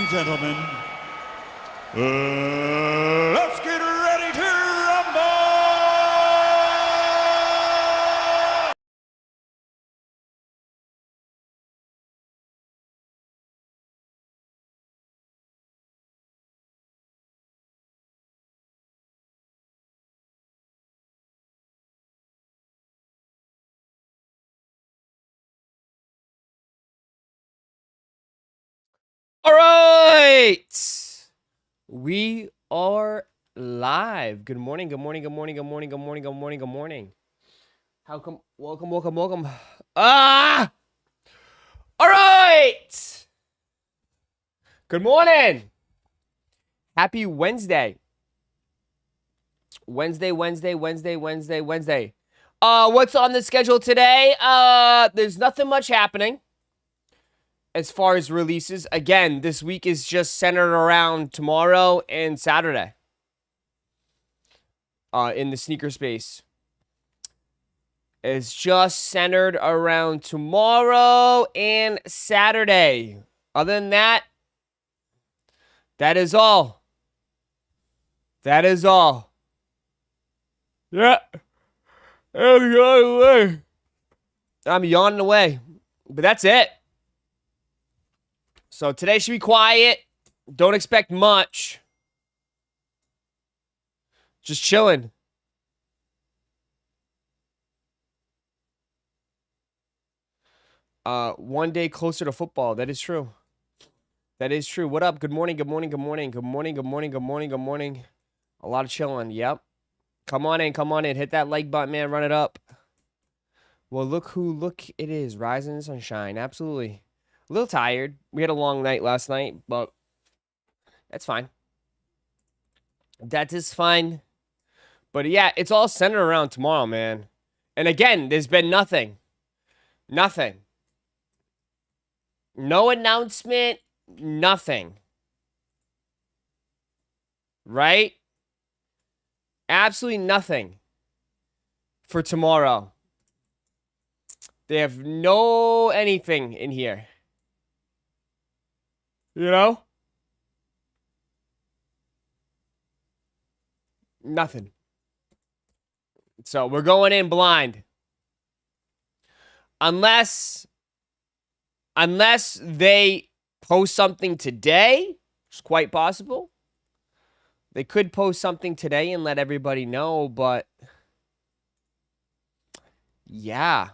gentlemen, let's get ready to rumble! All right, we are live. Good morning, good morning, good morning, good morning, good morning, good morning, good morning. How come? Welcome, welcome, welcome. All right. Good morning. Happy Wednesday. Wednesday. What's on the schedule today? There's nothing much happening. As far as releases, again, this week is just centered around tomorrow and Saturday. In the sneaker space. It's just centered around tomorrow and Saturday. Other than that, that is all. That is all. Yeah. I'm yawning away. I'm yawning away. But that's it. So today should be quiet. Don't expect much. Just chilling. One day closer to football. That is true. That is true. What up? Good morning, good morning, good morning, good morning, good morning, good morning, good morning. A lot of chilling. Yep. Come on in, come on in. Hit that like button, man. Run it up. Well, look it is. Rising sunshine. Absolutely. A little tired. We had a long night last night, but that's fine. That is fine. But yeah, it's all centered around tomorrow, man. And again, there's been nothing. Nothing. No announcement. Nothing. Right? Absolutely nothing for tomorrow. They have no anything in here. You know? Nothing. So we're going in blind. Unless they post something today, which is quite possible. They could post something today and let everybody know, but yeah.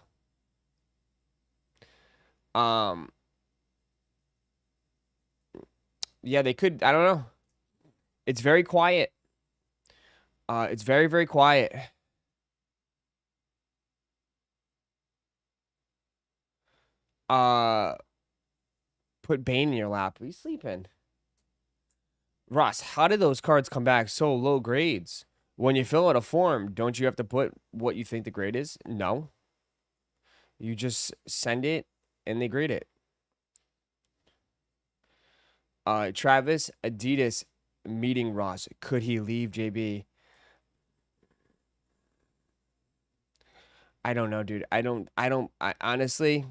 Yeah, they could. I don't know. It's very quiet. It's very, very quiet. Put Bane in your lap. Are you sleeping? Ross, how did those cards come back so low grades? When you fill out a form, don't you have to put what you think the grade is? No. You just send it and they grade it. Travis, Adidas meeting Ross. Could he leave, JB? I don't know, dude. I honestly,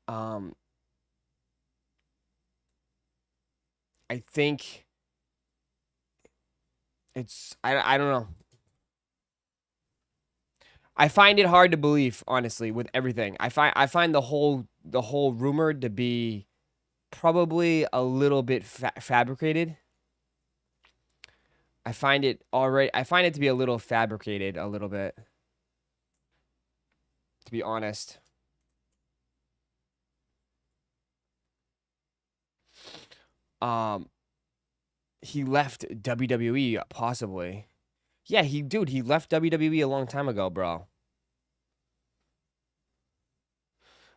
I think it's, I don't know. I find it hard to believe, honestly, with everything. I find the whole rumor to be probably a little bit fabricated. I find it to be a little fabricated, a little bit. To be honest. He left WWE, possibly. Yeah, he left WWE a long time ago, bro.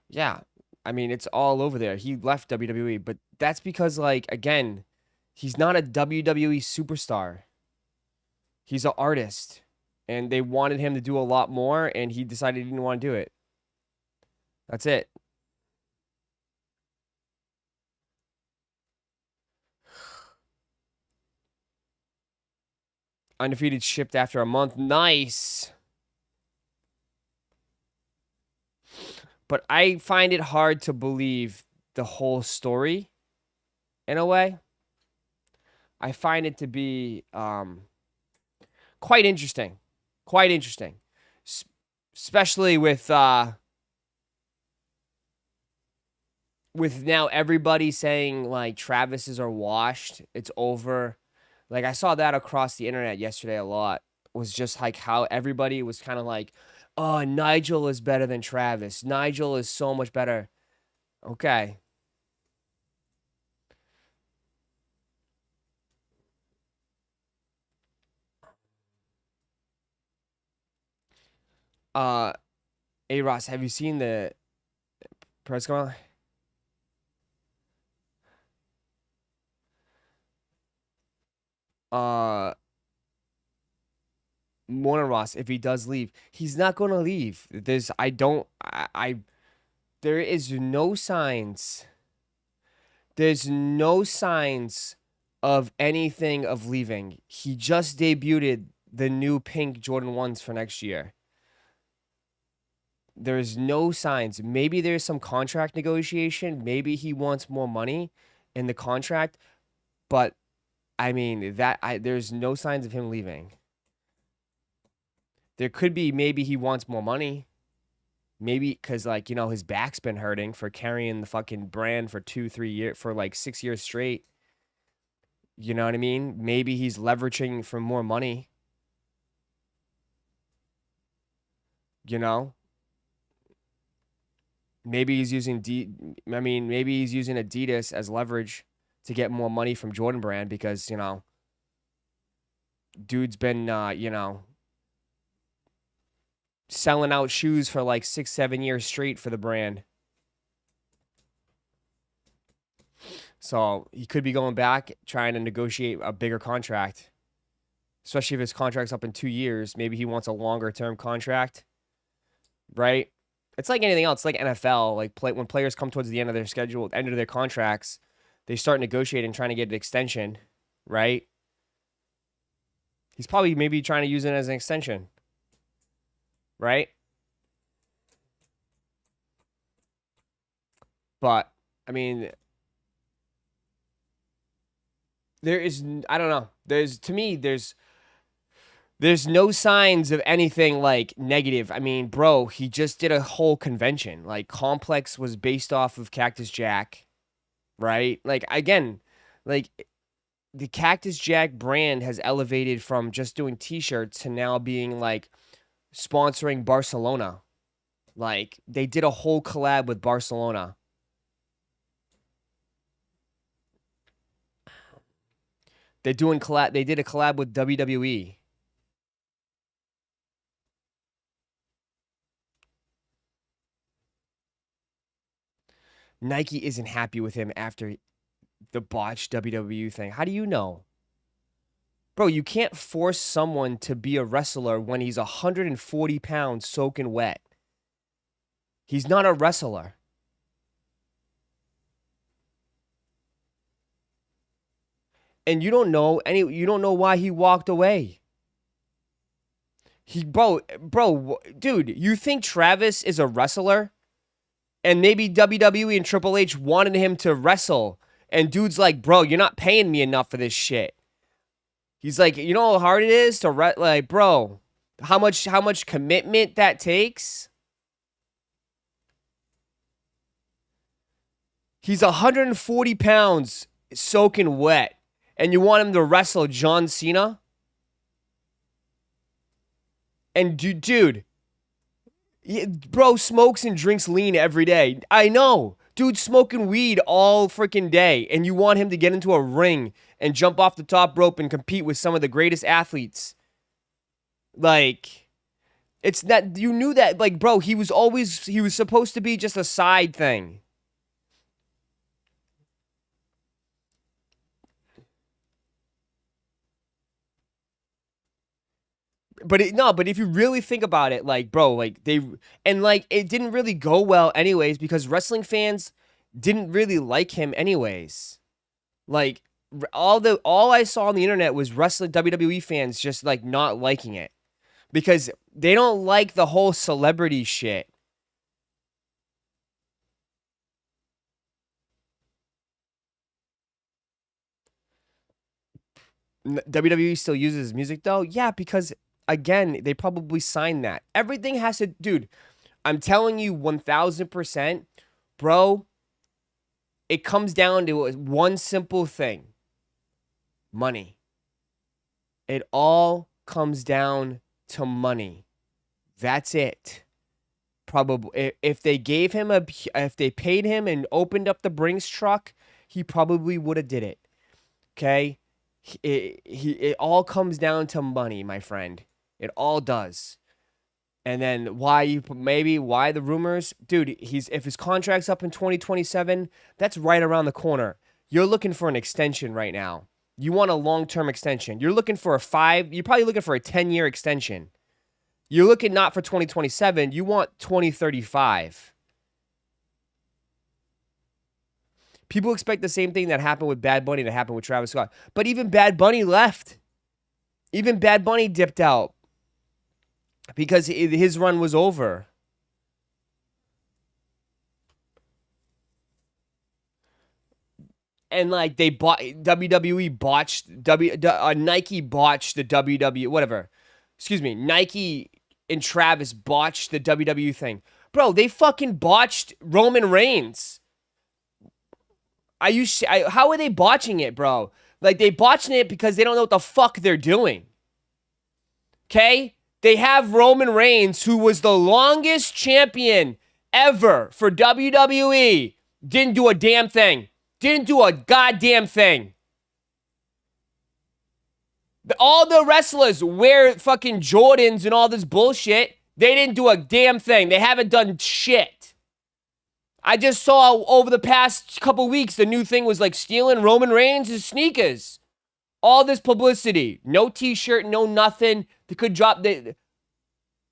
Yeah. I mean, it's all over there. He left WWE, but that's because, like, again, he's not a WWE superstar. He's an artist. And they wanted him to do a lot more, and he decided he didn't want to do it. That's it. Undefeated shipped after a month. Nice. But I find it hard to believe the whole story in a way. I find it to be quite interesting. Quite interesting. Especially with now everybody saying like Travis's are washed, it's over. Like I saw that across the internet yesterday a lot. Was just like how everybody was kind of like, "Oh, Nigel is better than Travis. Nigel is so much better." Okay. Hey Ross, have you seen the press conference? Morning Ross, if he does leave, he's not going to leave. There is no signs. There's no signs of anything of leaving. He just debuted the new pink Jordan 1s for next year. There's no signs. Maybe there's some contract negotiation. Maybe he wants more money in the contract. But, I mean, there's no signs of him leaving. There could be maybe he wants more money. Maybe because, like, you know, his back's been hurting for carrying the fucking brand for 2-3 years, for like 6 years straight. You know what I mean? Maybe he's leveraging for more money. You know? Maybe he's using maybe he's using Adidas as leverage to get more money from Jordan Brand because, you know, dude's been, you know, selling out shoes for like 6-7 years straight for the brand. So he could be going back, trying to negotiate a bigger contract, especially if his contract's up in 2 years. Maybe he wants a longer term contract, right? It's like anything else. It's like NFL. Like when players come towards the end of their schedule, end of their contracts, they start negotiating, trying to get an extension, right? He's probably maybe trying to use it as an extension, right? But, I mean, there is, I don't know. To me, there's no signs of anything like negative. I mean, bro, he just did a whole convention. Like, Complex was based off of Cactus Jack, right? Like, again, like, the Cactus Jack brand has elevated from just doing t-shirts to now being like sponsoring Barcelona. Like, they did a whole collab with Barcelona. They did a collab with WWE. Nike isn't happy with him after the botched WWE thing. How do you know? Bro, you can't force someone to be a wrestler when he's 140 pounds soaking wet. He's not a wrestler. And you don't know why he walked away. Dude, you think Travis is a wrestler? And maybe WWE and Triple H wanted him to wrestle. And dude's like, bro, you're not paying me enough for this shit. He's like, you know how hard it is to like, bro, how much commitment that takes? He's 140 pounds soaking wet. And you want him to wrestle John Cena? And dude, bro smokes and drinks lean every day. I know. Dude smoking weed all freaking day. And you want him to get into a ring and jump off the top rope and compete with some of the greatest athletes. Like, it's that, you knew that, like, bro, he was supposed to be just a side thing. But if you really think about it, like, bro, like, it didn't really go well anyways because wrestling fans didn't really like him anyways. Like, all I saw on the internet was wrestling WWE fans just, like, not liking it because they don't like the whole celebrity shit. WWE still uses his music though? Yeah, because again, they probably signed that. Everything has to, dude, I'm telling you 1000%, bro, it comes down to one simple thing. Money. It all comes down to money. That's it. Probably if they gave him if they paid him and opened up the Brinks truck, he probably would have did it. Okay? It all comes down to money, my friend. It all does. And then why the rumors? Dude, if his contract's up in 2027, that's right around the corner. You're looking for an extension right now. You want a long-term extension. You're looking for you're probably looking for a 10-year extension. You're looking not for 2027, you want 2035. People expect the same thing that happened with Bad Bunny to happen with Travis Scott. But even Bad Bunny left. Even Bad Bunny dipped out. Because his run was over. And like WWE botched, Nike botched the WWE, whatever. Excuse me, Nike and Travis botched the WWE thing. Bro, they fucking botched Roman Reigns. How are they botching it, bro? Like, they botching it because they don't know what the fuck they're doing. Okay? They have Roman Reigns, who was the longest champion ever for WWE. Didn't do a damn thing. Didn't do a goddamn thing. All the wrestlers wear fucking Jordans and all this bullshit. They didn't do a damn thing. They haven't done shit. I just saw over the past couple weeks, the new thing was like stealing Roman Reigns' sneakers. All this publicity. No t-shirt, no nothing. They could drop... They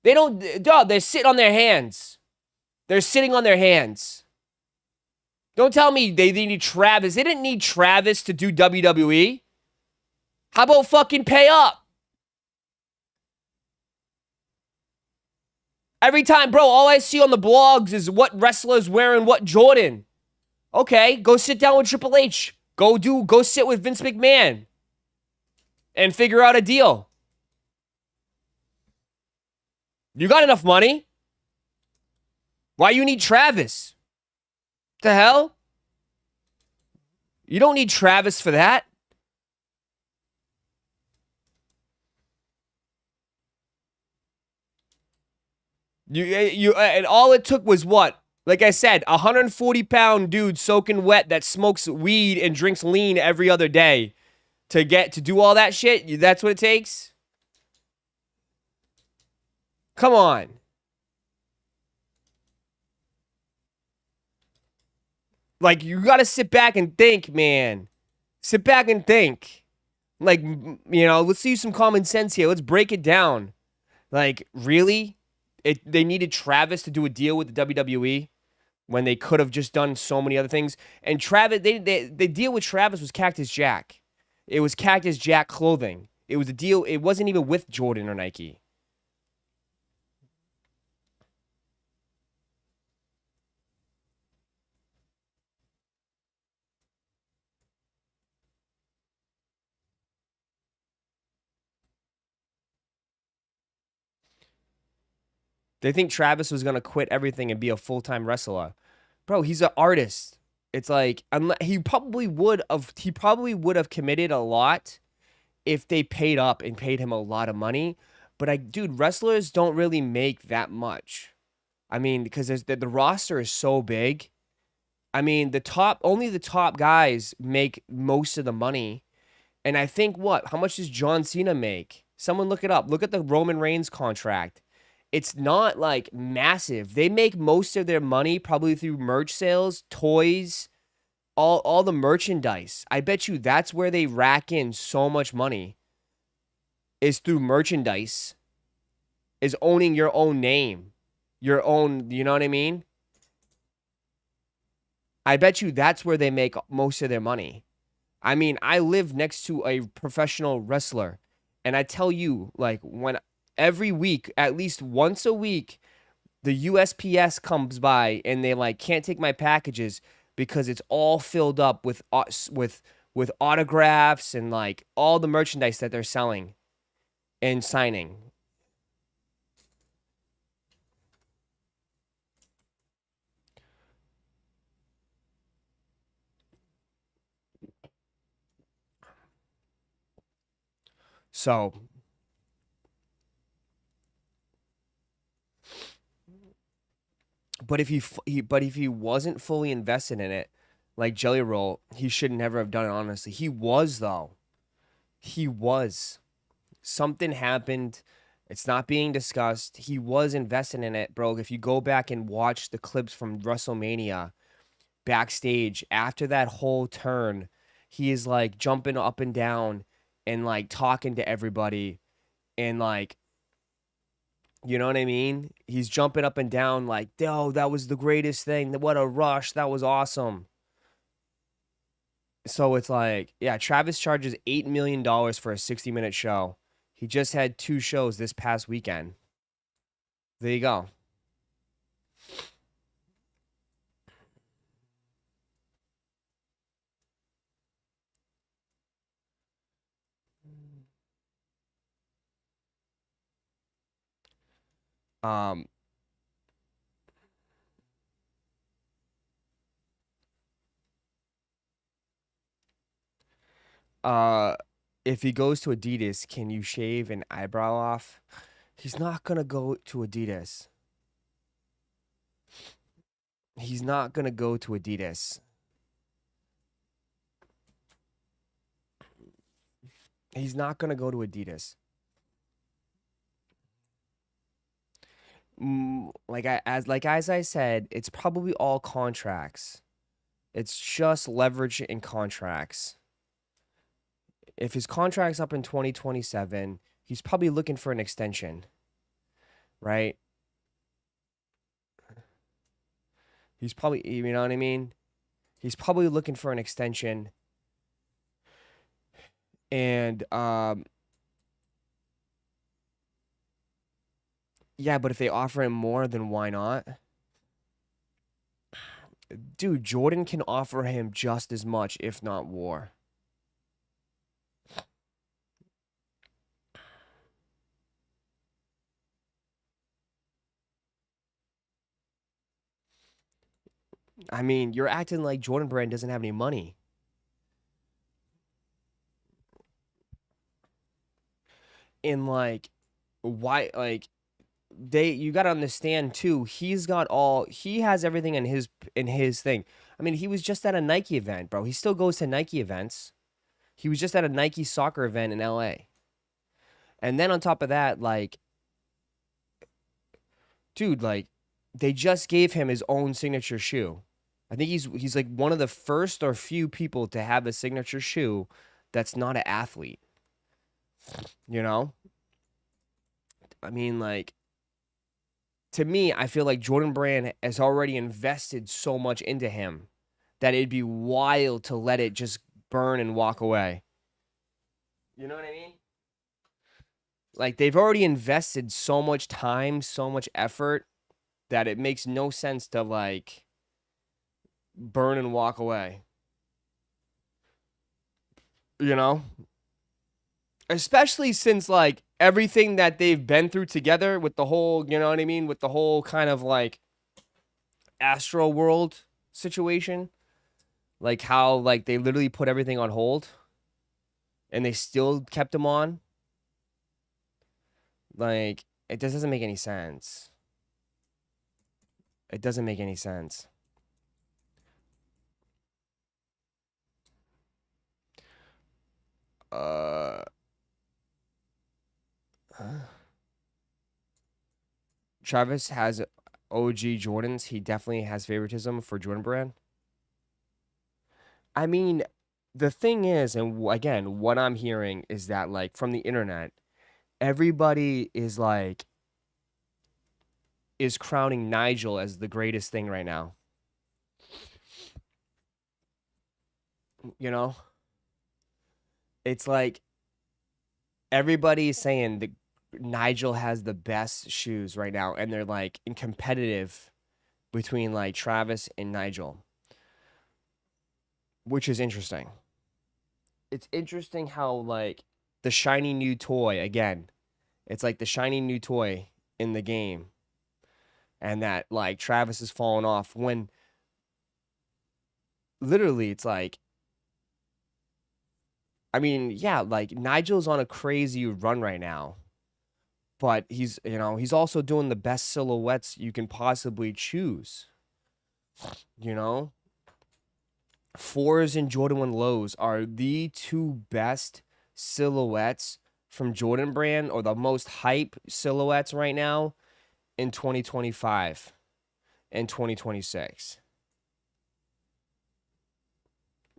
don't... Dog, they're sitting on their hands. They're sitting on their hands. Don't tell me they need Travis. They didn't need Travis to do WWE. How about fucking pay up? Every time, bro, all I see on the blogs is what wrestlers wearing what Jordan. Okay, go sit down with Triple H. Go sit with Vince McMahon. And figure out a deal. You got enough money. Why you need Travis? The hell? You don't need Travis for that. And all it took was what? Like I said, 140-pound dude soaking wet that smokes weed and drinks lean every other day to do all that shit. That's what it takes? Come on. Like, you got to sit back and think, man. Sit back and think. Like, you know, let's use some common sense here. Let's break it down. Like, really? They needed Travis to do a deal with the WWE when they could have just done so many other things. And Travis, the deal with Travis was Cactus Jack. It was Cactus Jack clothing. It was a deal. It wasn't even with Jordan or Nike. They think Travis was going to quit everything and be a full-time wrestler. Bro, he's an artist. It's like, he probably would have committed a lot if they paid up and paid him a lot of money. But dude, wrestlers don't really make that much. I mean, because the roster is so big. I mean, only the top guys make most of the money. And I think how much does John Cena make? Someone look it up. Look at the Roman Reigns contract. It's not like massive. They make most of their money probably through merch sales, toys, all the merchandise. I bet you that's where they rack in so much money. Is through merchandise. Is owning your own name. Your own, you know what I mean? I bet you that's where they make most of their money. I mean, I live next to a professional wrestler. And I tell you, like, every week, at least once a week, the USPS comes by and they like can't take my packages because it's all filled up with with autographs and like all the merchandise that they're selling and signing. So, but if he wasn't fully invested in it, like Jelly Roll, he should never have done it. Honestly, he was though. He was. Something happened. It's not being discussed. He was invested in it, bro. If you go back and watch the clips from WrestleMania backstage after that whole turn, he is like jumping up and down and like talking to everybody and like, you know what I mean? He's jumping up and down like, "Yo, that was the greatest thing. What a rush. That was awesome." So it's like, yeah, Travis charges $8 million for a 60-minute show. He just had 2 shows this past weekend. There you go. Um, uh, if he goes to Adidas, can you shave an eyebrow off? He's not gonna go to Adidas. He's not gonna go to Adidas. He's not gonna go to Adidas. As I said, it's probably all contracts. It's just leverage in contracts. If his contract's up in 2027, he's probably looking for an extension, right? He's probably, you know what I mean? He's probably looking for an extension. And yeah, but if they offer him more, then why not? Dude, Jordan can offer him just as much, if not more. I mean, you're acting like Jordan Brand doesn't have any money. And like, why? Like, you got to understand too. He has everything in his thing. I mean, he was just at a Nike event, bro. He still goes to Nike events. He was just at a Nike soccer event in LA. And then on top of that, like, dude, like, they just gave him his own signature shoe. I think he's like one of the first or few people to have a signature shoe that's not an athlete. You know? I mean, like, to me, I feel like Jordan Brand has already invested so much into him that it'd be wild to let it just burn and walk away. You know what I mean? Like, they've already invested so much time, so much effort that it makes no sense to, like, burn and walk away. You know? Especially since, like, everything that they've been through together with the whole, you know what I mean? With the whole kind of, like, Astro World situation. Like, how, like, they literally put everything on hold. And they still kept him on. Like, it just doesn't make any sense. It doesn't make any sense. Travis has OG Jordans. He definitely has favoritism for Jordan Brand. I mean, the thing is, and again, what I'm hearing is that, like, from the internet, everybody is like, is crowning Nigel as the greatest thing right now. You know? It's like everybody is saying that Nigel has the best shoes right now, and they're like in competitive between like Travis and Nigel, which is interesting. it's interesting how like the shiny new toy again. It's like the shiny new toy in the game, and that like Travis has fallen off when literally it's like, I mean, yeah, like Nigel's on a crazy run right now, but he's also doing the best silhouettes you can possibly choose. You know, fours and Jordan 1 lows are the two best silhouettes from Jordan brand, or the most hype silhouettes right now in 2025 and 2026.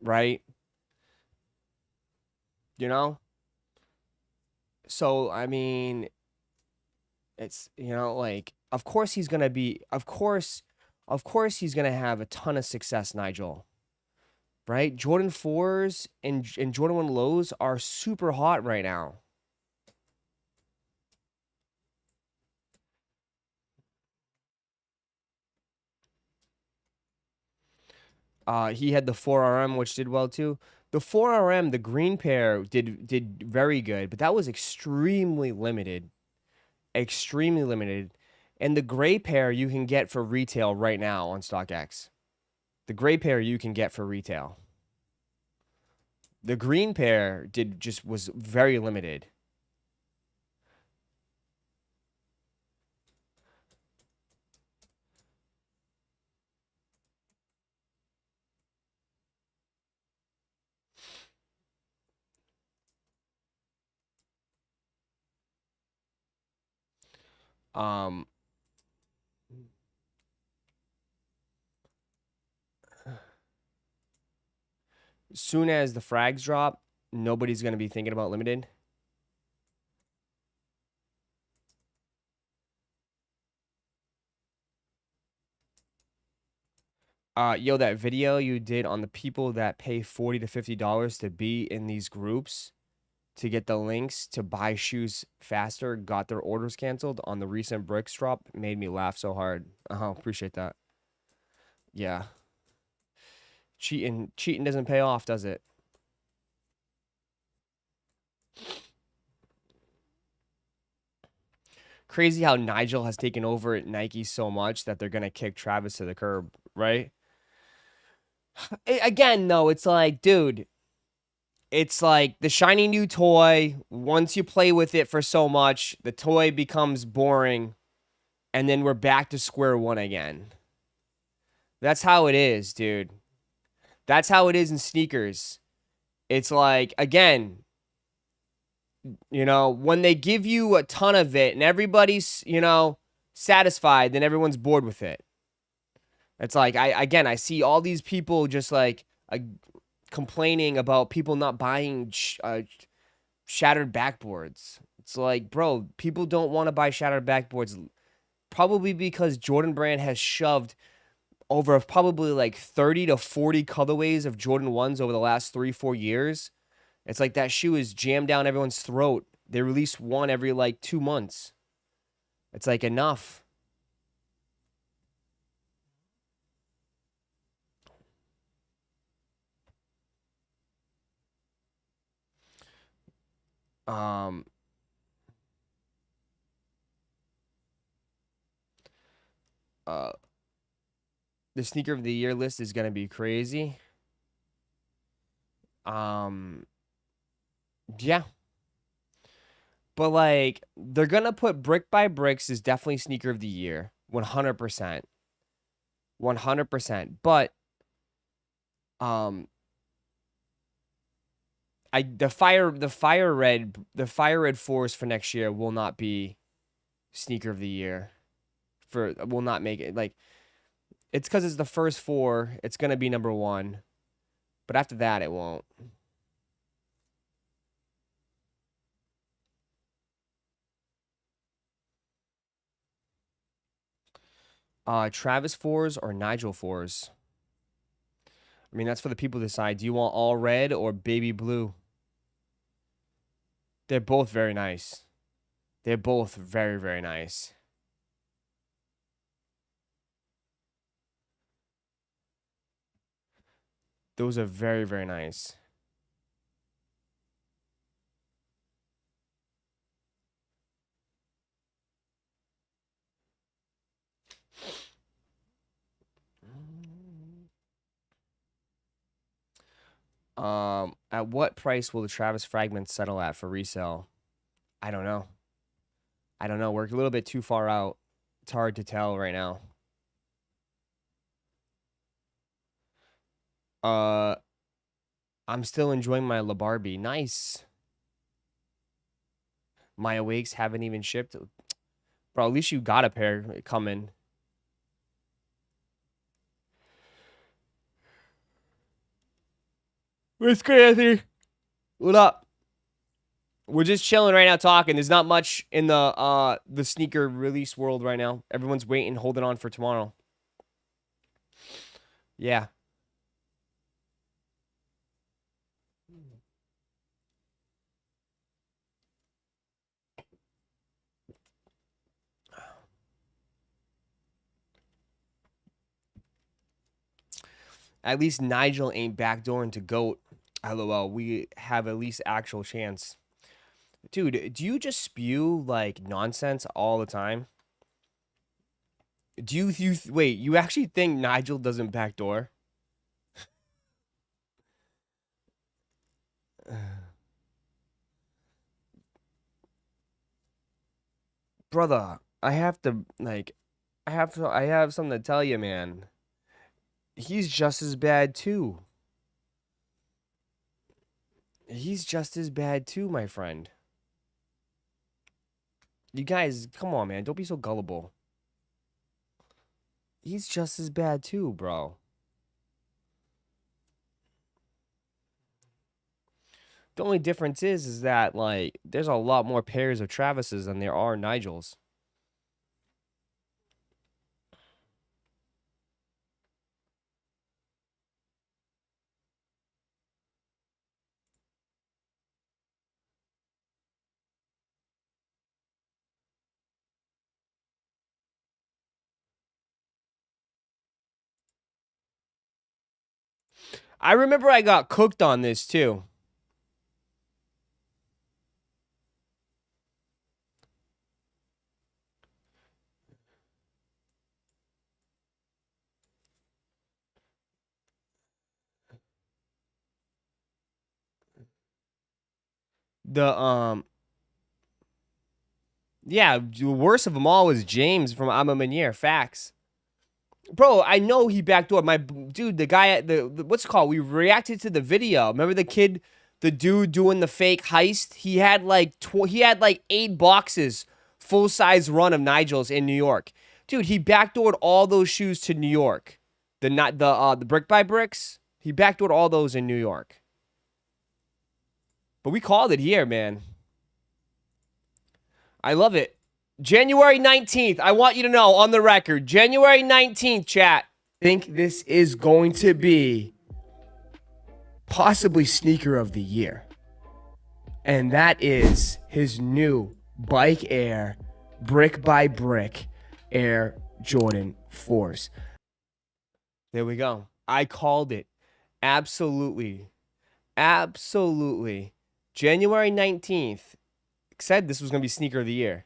Right? You know? So, I mean, it's, like, of course he's going to have a ton of success, Nigel. Right? Jordan 4s and Jordan 1 lows are super hot right now. He had the 4RM, which did well too. The 4RM, the green pair, did very good, but that was extremely limited. Extremely limited. And the gray pair you can get for retail right now on StockX. The gray pair you can get for retail. The green pair was very limited. Um, soon as the frags drop, nobody's gonna be thinking about limited. Yo, that video you did on the people that pay $40 to $50 to be in these groups to get the links to buy shoes faster, got their orders canceled on the recent bricks drop, made me laugh so hard. Appreciate that. Yeah. Cheating doesn't pay off, does it? Crazy how Nigel has taken over at Nike so much that they're gonna kick Travis to the curb, right? Again, though, it's like, dude, it's like the shiny new toy. Once you play with it for so much, the toy becomes boring, and then we're back to square one again. That's how it is, dude. That's how it is in sneakers. It's like, again, when they give you a ton of it and everybody's, satisfied, then everyone's bored with it. It's like, I see all these people just like complaining about people not buying shattered backboards. It's like, bro, people don't want to buy shattered backboards, probably because Jordan Brand has shoved over probably like 30 to 40 colorways of Jordan 1s over the last 3-4 years. It's like that shoe is jammed down everyone's throat. They release one every like 2 months. It's like enough. Um, uh, the sneaker of the year list is gonna be crazy. Yeah. But like they're gonna put Brick by Bricks is definitely sneaker of the year, 100%, 100%. But um, the fire red fours for next year will not be sneaker of the year. Will not make it. Like, it's because it's the first four. It's gonna be number one, but after that, it won't. Travis fours or Nigel fours? I mean, that's for the people to decide. Do you want all red or baby blue? They're both very nice. They're both very, very nice. Those are very, very nice. At what price will the Travis fragments settle at for resale? I don't know. I don't know. We're a little bit too far out. It's hard to tell right now. I'm still enjoying my LaBarbie. Nice. My Awakes haven't even shipped. Bro, at least you got a pair coming. What's good, Anthony? What up? We're just chilling right now talking. There's not much in the sneaker release world right now. Everyone's waiting, holding on for tomorrow. Yeah. At least Nigel ain't backdooring to GOAT. LOL. We have at least actual chance. Dude, do you just spew like nonsense all the time? Do you wait, you actually think Nigel doesn't backdoor? Brother, I have something to tell you, man. He's just as bad too. He's just as bad too, my friend. You guys, come on, man. Don't be so gullible. He's just as bad too, bro. The only difference is that, like, there's a lot more pairs of Travises than there are Nigels. I remember I got cooked on this too. Yeah, the worst of them all was James from I'm a Manier. Facts. Bro, I know he backdoored my dude. The guy at the what's it called? We reacted to the video. Remember the kid, the dude doing the fake heist? He had like 8 boxes, full size run of Nigel's in New York. Dude, he backdoored all those shoes to New York. The brick by bricks. He backdoored all those in New York. But we called it here, man. I love it. January 19th. I want you to know on the record. January 19th, chat. I think this is going to be possibly sneaker of the year. And that is his new Bike Air Brick by Brick Air Jordan 4s. There we go. I called it. Absolutely. Absolutely. January 19th. Said this was going to be sneaker of the year.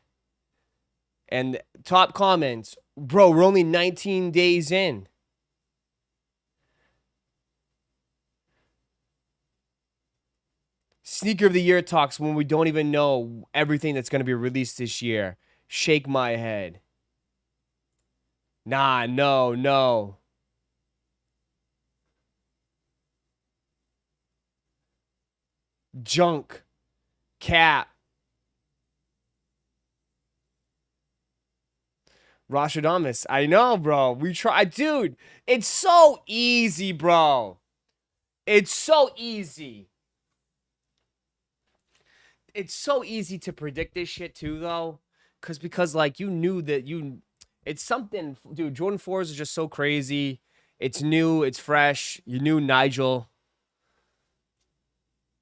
And top comments, bro, we're only 19 days in. Sneaker of the year talks when we don't even know everything that's going to be released this year. Shake my head. Nah, no. Junk. Cap. Rashadamas. I know, bro. We try. Dude, it's so easy, bro. It's so easy. It's so easy to predict this shit, too, though. Because like, you knew that it's something. Dude, Jordan 4s is just so crazy. It's new. It's fresh. You knew Nigel.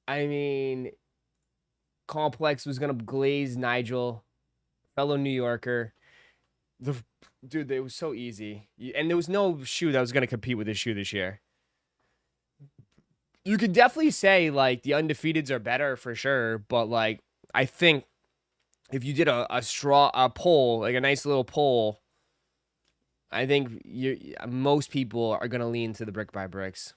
I mean, Complex was going to glaze Nigel. Fellow New Yorker. Dude, it was so easy. And there was no shoe that was going to compete with this shoe this year. You could definitely say, like, the Undefeateds are better for sure. But, like, I think if you did a poll, like a nice little poll, I think most people are going to lean to the brick by bricks.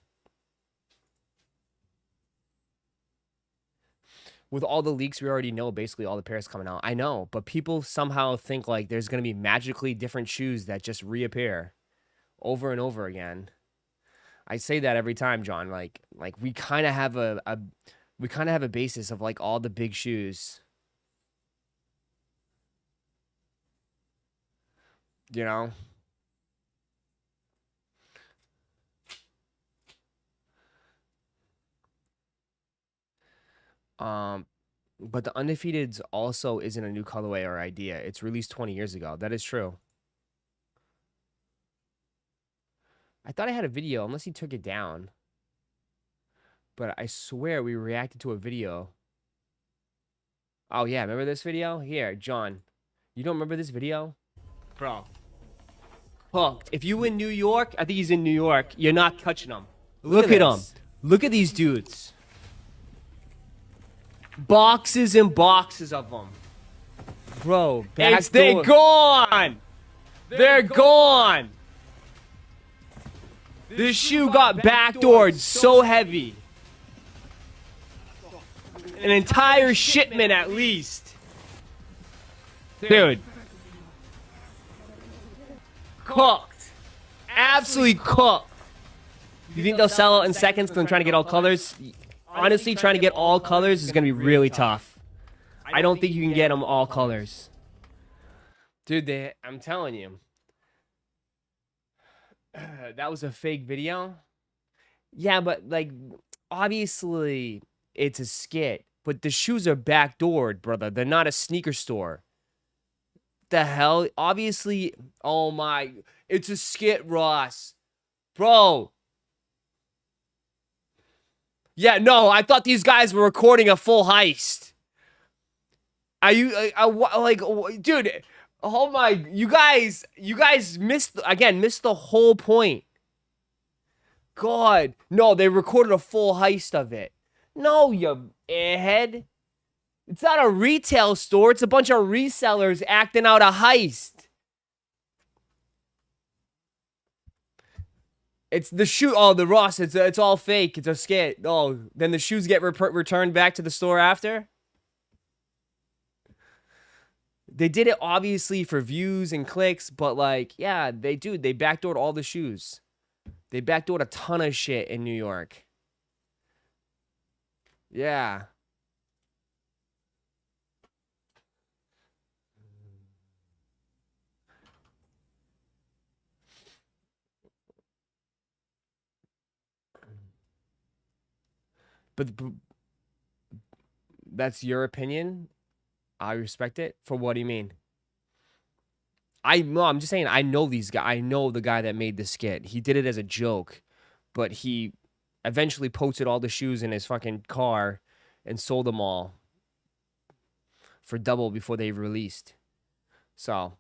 with all the leaks, we already know basically all the pairs coming out. I know, but people somehow think like there's going to be magically different shoes that just reappear over and over again. I say that every time, John. Like we kind of have a basis of like all the big shoes. You know? But the Undefeateds also isn't a new colorway or idea. It's released 20 years ago. That is true. I thought I had a video, unless he took it down. But I swear we reacted to a video. Oh, yeah. Remember this video? Here, John. You don't remember this video? Bro. Hooked. If you in New York, I think he's in New York. You're not touching him. Look at him. Look at these dudes. Boxes and boxes of them. Bro, they're gone. They're gone. This shoe got backdoored so heavy. An entire shipment at least. Dude. Cooked. Absolutely cooked. You think they'll sell out in seconds because I'm trying to get all colors? Honestly, trying to get all colors is going to be really tough. I don't think you can get them all colors. Dude, I'm telling you. That was a fake video? Yeah, but, like, obviously, it's a skit. But the shoes are backdoored, brother. They're not a sneaker store. The hell? Obviously, oh my. It's a skit, Ross. Bro. Yeah, no, I thought these guys were recording a full heist. Are you, like, dude, oh my, you guys missed the whole point. God, no, they recorded a full heist of it. No, you airhead. It's not a retail store, it's a bunch of resellers acting out a heist. It's the shoe. Oh, the Ross. It's all fake. It's a skit. Oh, then the shoes get returned back to the store after. They did it obviously for views and clicks, but like, yeah, they backdoored all the shoes. They backdoored a ton of shit in New York. Yeah. But that's your opinion. I respect it. For what do you mean? I'm just saying I know these guys. I know the guy that made the skit. He did it as a joke, but he eventually posted all the shoes in his fucking car and sold them all for double before they released. So,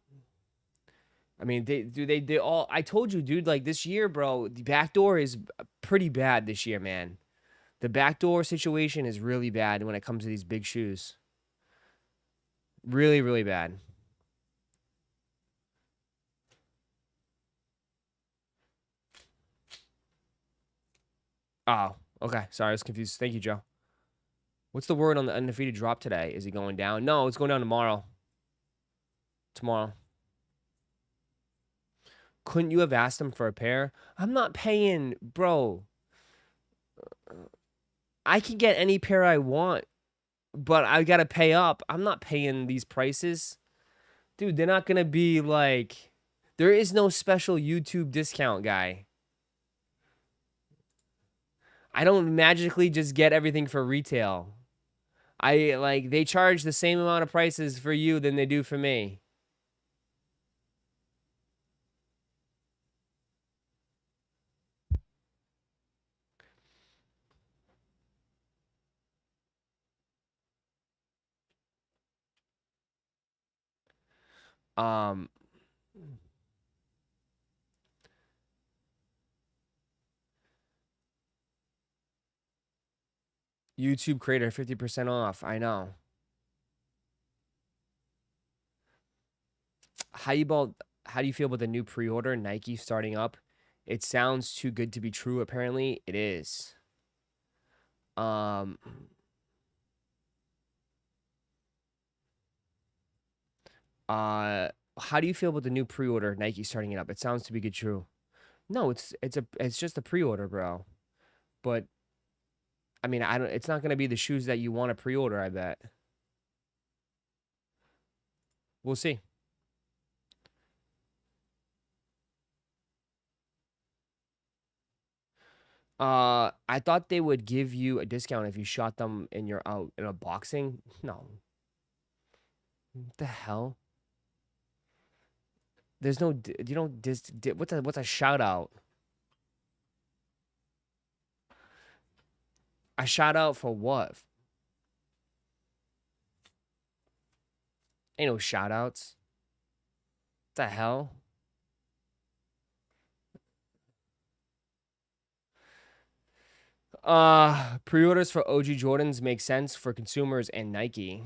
I mean, they all. I told you, dude. Like this year, bro, the backdoor is pretty bad this year, man. The backdoor situation is really bad when it comes to these big shoes. Really, really bad. Oh, okay. Sorry, I was confused. Thank you, Joe. What's the word on the Undefeated drop today? Is he going down? No, it's going down tomorrow. Tomorrow. Couldn't you have asked him for a pair? I'm not paying, bro. I can get any pair I want, but I gotta pay up. I'm not paying these prices. Dude, they're not gonna be like... There is no special YouTube discount, guy. I don't magically just get everything for retail. They charge the same amount of prices for you than they do for me. YouTube creator 50% off. I know. How do you feel about the new pre-order Nike starting up? It sounds too good to be true. Apparently, it is. How do you feel about the new pre-order Nike starting it up? It sounds to be good true. No, it's just a pre-order, bro. But I mean, I don't. It's not gonna be the shoes that you want to pre-order. I bet. We'll see. I thought they would give you a discount if you shot them in your out in a boxing. No. What the hell? There's no. You don't what's a shout out? A shout out for what? Ain't no shout outs. What the hell? Pre-orders for OG Jordans make sense for consumers and Nike.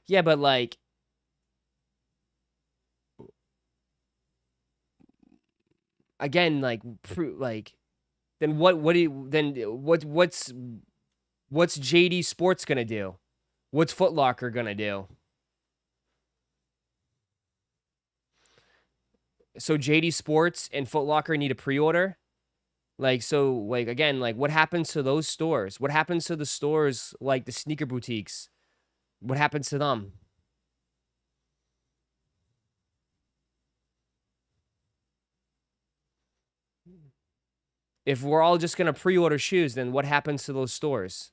Yeah, but like again, like then what do you then what's JD Sports gonna do? What's Foot Locker gonna do? So JD Sports and Foot Locker need a pre-order? Like, so, like, again, like, what happens to those stores? What happens to the stores, like, the sneaker boutiques? What happens to them? If we're all just going to pre-order shoes, then what happens to those stores?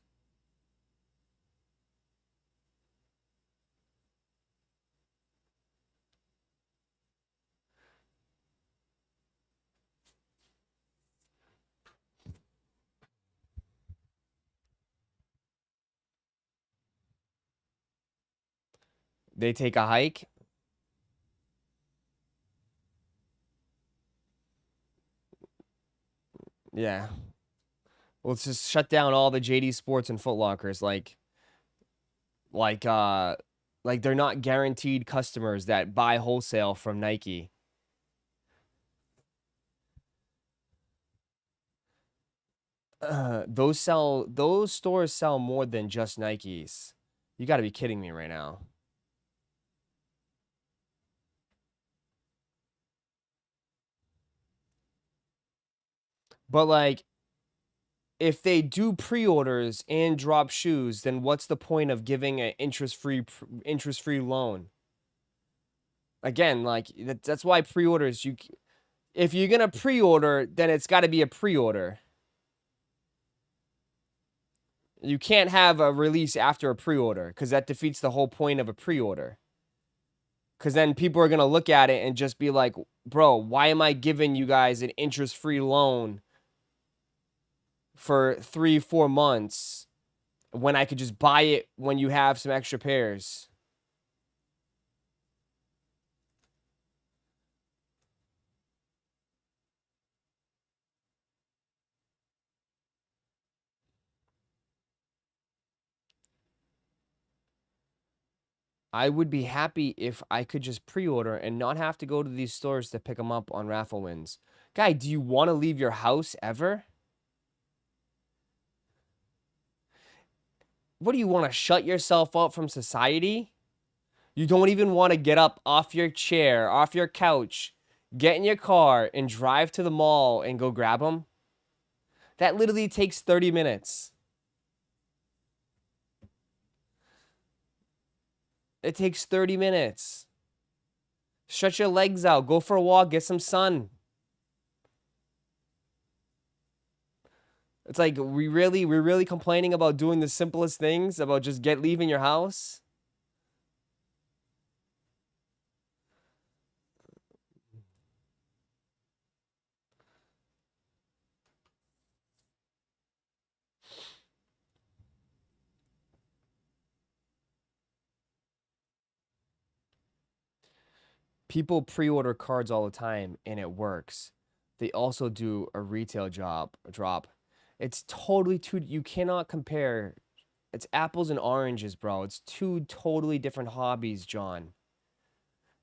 They take a hike? Yeah. Well, let's just shut down all the JD Sports and Foot Lockers. Like, like they're not guaranteed customers that buy wholesale from Nike. Those stores sell more than just Nikes. You got to be kidding me right now. But like, if they do pre-orders and drop shoes, then what's the point of giving an interest-free loan? Again, like that's why pre-orders if you're gonna pre-order, then it's got to be a pre-order. You can't have a release after a pre-order because that defeats the whole point of a pre-order. Because then people are gonna look at it and just be like, "Bro, why am I giving you guys an interest-free loan for 3-4 months when I could just buy it when you have some extra pairs?" I would be happy if I could just pre-order and not have to go to these stores to pick them up on raffle wins. Guy, do you want to leave your house ever? What do you want to shut yourself up from society? You don't even want to get up off your chair, off your couch, get in your car and drive to the mall and go grab them? That literally takes 30 minutes. It takes 30 minutes. Stretch your legs out, go for a walk, get some sun. It's like we're really complaining about doing the simplest things, about just leaving your house. People pre-order cards all the time and it works. They also do a retail drop. It's totally you cannot compare. It's apples and oranges, bro. It's two totally different hobbies, John.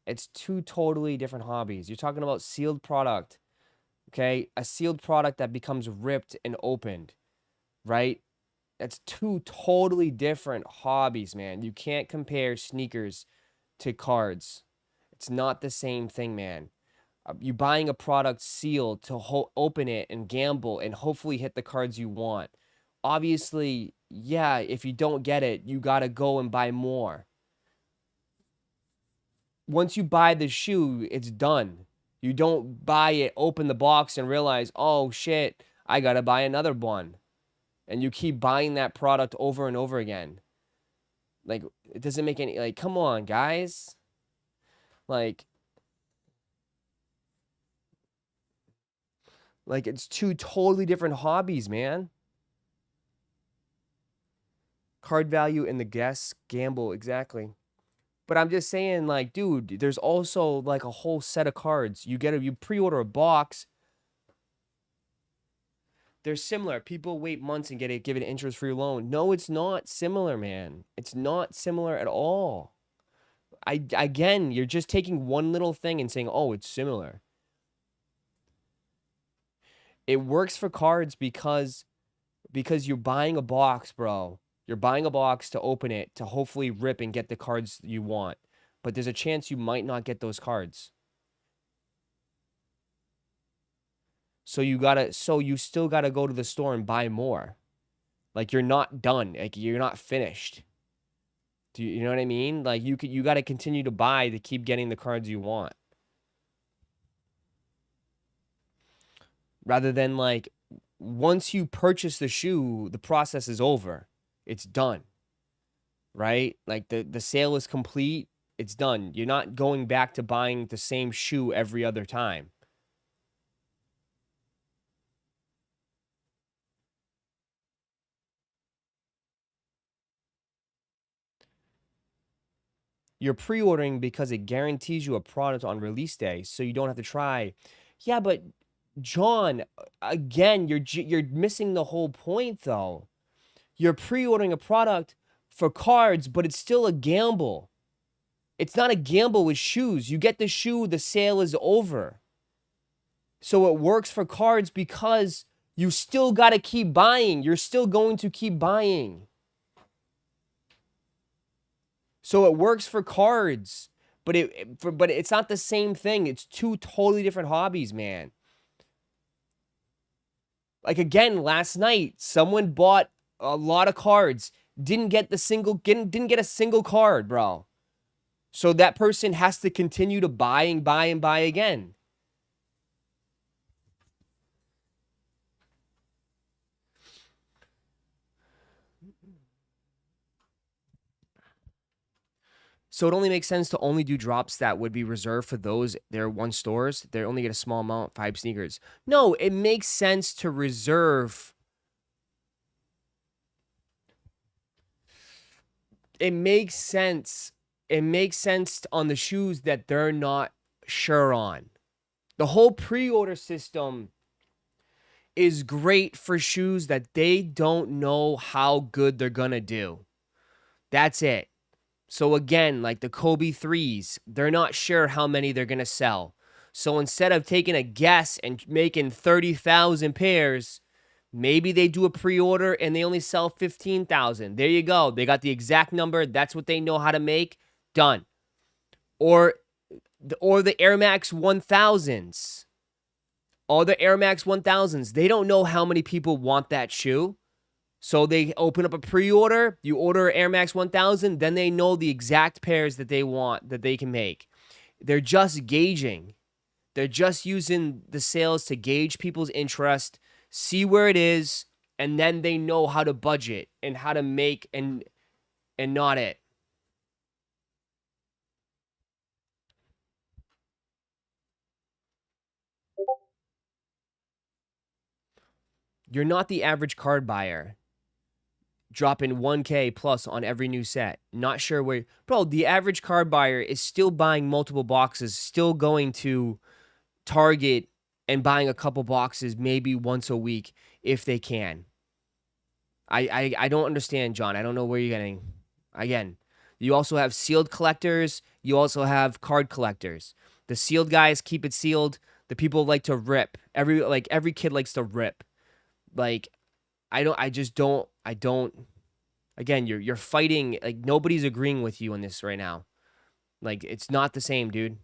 It's two totally different hobbies. You're talking about sealed product, okay? A sealed product that becomes ripped and opened, right? That's two totally different hobbies, man. You can't compare sneakers to cards. It's not the same thing, man. You buying a product sealed to open it and gamble and hopefully hit the cards you want. Obviously, yeah, if you don't get it, you got to go and buy more. Once you buy the shoe, it's done. You don't buy it, open the box, and realize, oh shit, I got to buy another one. And you keep buying that product over and over again. Like, it doesn't make any, like, come on, guys. Like, it's two totally different hobbies, man. Card value and the guess gamble, exactly. But I'm just saying, like, dude, there's also like a whole set of cards. You pre-order a box. They're similar. People wait months and give it an interest-free loan. No, it's not similar, man. It's not similar at all. Again, you're just taking one little thing and saying, oh, it's similar. It works for cards because you're buying a box, bro. You're buying a box to open it, to hopefully rip and get the cards you want. But there's a chance you might not get those cards. So you still gotta go to the store and buy more. Like, you're not done. Like, you're not finished. Do you know what I mean? Like, you gotta continue to buy to keep getting the cards you want. Rather than, like, once you purchase the shoe, the process is over. It's done. Right? Like, the sale is complete. It's done. You're not going back to buying the same shoe every other time. You're pre-ordering because it guarantees you a product on release day, so you don't have to try. Yeah, but John, again, you're missing the whole point, though. You're pre-ordering a product for cards, but it's still a gamble. It's not a gamble with shoes. You get the shoe, the sale is over. So it works for cards because you still got to keep buying. You're still going to keep buying. So it works for cards, but it's not the same thing. It's two totally different hobbies, man. Like, again, last night, someone bought a lot of cards, didn't get a single card, bro. So that person has to continue to buy and buy and buy again. So it only makes sense to only do drops that would be reserved for those their one stores. They only get a small amount, 5 sneakers. No, it makes sense to reserve. It makes sense. It makes sense on the shoes that they're not sure on. The whole pre-order system is great for shoes that they don't know how good they're gonna do. That's it. So again, like the Kobe 3s, they're not sure how many they're going to sell. So instead of taking a guess and making 30,000 pairs, maybe they do a pre-order and they only sell 15,000. There you go. They got the exact number. That's what they know how to make. Done. Or the Air Max 1000s. Or the Air Max 1000s. They don't know how many people want that shoe. So they open up a pre-order, you order Air Max 1000, then they know the exact pairs that they want, that they can make. They're just gauging. They're just using the sales to gauge people's interest, see where it is, and then they know how to budget and how to make and not it. You're not the average card buyer. Dropping 1K plus on every new set. Not sure where. Bro, the average card buyer is still buying multiple boxes, still going to Target and buying a couple boxes maybe once a week if they can. I don't understand, John. I don't know where you're getting. Again, you also have sealed collectors. You also have card collectors. The sealed guys keep it sealed. The people like to rip. Every kid likes to rip. Like, I just don't, again, you're fighting, like, nobody's agreeing with you on this right now. Like, it's not the same, dude.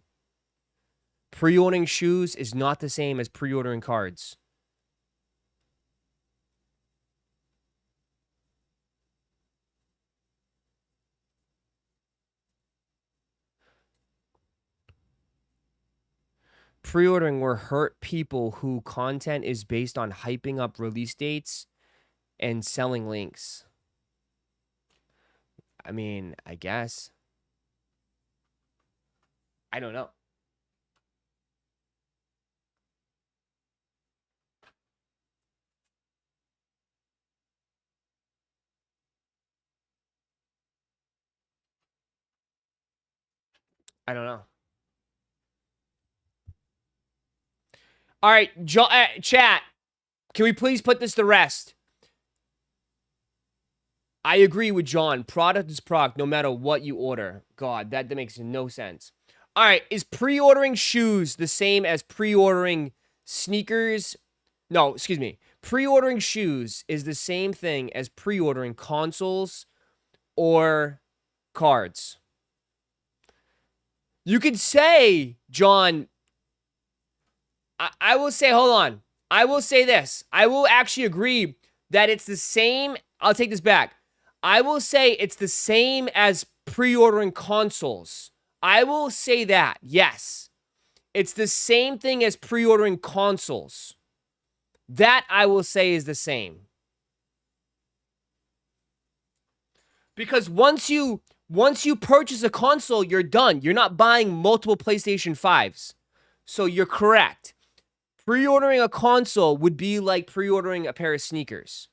Pre-ordering shoes is not the same as pre-ordering cards. Pre-ordering will hurt people who content is based on hyping up release dates and selling links. I mean, I guess. I don't know. I don't know. All right, chat. Can we please put this to rest? I agree with John. Product is product no matter what you order. God, that makes no sense. All right, is pre-ordering shoes the same as pre-ordering sneakers? No, excuse me. Pre-ordering shoes is the same thing as pre-ordering consoles or cards. You could say, John, I will say, hold on. I will say this. I will actually agree that it's the same. I'll take this back. I will say it's the same as pre-ordering consoles. I will say that, yes. It's the same thing as pre-ordering consoles. That I will say is the same. Because once you purchase a console, you're done. You're not buying multiple PlayStation 5s. So you're correct. Pre-ordering a console would be like pre-ordering a pair of sneakers.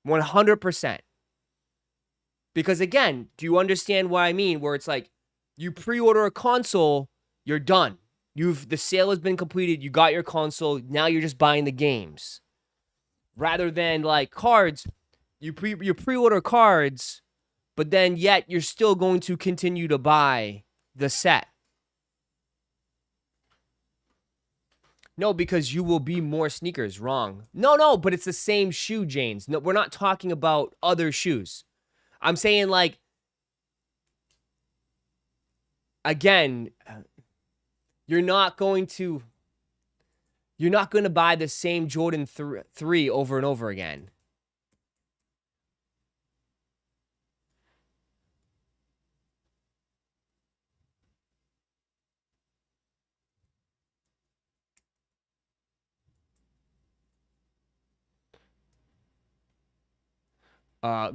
100%. Because again, do you understand what I mean? Where it's like, you pre-order a console, you're done. The sale has been completed, you got your console, now you're just buying the games. Rather than like cards, you pre-order cards, but then yet you're still going to continue to buy the set. No, because you will be more sneakers. Wrong. No, but it's the same shoe, James. No, we're not talking about other shoes. I'm saying, like, again, you're not going to buy the same Jordan 3 over and over again.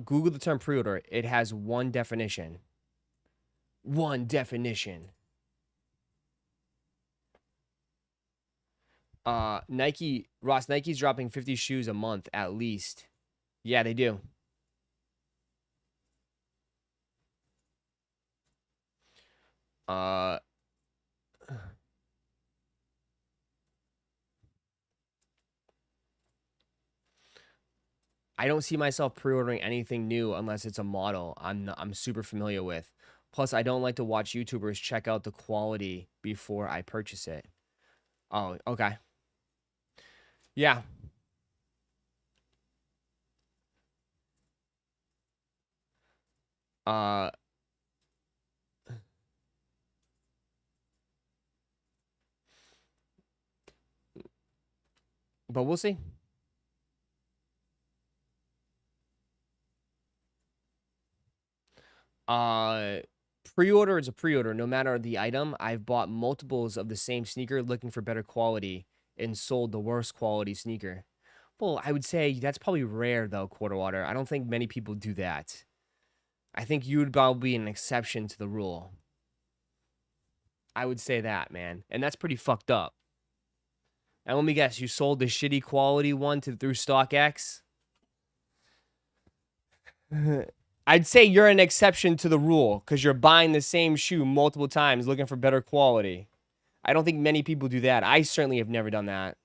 Google the term pre-order. It has one definition. One definition. Nike's dropping 50 shoes a month at least. Yeah, they do. I don't see myself pre-ordering anything new unless it's a model I'm super familiar with. Plus, I don't like to watch YouTubers check out the quality before I purchase it. Oh, okay. Yeah. But we'll see. Pre-order is a pre-order. No matter the item, I've bought multiples of the same sneaker looking for better quality and sold the worst quality sneaker. Well, I would say that's probably rare, though, Quarterwater. I don't think many people do that. I think you would probably be an exception to the rule. I would say that, man. And that's pretty fucked up. And let me guess, you sold the shitty quality one through StockX? I'd say you're an exception to the rule because you're buying the same shoe multiple times looking for better quality. I don't think many people do that. I certainly have never done that.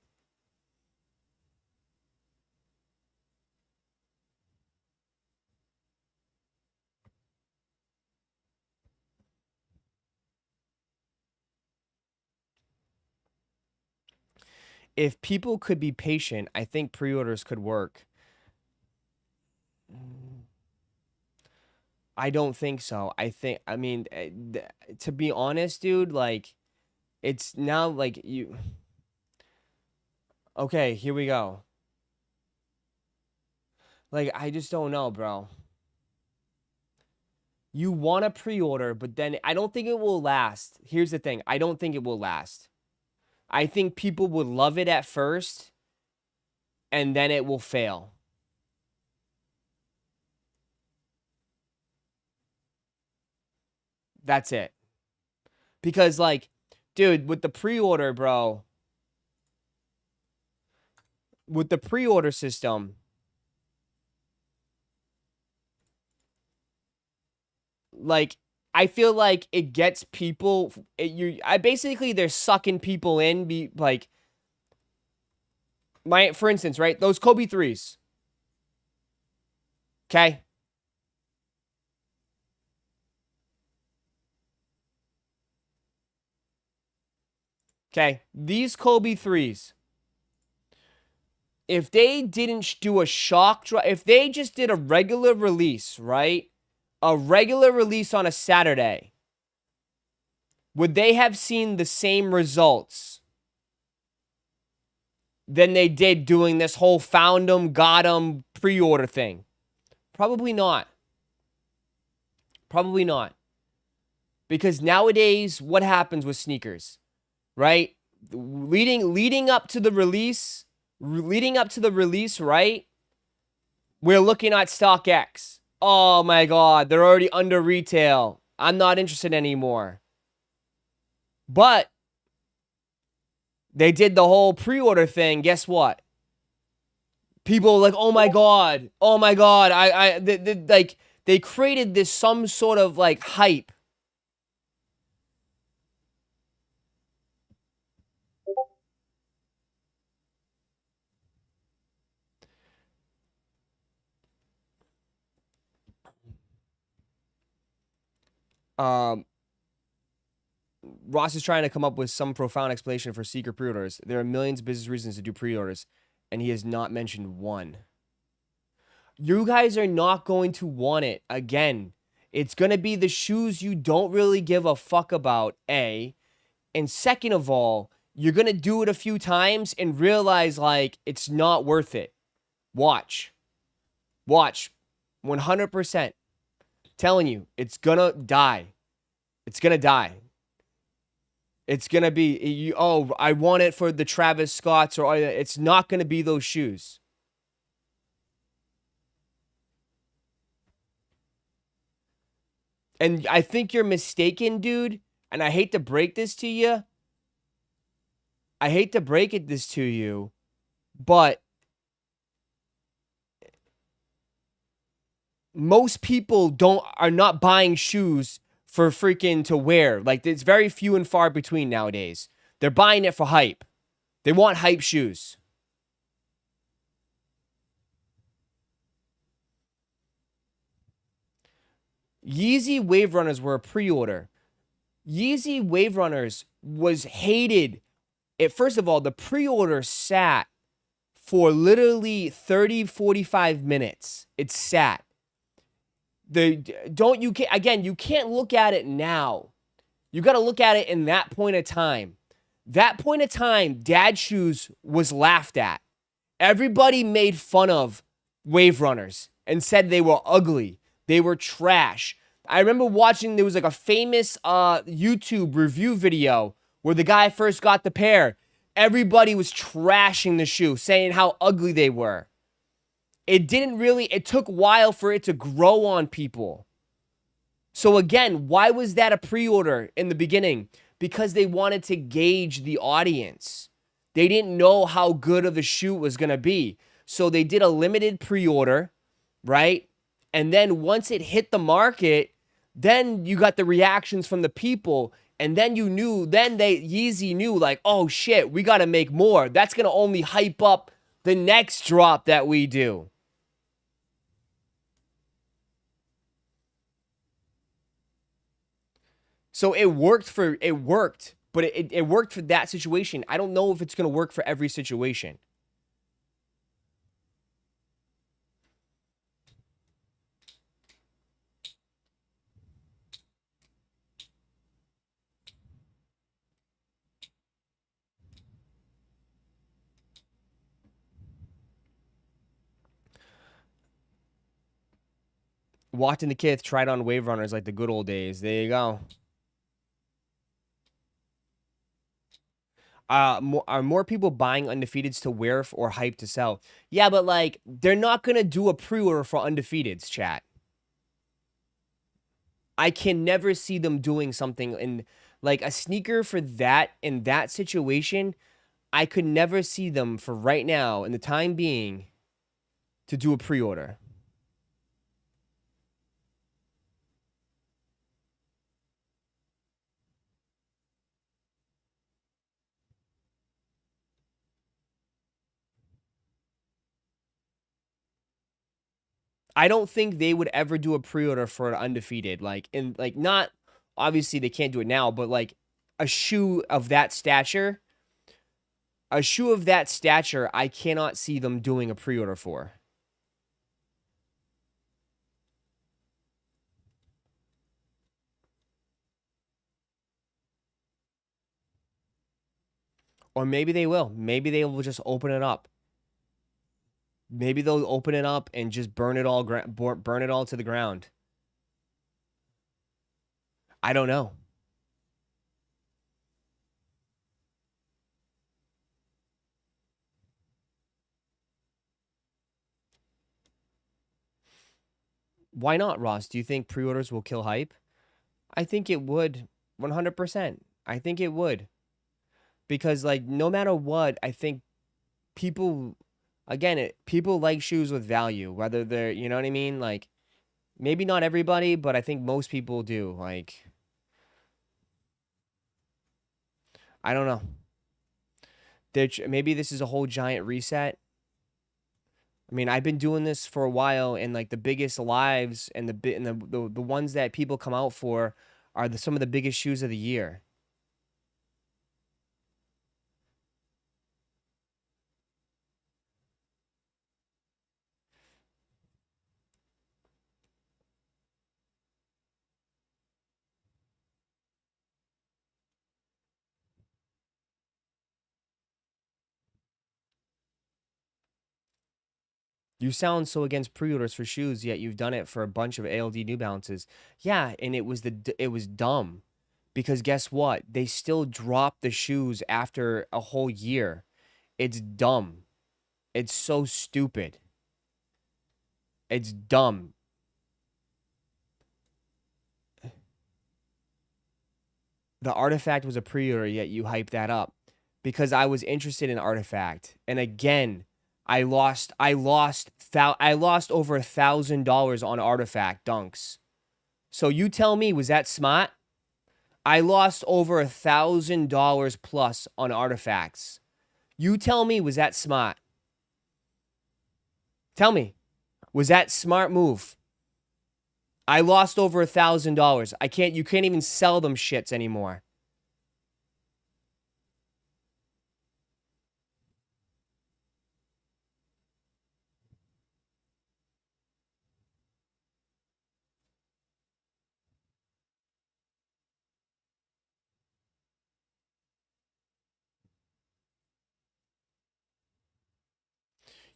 If people could be patient, I think pre-orders could work. I don't think so. I mean, to be honest, dude, like, it's now like you. Okay, here we go. Like, I just don't know, bro. You want to pre-order, but then I don't think it will last. Here's the thing. I don't think it will last. I think people would love it at first, and then it will fail. That's it. Because, like, dude, with the pre-order, bro, with the pre-order system, like, I feel like it gets people. Basically, they're sucking people in. For instance, right? Those Kobe threes. Okay. Okay. These Kobe threes. If they didn't do a shock drop, if they just did a regular release, right? A regular release on a Saturday, would they have seen the same results than they did doing this whole found them, got them pre-order thing? Probably not. Probably not. Because nowadays, what happens with sneakers, right? Leading up to the release, right? We're looking at StockX. Oh my God, they're already under retail. I'm not interested anymore. But they did the whole pre-order thing. Guess what? People were like, oh my God. They created this some sort of like hype. Ross is trying to come up with some profound explanation for secret pre-orders. There are millions of business reasons to do pre-orders, and he has not mentioned one. You guys are not going to want it. Again, it's going to be the shoes you don't really give a fuck about, A. And second of all, you're going to do it a few times and realize, like, it's not worth it. Watch. 100%. Telling you, it's going to die. It's going to die. It's going to be, I want it for the Travis Scotts, or it's not going to be those shoes. And I think you're mistaken, dude. And I hate to break this to you. But most people are not buying shoes for freaking to wear. Like, it's very few and far between nowadays. They're buying it for hype. They want hype shoes. Yeezy Wave Runners were a pre-order. Yeezy Wave Runners was hated. First of all, the pre-order sat for literally 30, 45 minutes. It sat. You can't look at it now. You got to look at it in that point of time. That point of time, dad shoes was laughed at. Everybody made fun of Wave Runners and said they were ugly. They were trash. I remember watching, there was like a famous YouTube review video where the guy first got the pair. Everybody was trashing the shoe, saying how ugly they were. It took a while for it to grow on people. So again, why was that a pre-order in the beginning? Because they wanted to gauge the audience. They didn't know how good of the shoe was going to be. So they did a limited pre-order, right? And then once it hit the market, then you got the reactions from the people. And then Yeezy knew, like, oh shit, we got to make more. That's going to only hype up the next drop that we do. So it worked, but it worked for that situation. I don't know if it's going to work for every situation. Watching the kids tried on Wave Runners like the good old days. There you go. Are more people buying Undefeateds to wear or hype to sell? Yeah, but like they're not gonna do a pre-order for Undefeateds, chat. I can never see them doing something in like a sneaker for that in that situation. I could never see them for right now in the time being to do a pre-order. I don't think they would ever do a pre-order for an Undefeated. Like in like not obviously they can't do it now, but like a shoe of that stature, I cannot see them doing a pre-order for. Or maybe they will. Maybe they will just open it up. Maybe they'll open it up and just burn it all to the ground. I don't know. Why not, Ross? Do you think pre-orders will kill hype? I think it would 100%. I think it would. Because like no matter what, I think people again, people like shoes with value, whether they're, you know what I mean? Like maybe not everybody, but I think most people do. Like I don't know. Maybe this is a whole giant reset. I mean, I've been doing this for a while, and like the biggest lives and the ones that people come out for are some of the biggest shoes of the year. You sound so against pre-orders for shoes, yet you've done it for a bunch of ALD New Balances. Yeah, and it was dumb. Because guess what? They still drop the shoes after a whole year. It's dumb. It's so stupid. It's dumb. The Artifact was a pre-order, yet you hyped that up. Because I was interested in Artifact. And again, I lost over $1,000 on Artifact dunks. So you tell me, was that smart? I lost over $1,000 plus on artifacts. You tell me, was that smart? Tell me, was that smart move? I lost over $1,000. You can't even sell them shits anymore.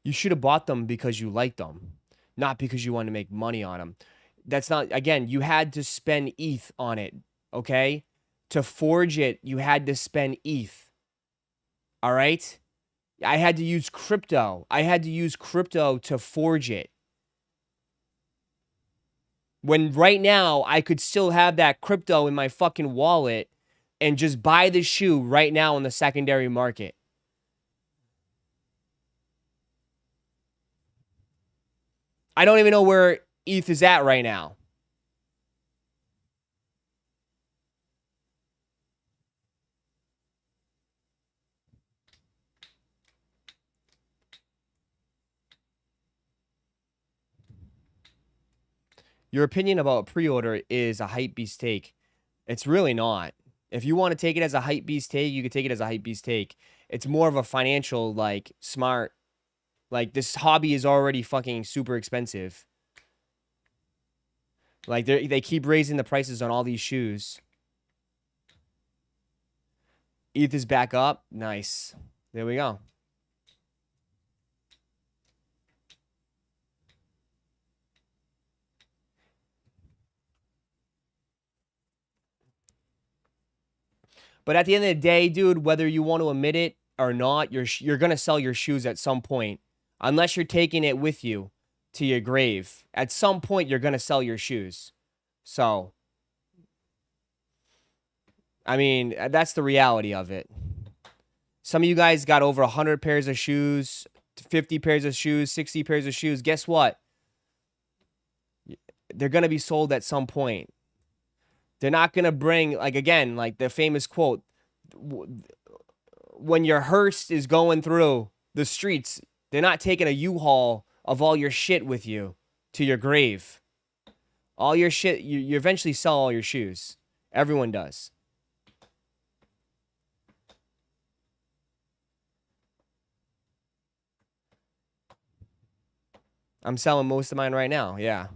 You should have bought them because you liked them, not because you wanted to make money on them. That's not, again, you had to spend ETH on it, okay? To forge it, you had to spend ETH. All right? I had to use crypto. I had to use crypto to forge it. When right now, I could still have that crypto in my fucking wallet and just buy the shoe right now in the secondary market. I don't even know where ETH is at right now. Your opinion about pre-order is a hype beast take. It's really not. If you want to take it as a hype beast take, you could take it as a hype beast take. It's more of a financial, like, smart. Like, this hobby is already fucking super expensive. Like, they keep raising the prices on all these shoes. ETH is back up. Nice. There we go. But at the end of the day, dude, whether you want to admit it or not, you're gonna sell your shoes at some point, unless you're taking it with you to your grave. At some point, you're gonna sell your shoes. So, I mean, that's the reality of it. Some of you guys got over 100 pairs of shoes, 50 pairs of shoes, 60 pairs of shoes. Guess what? They're gonna be sold at some point. They're not gonna bring, like, again, like the famous quote, when your hearse is going through the streets, they're not taking a U-Haul of all your shit with you to your grave. All your shit, you eventually sell all your shoes. Everyone does. I'm selling most of mine right now, yeah.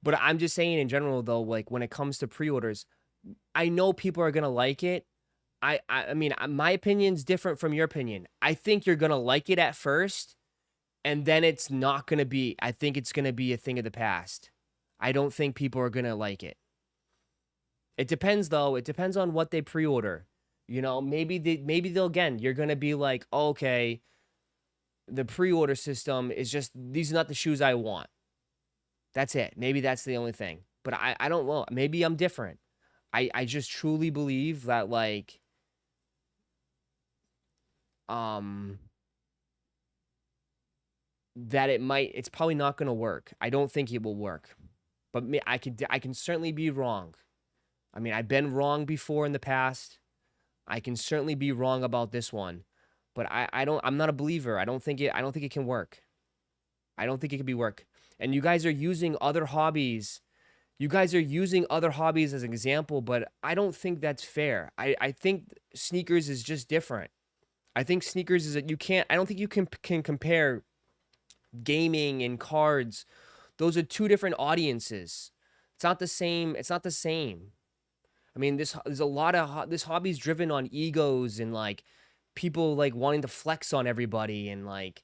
But I'm just saying in general, though, like when it comes to pre-orders, I know people are gonna like it. I mean, my opinion's different from your opinion. I think you're gonna like it at first, and then it's not gonna be. I think it's gonna be a thing of the past. I don't think people are gonna like it. It depends, though. It depends on what they pre-order. You know, maybe they'll again. You're gonna be like, okay, the pre-order system is just these are not the shoes I want. That's it. Maybe that's the only thing. But I don't know. Maybe I'm different. I just truly believe that, like, that it's probably not going to work. I don't think it will work. But I can certainly be wrong. I mean, I've been wrong before in the past. I can certainly be wrong about this one. But I'm not a believer. I don't think it can work. I don't think it can be work. And you guys are using other hobbies. You guys are using other hobbies as an example, but I don't think that's fair. I think sneakers is just different. I think sneakers is that I don't think you can compare gaming and cards. Those are two different audiences. It's not the same. It's not the same. I mean, there's a lot of this hobby's driven on egos and like people like wanting to flex on everybody and like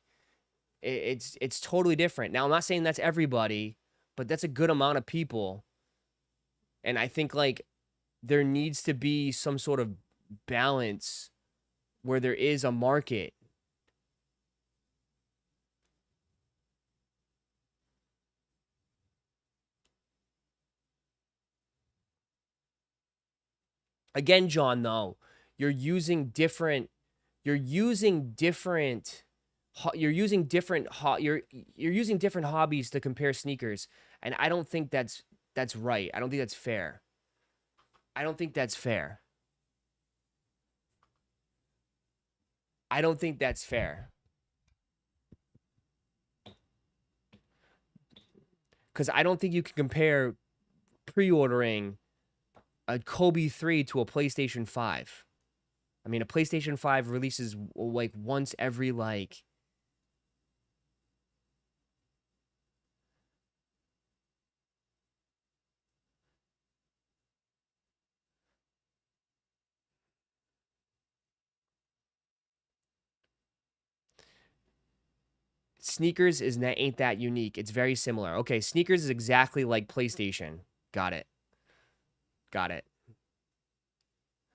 it's totally different. Now, I'm not saying that's everybody, but that's a good amount of people. And I think like there needs to be some sort of balance where there is a market. Again, John, though, you're using different you're using different you're using different you're using different hobbies to compare sneakers, and I don't think that's right. I don't think that's fair. I don't think that's fair. I don't think that's fair. Cuz I don't think you can compare pre-ordering a Kobe 3 to a PlayStation 5. I mean, a PlayStation 5 releases like once every like sneakers ain't that unique. It's very similar. Okay, sneakers is exactly like PlayStation. Got it. Got it.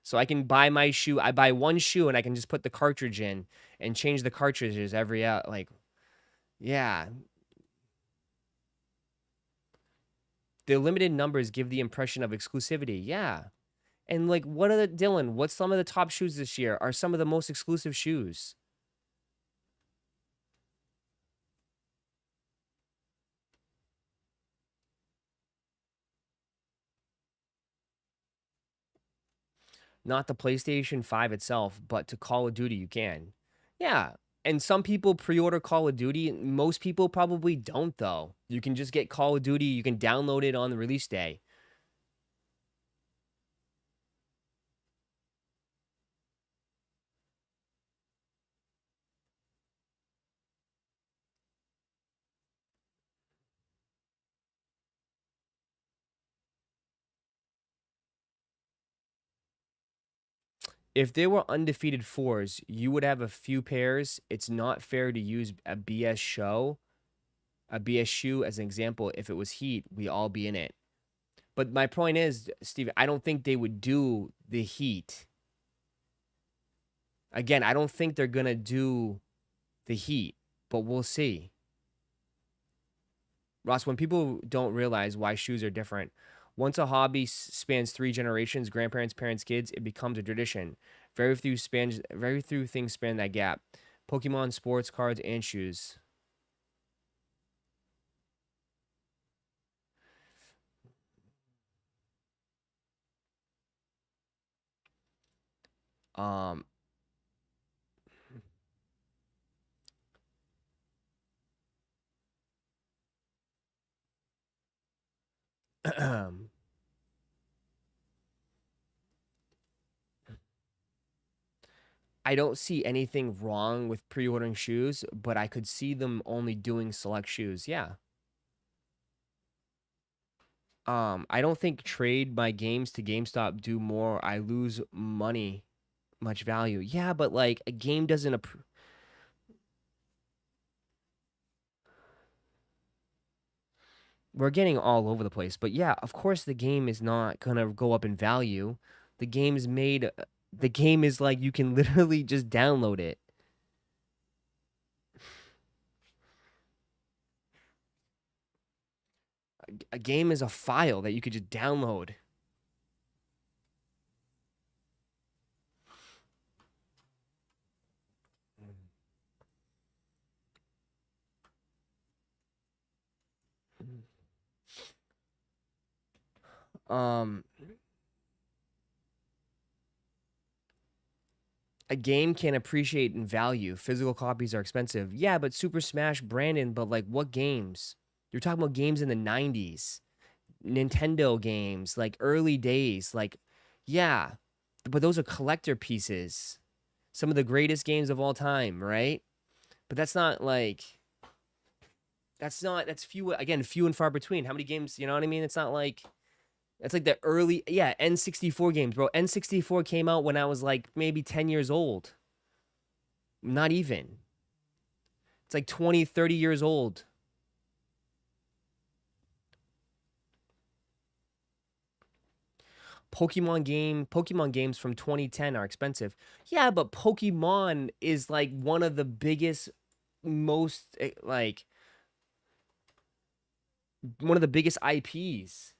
So I can buy my shoe. I buy one shoe and I can just put the cartridge in and change the cartridges every out. Like, yeah. The limited numbers give the impression of exclusivity. Yeah. And like, what are the Dylan? What's some of the top shoes this year? Are some of the most exclusive shoes? Not the PlayStation 5 itself, but to Call of Duty, you can. Yeah. And some people pre-order Call of Duty. Most people probably don't, though. You can just get Call of Duty. You can download it on the release day. If there were undefeated fours, you would have a few pairs. It's not fair to use a BS shoe as an example. If it was Heat, we all be in it. But my point is, Steve, I don't think they would do the Heat. Again, I don't think they're going to do the Heat, but we'll see. Ross, when people don't realize why shoes are different, once a hobby spans 3 generations, grandparents, parents, kids, it becomes a tradition. Very few things span that gap. Pokemon, sports, cards, and shoes. Um, I don't see anything wrong with pre-ordering shoes, but I could see them only doing select shoes. Yeah. I don't think trade my games to GameStop do more. I lose money, much value. Yeah, but like a game doesn't we're getting all over the place, but yeah, of course the game is not gonna go up in value. The game's made the game is like you can literally just download it. A game is a file that you could just download. Um, a game can appreciate in value. Physical copies are expensive. Yeah, but Super Smash Brandon, but like what games? You're talking about games in the 90s. Nintendo games, like early days, like yeah, but those are collector pieces. Some of the greatest games of all time, right? But that's not like that's few and far between. How many games, you know what I mean? It's not like it's like the early N64 games, bro. N64 came out when I was like maybe 10 years old. Not even. It's like 20, 30 years old. Pokemon games from 2010 are expensive. Yeah, but Pokemon is like one of the biggest, most like one of the biggest IPs.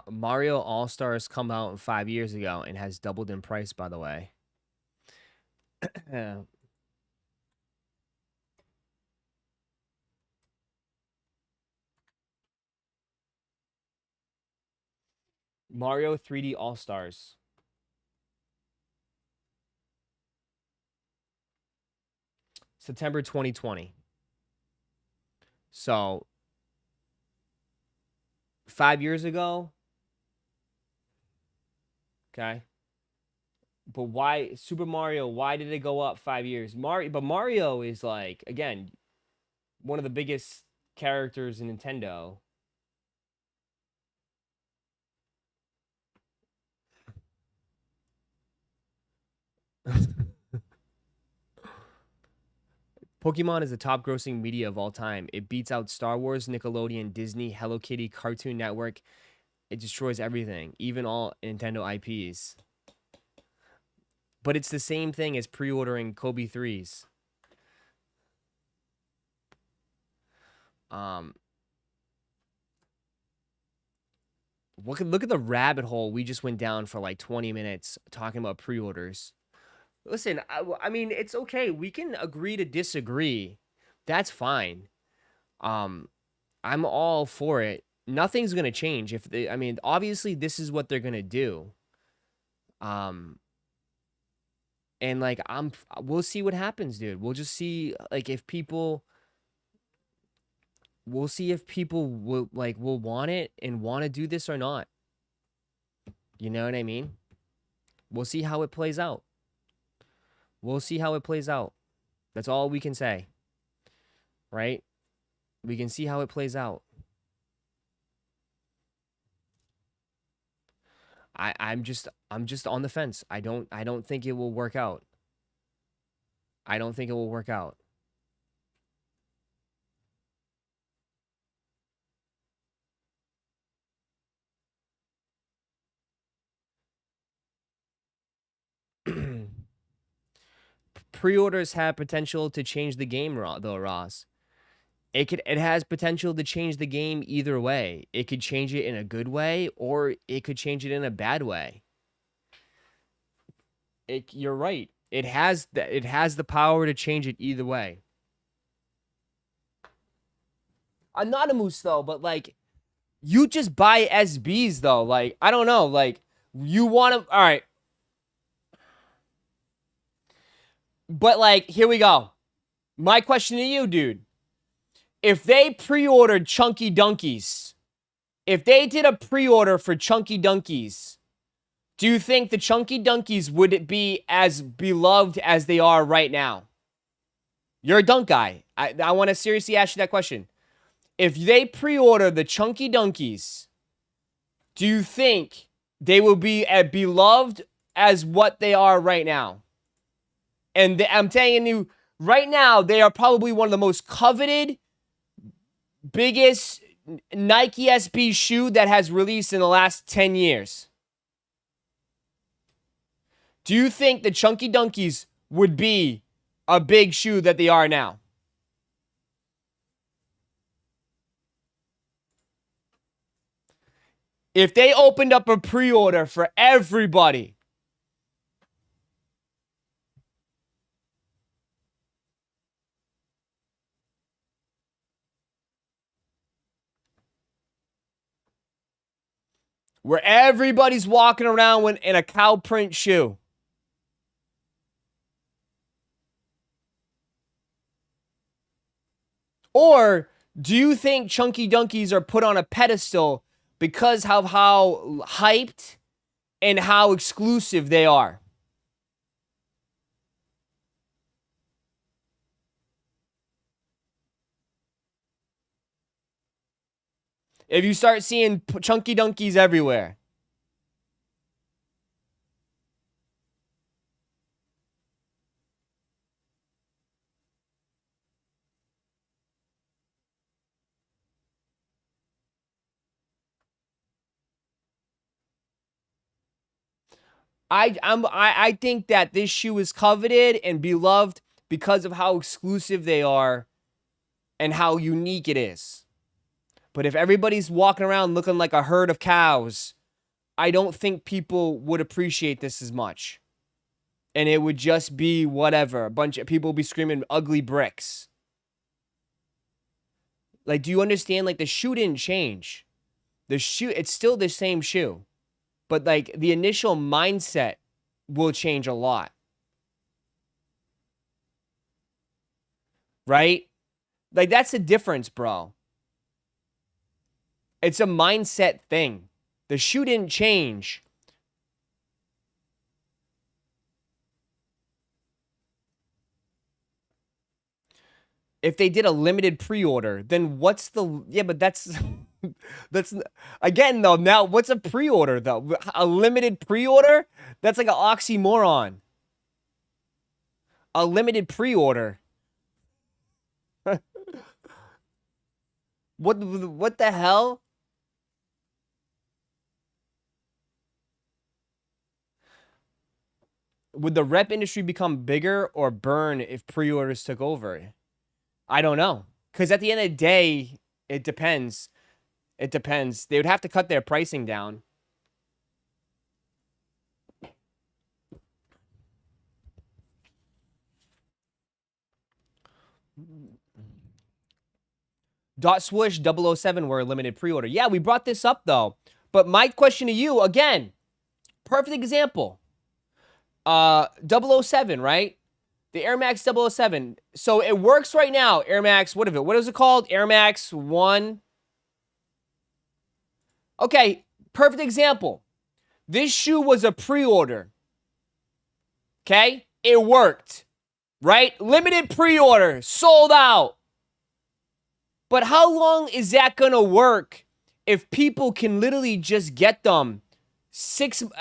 Mario All Stars come out 5 years ago and has doubled in price. By the way, Mario 3D All Stars, September 2020. So 5 years ago, okay. But why Super Mario? Why did it go up 5 years? Mario is like again one of the biggest characters in Nintendo. Pokemon is the top grossing media of all time. It beats out Star Wars, Nickelodeon, Disney, Hello Kitty, Cartoon Network. It destroys everything, even all Nintendo IPs. But it's the same thing as pre-ordering Kobe 3s. Look at the rabbit hole we just went down for like 20 minutes talking about pre-orders. Listen, I mean, it's okay. We can agree to disagree. That's fine. I'm all for it. Nothing's gonna change if they. I mean, obviously, this is what they're gonna do. And like we'll see what happens, dude. We'll just see like if people. We'll see if people will want it and want to do this or not. You know what I mean? We'll see how it plays out. We'll see how it plays out. That's all we can say. Right? We can see how it plays out. I'm just on the fence. I don't think it will work out. I don't think it will work out. Pre-orders have potential to change the game, though, Ross. It has potential to change the game either way. It could change it in a good way, or it could change it in a bad way. You're right. It has the power to change it either way. Anonymous though, but like you just buy SBs though. Like I don't know, like you want to. All right, but like here we go. My question to you, dude. If they pre-ordered Chunky Dunkies, if they did a pre-order for Chunky Dunkies, do you think the Chunky Dunkies would be as beloved as they are right now? You're a dunk guy. I want to seriously ask you that question. If they pre-order the Chunky Dunkies, do you think they will be as beloved as what they are right now? And I'm telling you, right now, they are probably one of the most coveted, biggest Nike SB shoe that has released in the last 10 years. Do you think the Chunky Dunkies would be a big shoe that they are now? If they opened up a pre-order for everybody, where everybody's walking around in a cow print shoe, or do you think Chunky Dunkies are put on a pedestal because of how hyped and how exclusive they are? If you start seeing Chunky Dunkies everywhere, I think that this shoe is coveted and beloved because of how exclusive they are and how unique it is. But if everybody's walking around looking like a herd of cows, I don't think people would appreciate this as much. And it would just be whatever. A bunch of people would be screaming ugly bricks. Like, do you understand? Like, the shoe didn't change. The shoe, it's still the same shoe. But, like, the initial mindset will change a lot. Right? Like, that's the difference, bro. It's a mindset thing. The shoe didn't change. If they did a limited pre-order, then what's the... Yeah, but that's... That's... Again, though, now, what's a pre-order, though? A limited pre-order? That's like an oxymoron. A limited pre-order. What the hell? Would the rep industry become bigger or burn if pre-orders took over? I don't know. Because at the end of the day, it depends. It depends. They would have to cut their pricing down. Dot Swoosh 007 were a limited pre-order. Yeah, we brought this up though. But my question to you, again, perfect example. 007, right? The Air Max 007. So it works right now. Air Max, what is it called? Air Max 1. Okay, perfect example. This shoe was a pre-order. Okay? It worked. Right? Limited pre-order. Sold out. But how long is that going to work if people can literally just get them 7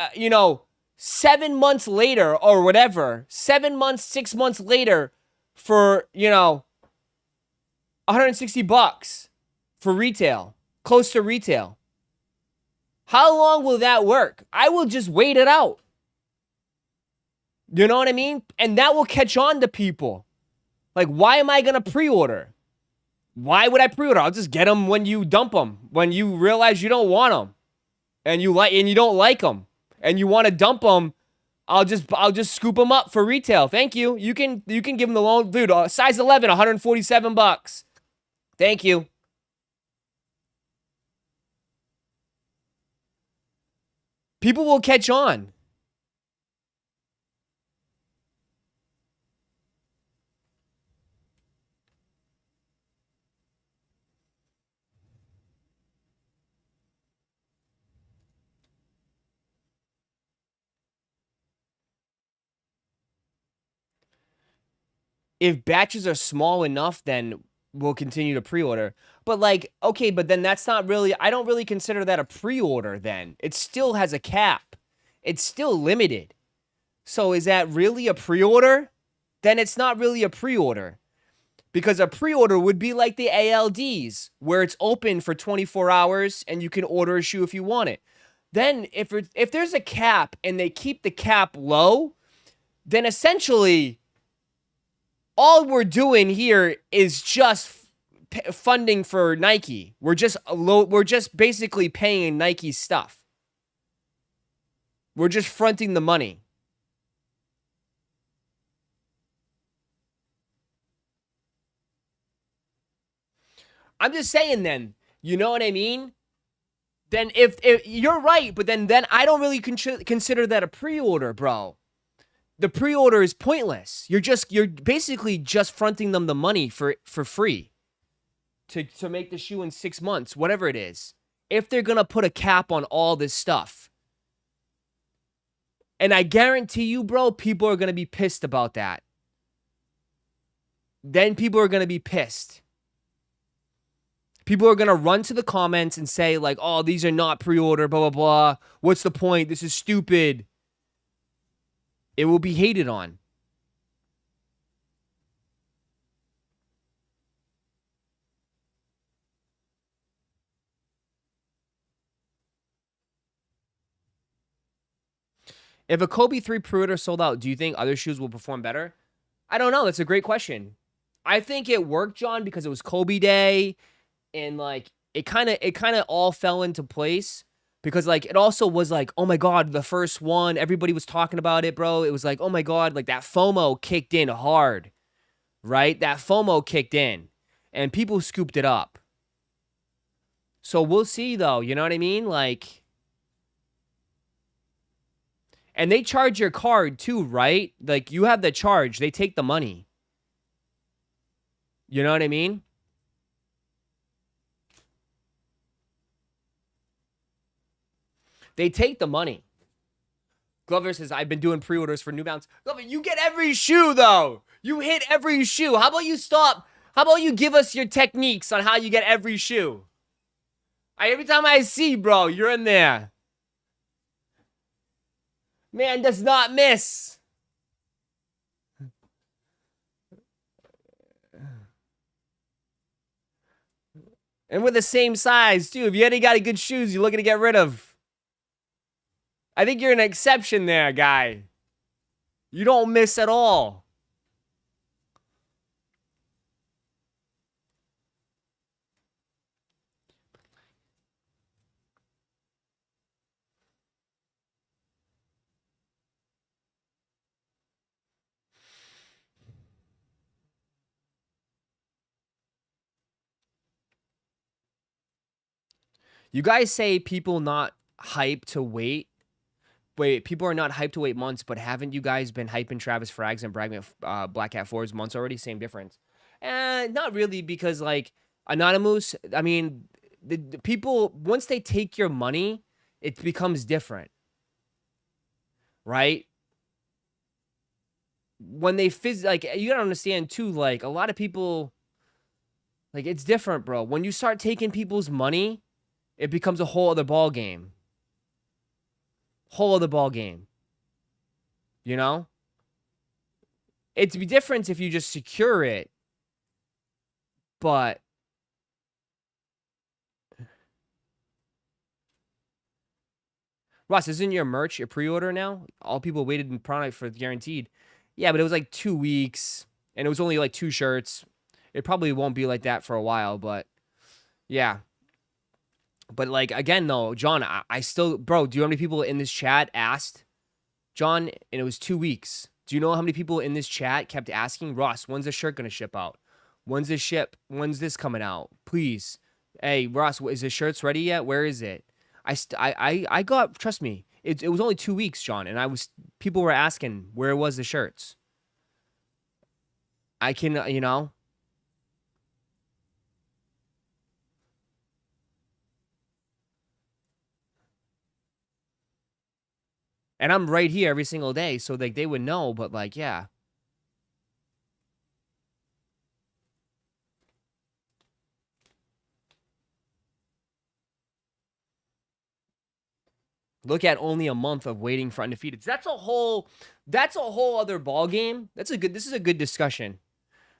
months later or whatever, 7 months, 6 months later for, $160 for retail, close to retail? How long will that work? I will just wait it out. You know what I mean? And that will catch on to people. Like, why am I going to pre-order? Why would I pre-order? I'll just get them when you dump them, when you realize you don't want them and you don't like them and you want to dump them. I'll just scoop them up for retail. Thank you. You can give them the loan, dude. Size 11, $147. Thank you. People will catch on. If batches are small enough, then we'll continue to pre-order. But like, okay, but then that's not really, I don't really consider that a pre-order then. It still has a cap. It's still limited. So is that really a pre-order? Then it's not really a pre-order. Because a pre-order would be like the ALDs, where it's open for 24 hours and you can order a shoe if you want it. Then if there's a cap and they keep the cap low, then essentially all we're doing here is just funding for Nike. We're just basically paying Nike stuff. We're just fronting the money. I'm just saying then, you know what I mean? Then if you're right, but then I don't really consider that a pre-order, bro. The pre-order is pointless. You're basically just fronting them the money for free to make the shoe in 6 months, whatever it is. If they're going to put a cap on all this stuff. And I guarantee you, bro, people are going to be pissed about that. Then people are going to be pissed. People are going to run to the comments and say like, "Oh, these are not pre-order, blah, blah, blah. What's the point? This is stupid." It will be hated on. If a Kobe 3 pre-order sold out, do you think other shoes will perform better? I don't know. That's a great question. I think it worked, John, because it was Kobe Day, and like it kind of all fell into place. Because, like, it also was like, oh, my God, the first one. Everybody was talking about it, bro. It was like, oh, my God, like, that FOMO kicked in hard, right? That FOMO kicked in, and people scooped it up. So we'll see, though. You know what I mean? Like, and they charge your card, too, right? Like, you have the charge. They take the money. You know what I mean? They take the money. Glover says, I've been doing pre-orders for New Balance. Glover, you get every shoe, though. You hit every shoe. How about you stop? How about you give us your techniques on how you get every shoe? Every time I see, bro, you're in there. Man does not miss. And we're the same size, too. If you already got good shoes, you're looking to get rid of. I think you're an exception there, guy. You don't miss at all. You guys say people not hyped to wait. Wait, people are not hyped to wait months, but haven't you guys been hyping Travis Frags and Bragman Black Cat Forwards months already? Same difference. Not really, because like Anonymous, I mean, the people, once they take your money, it becomes different, right? When they like, you gotta understand too, like a lot of people, like it's different, bro. When you start taking people's money, it becomes a whole other ball game. Whole other ball game. You know? It's be different if you just secure it, but Ross, isn't your merch a pre-order now? All people waited in product for guaranteed. Yeah, but it was like 2 weeks, and it was only like 2 shirts. It probably won't be like that for a while, but yeah. But like again though, John, I still, bro, do you know how many people in this chat asked? John, and it was 2 weeks. Do you know how many people in this chat kept asking, Ross, when's the shirt gonna ship out? When's this coming out? Please. Hey, Ross, is the shirts ready yet? Where is it? I got, trust me, it was only 2 weeks, John, and people were asking where was the shirts. I can, you know. And I'm right here every single day, so like they would know, but like, yeah. Look at only a month of waiting for undefeated. That's a whole other ball game. This is a good discussion.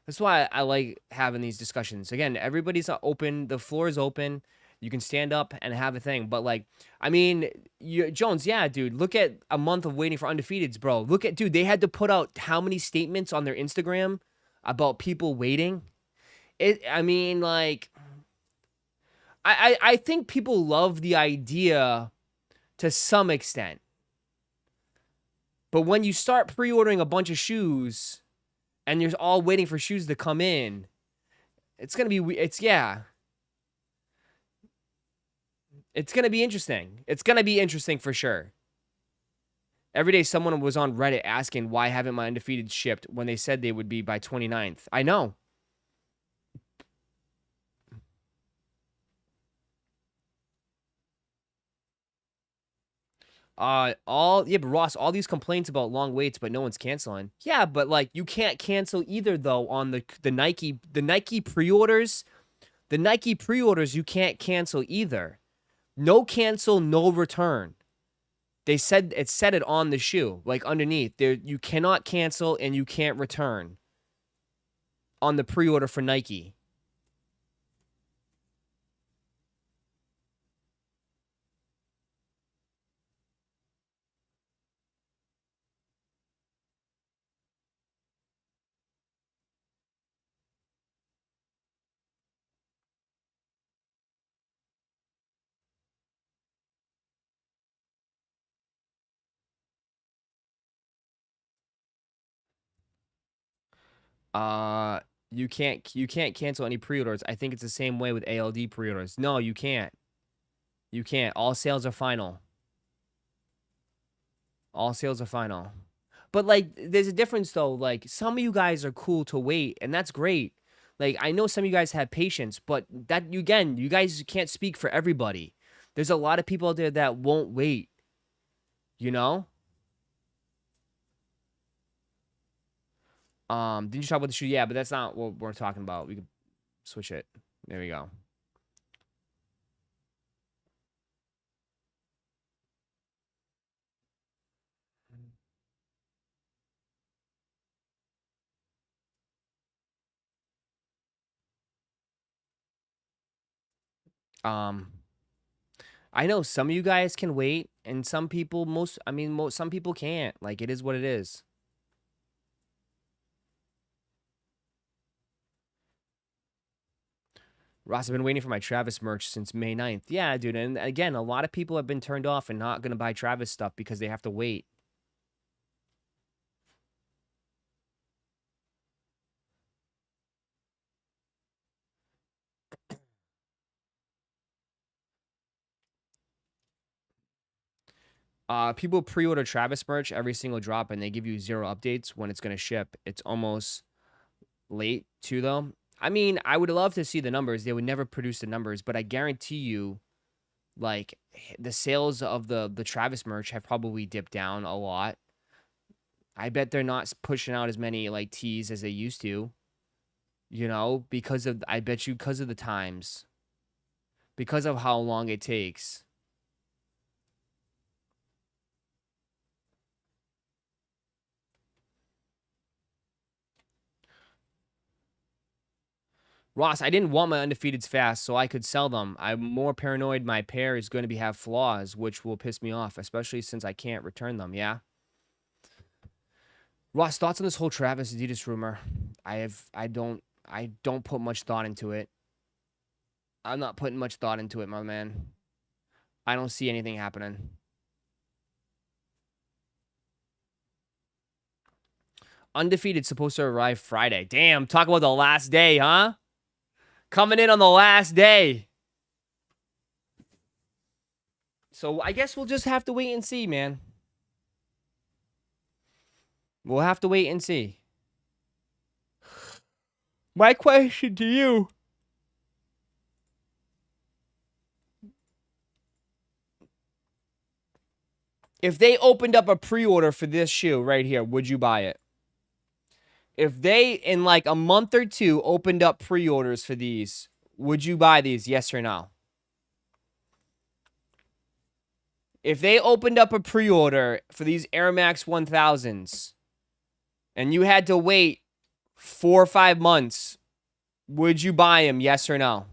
That's why I like having these discussions. Again, everybody's open. The floor is open. You can stand up and have a thing. But like, I mean, Jones, yeah, dude. Look at a month of waiting for undefeateds, bro. Look at, dude. They had to put out how many statements on their Instagram about people waiting. I mean, like, I think people love the idea to some extent. But when you start pre-ordering a bunch of shoes and you're all waiting for shoes to come in, it's going to be, yeah. It's going to be interesting. It's going to be interesting for sure. Every day someone was on Reddit asking, why haven't my undefeated shipped when they said they would be by 29th? I know. But Ross, all these complaints about long waits, but no one's canceling. Yeah, but like you can't cancel either though on the Nike pre-orders. The Nike pre-orders you can't cancel either. No cancel, no return. They said it on the shoe, like underneath. There you cannot cancel and you can't return on the pre-order for Nike. Uh you can't cancel any pre-orders. I think it's the same way with ALD pre-orders. No, you can't. You can't. All sales are final. All sales are final. But like there's a difference though. Like some of you guys are cool to wait, and that's great. Like I know some of you guys have patience, but that you guys can't speak for everybody. There's a lot of people out there that won't wait. You know? Did you talk about the shoe? Yeah, but that's not what we're talking about. We can switch it. There we go. Um, I know some of you guys can wait, and some people, some people can't. Like it is what it is. Ross, I've been waiting for my Travis merch since May 9th. Yeah, dude. And again, a lot of people have been turned off and not going to buy Travis stuff because they have to wait. People pre-order Travis merch every single drop, and they give you 0 updates when it's gonna ship. It's almost late too, though. I mean, I would love to see the numbers. They would never produce the numbers, but I guarantee you, like, the sales of the Travis merch have probably dipped down a lot. I bet they're not pushing out as many like tees as they used to, you know, because of, I bet you, because of the times, because of how long it takes. Ross, I didn't want my undefeateds fast so I could sell them. I'm more paranoid my pair is going to have flaws, which will piss me off, especially since I can't return them. Yeah. Ross, thoughts on this whole Travis Adidas rumor? I don't put much thought into it. I'm not putting much thought into it, my man. I don't see anything happening. Undefeated supposed to arrive Friday. Damn, talk about the last day, huh? Coming in on the last day. So I guess we'll just have to wait and see, man. We'll have to wait and see. My question to you. If they opened up a pre-order for this shoe right here, would you buy it? If they, in like a month or 2, opened up pre-orders for these, would you buy these, yes or no? If they opened up a pre-order for these Air Max 1000s, and you had to wait 4 or 5 months, would you buy them, yes or no?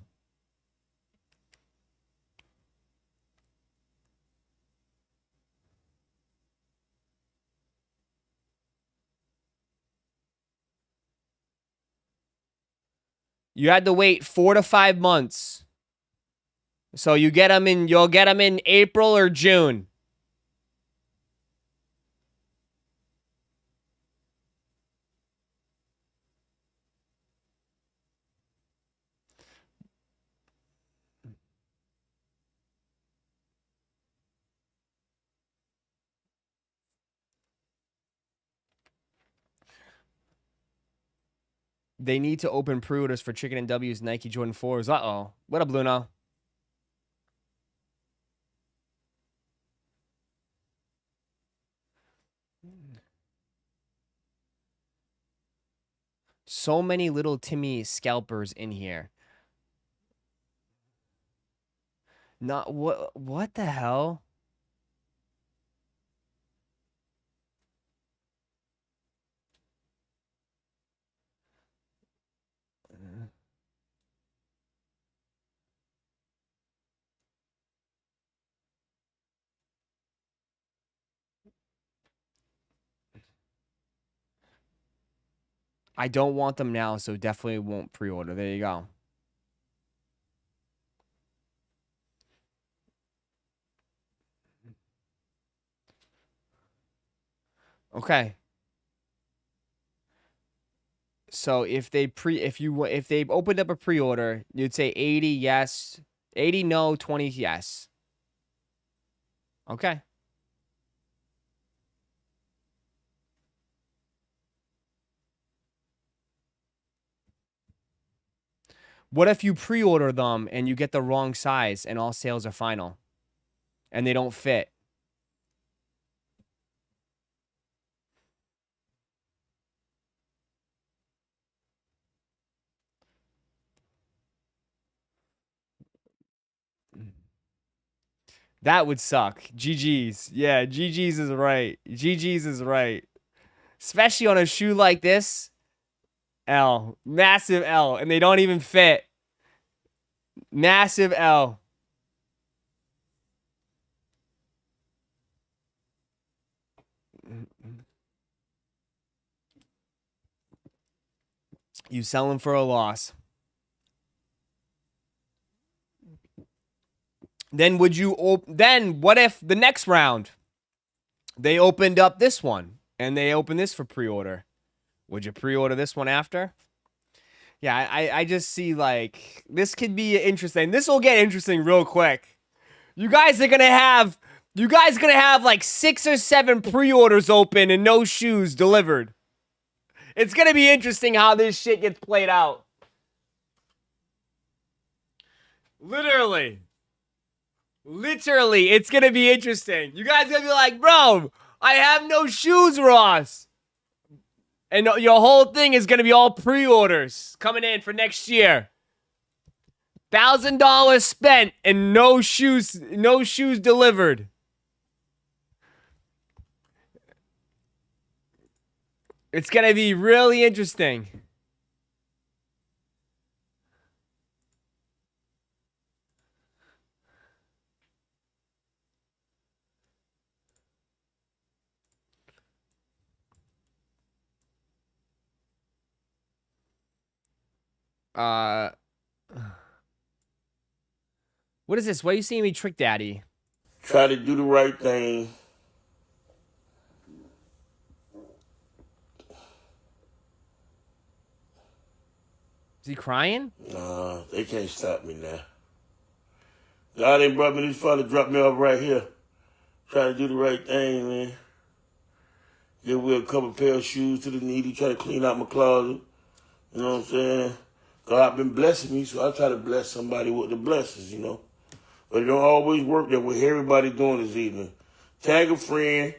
You had to wait 4 to 5 months. So you'll get them in April or June. They need to open pre-orders for Chicken and W's Nike Jordan 4s. Uh-oh. What up, Luna? So many little Timmy scalpers in here. Not what the hell? I don't want them now, so definitely won't pre-order. There you go. Okay. So if they opened up a pre-order, you'd say 80 yes, 80 no, 20 yes. Okay. What if you pre-order them and you get the wrong size and all sales are final and they don't fit? That would suck. GG's. Yeah, GG's is right. GG's is right. Especially on a shoe like this. L. Massive L. And they don't even fit. Massive L. You sell them for a loss. Then would you then what if the next round they opened up this one and they opened this for pre-order? Would you pre-order this one after? Yeah, I just see like this could be interesting. This will get interesting real quick. You guys are gonna have You guys gonna have like 6 or 7 pre-orders open and no shoes delivered. It's gonna be interesting how this shit gets played out. Literally, it's gonna be interesting. You guys gonna be like, bro, I have no shoes, Ross. And your whole thing is gonna be all pre-orders coming in for next year. $1,000 spent and no shoes delivered. It's gonna be really interesting. What is this? Why are you seeing me, Trick Daddy? Try to do the right thing. Is he crying? Nah, they can't stop me now. God ain't brought me this far to drop me off right here. Try to do the right thing, man. Give me a couple pair of shoes to the needy. Try to clean out my closet. You know what I'm saying? God been blessing me, so I try to bless somebody with the blessings, you know. But it don't always work that way. Everybody doing this evening. Tag a friend,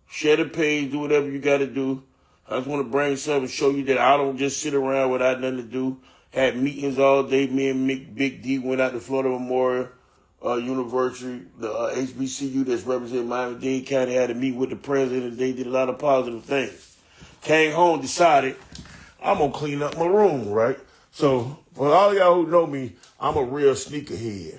share the page, do whatever you got to do. I just want to bring something, show you that I don't just sit around without nothing to do. Had meetings all day. Me and Big D went out to Florida Memorial University, the HBCU that's representing Miami-Dade County. Had to meet with the president, and they did a lot of positive things. Came home, decided I'm going to clean up my room, right? So for all y'all who know me, I'm a real sneakerhead.